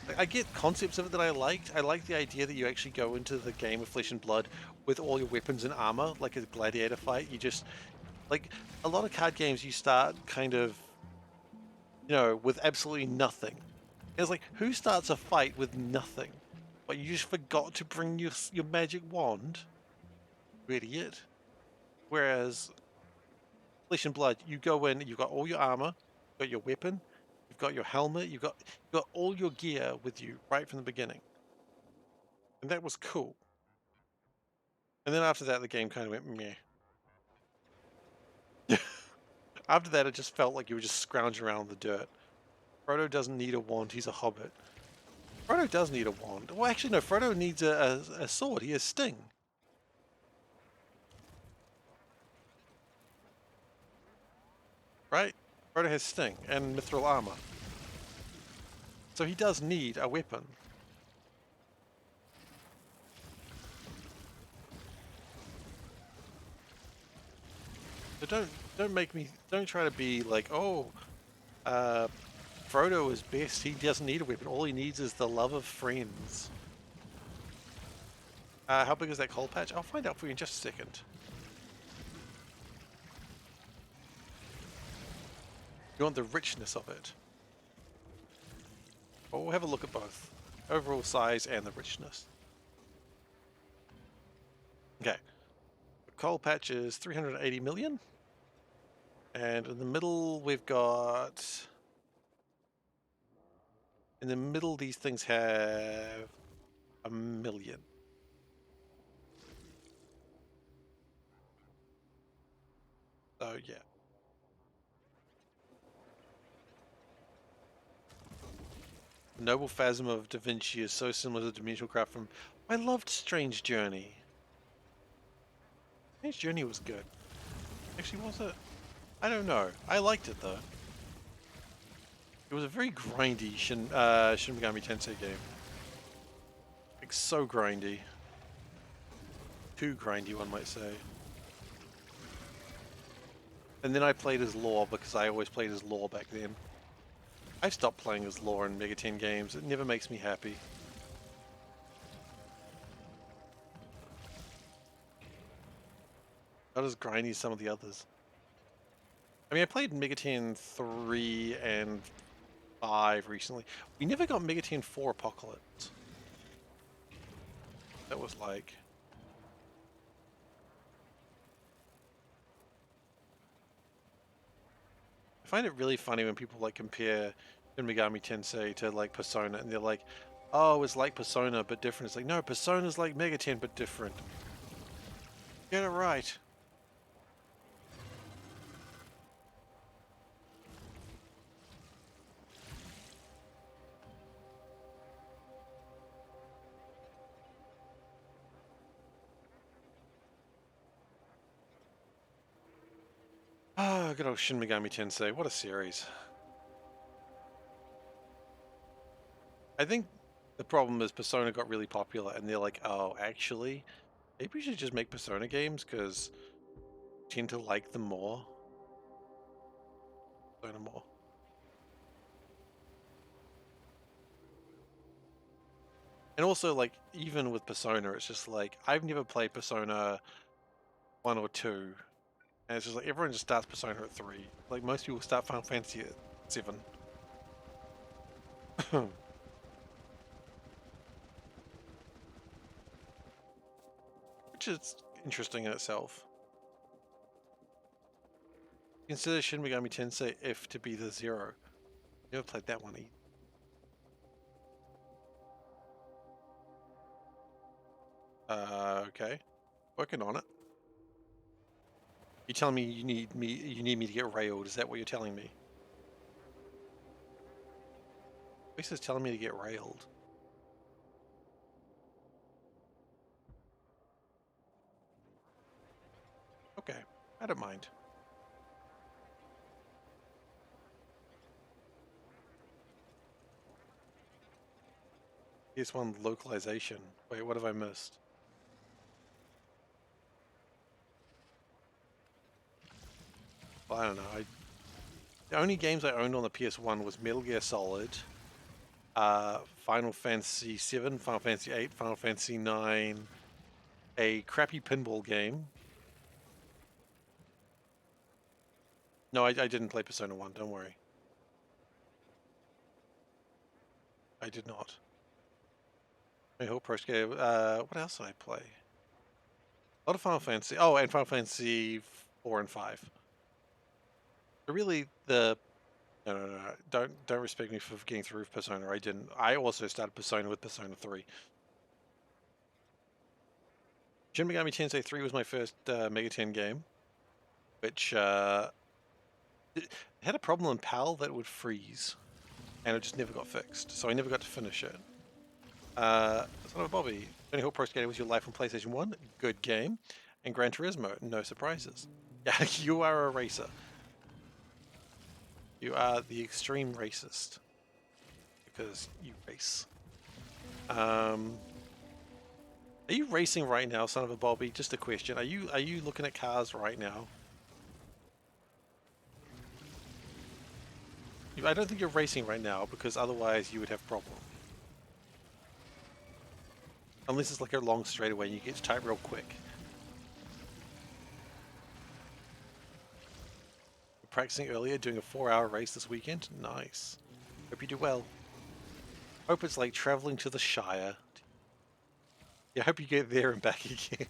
Like, I get concepts of it that I liked. I like the idea that you actually go into the game of Flesh and Blood with all your weapons and armor, like a gladiator fight. You just, like, a lot of card games, you start kind of, with absolutely nothing. It's like, who starts a fight with nothing? But you just forgot to bring your magic wand? You idiot. Whereas Flesh and Blood, you go in, you've got all your armor, you've got your weapon, you've got your helmet, you've got all your gear with you right from the beginning. And that was cool. And then after that, the game kind of went meh. After that, it just felt like you were just scrounging around in the dirt. Frodo doesn't need a wand, he's a hobbit. Frodo does need a wand. Well, actually, no, Frodo needs a sword. He has Sting. Right? Frodo has Sting and Mithril armor. So he does need a weapon. So don't try to be like, oh, Frodo is best. He doesn't need a weapon. All he needs is the love of friends. How big is that coal patch? I'll find out for you in just a second. You want the richness of it. Well, we'll have a look at both. Overall size and the richness. Okay. The coal patch is 380 million. And in the middle, we've got... In the middle, these things have 1 million. So, yeah. The Noble Phasm of Da Vinci is so similar to Dimensional Craft from... I loved Strange Journey. Strange Journey was good. Actually, was it? I don't know. I liked it, though. It was a very grindy Shin Megami Tensei game. Like, so grindy. Too grindy, one might say. And then I played as Law because I always played as Law back then. I've stopped playing as Law in Mega 10 games. It never makes me happy. Not as grindy as some of the others. I mean, I played Mega 10 3 and 5 recently. We never got Mega 10 4 Apocalypse. That was like... I find it really funny when people like compare Shin Megami Tensei to like Persona, and they're like, "Oh, it's like Persona but different." It's like, no, Persona's like Mega 10 but different. Get it right. Ah, good old Shin Megami Tensei. What a series. I think the problem is Persona got really popular, and they're like, "Oh, actually, maybe we should just make Persona games because we tend to like them more." Persona more. And also, like, even with Persona, it's just like, I've never played Persona 1 or 2, and it's just like, everyone just starts Persona at 3. Like, most people start Final Fantasy at 7. Which is interesting in itself. Consider Shin Megami Tensei F to be the 0. Never played that one either. Okay. Working on it. You're telling me you need me to get railed, is that what you're telling me? This is telling me to get railed. Okay, I don't mind. Here's one localization. Wait, what have I missed? Well, I don't know. The only games I owned on the PS1 was Metal Gear Solid, Final Fantasy 7, Final Fantasy 8, Final Fantasy 9, a crappy pinball game. No, I didn't play Persona 1, don't worry. I did not. I hope Pro Skater, what else did I play? A lot of Final Fantasy. Oh, and Final Fantasy 4 and 5. But really, no. Don't respect me for getting through Persona. I didn't. I also started Persona with Persona 3. Shin Megami Tensei 3 was my first Mega 10 game, which it had a problem in PAL that would freeze, and it just never got fixed. So I never got to finish it. Son of a Bobby, Tony Hawk Pro Skater was your life on PlayStation 1. Good game. And Gran Turismo, no surprises. Yeah, you are a racer. You are the extreme racist. Because you race. Are you racing right now, son of a Bobby? Just a question. Are you looking at cars right now? I don't think you're racing right now because otherwise you would have problem. Unless it's like a long straightaway and you get to type real quick. You're practicing earlier, doing a 4-hour race this weekend? Nice. Hope you do well. Hope it's like traveling to the Shire. Yeah, I hope you get there and back again.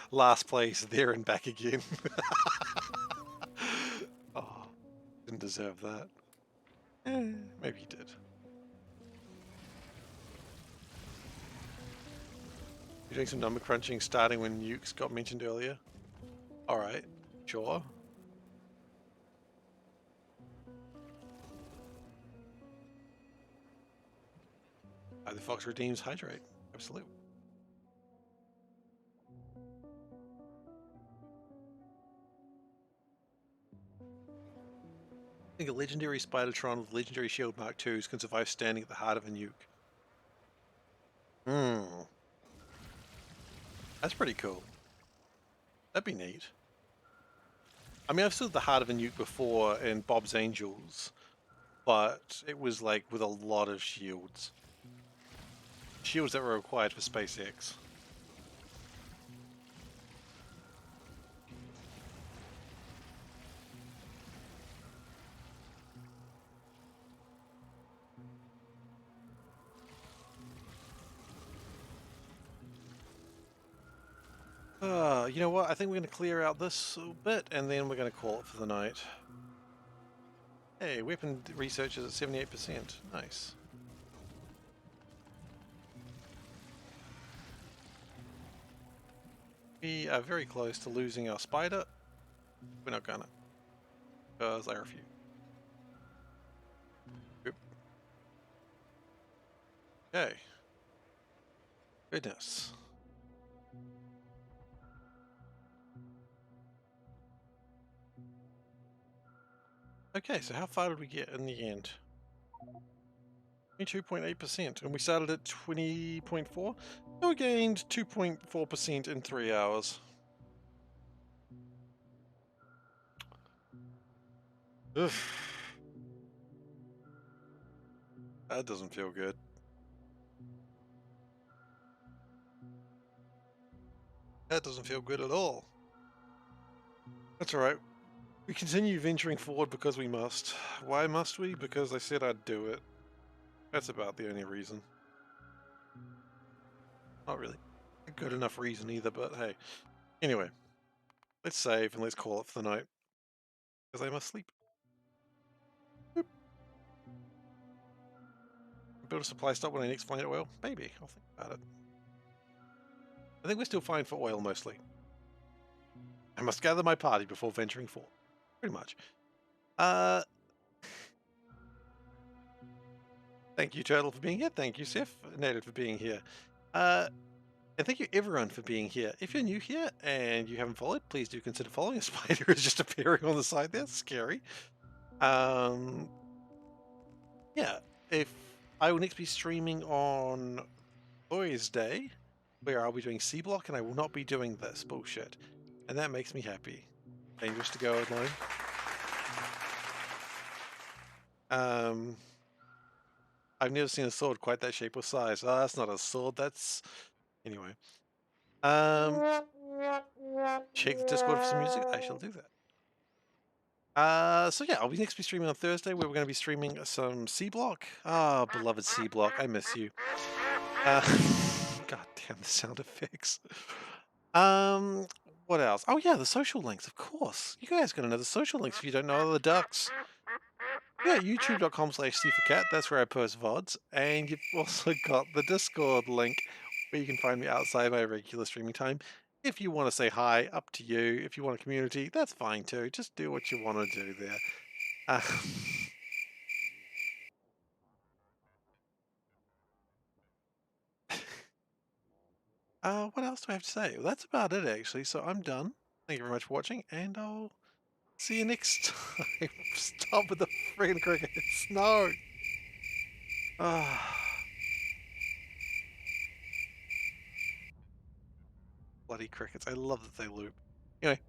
Last place, there and back again. Oh, didn't deserve that. Maybe he did. You're doing some number crunching starting when nukes got mentioned earlier? Alright, sure. The Fox redeems hydrate. Absolutely. I think a legendary Spidertron with legendary shield Mark IIs can survive standing at the heart of a nuke. Hmm. That's pretty cool. That'd be neat. I mean, I've stood at the heart of a nuke before in Bob's Angels, but it was like with a lot of shields. Shields that were required for SpaceX. You know what? I think we're going to clear out this little bit, and then we're going to call it for the night. Hey, weapon research is at 78%. Nice. We are very close to losing our spider. We're not gonna, because I refuse. Oop. Okay. Goodness. Okay, so how far did we get in the end? 22.8%, and we started at 20.4. So we gained 2.4% in 3 hours. Ugh. That doesn't feel good. That doesn't feel good at all. That's alright. We continue venturing forward because we must. Why must we? Because I said I'd do it. That's about the only reason. Not really a good enough reason either, but hey. Anyway, let's save and let's call it for the night. Because I must sleep. Boop. Build a supply stock when I next find oil? Maybe. I'll think about it. I think we're still fine for oil mostly. I must gather my party before venturing forth. Pretty much. Thank you, Turtle, for being here. Thank you, Seth, Native, for being here. And thank you, everyone, for being here. If you're new here and you haven't followed, please do consider following. A spider is just appearing on the side there. Scary. Yeah, if I will next be streaming on Thursday, where I'll be doing C Block, and I will not be doing this bullshit. And that makes me happy. Dangerous to go alone. I've never seen a sword quite that shape or size. Oh, that's not a sword, that's... Anyway. Check the Discord for some music. I shall do that. So yeah, I'll be next be streaming on Thursday, where we're going to be streaming some C Block. Ah, beloved C Block, I miss you. God damn the sound effects. What else? Oh yeah, the social links, of course. You guys gotta know the social links if you don't know the ducks. Yeah, youtube.com/SeiferKatt, that's where I post VODs. And you've also got the Discord link where you can find me outside my regular streaming time. If you want to say hi, up to you. If you want a community, that's fine too. Just do what you want to do there. Uh, what else do I have to say? Well, that's about it actually. So I'm done. Thank you very much for watching, and I'll see you next time. Stop with the freaking crickets. No. Ah, bloody crickets. I love that they loop. Anyway,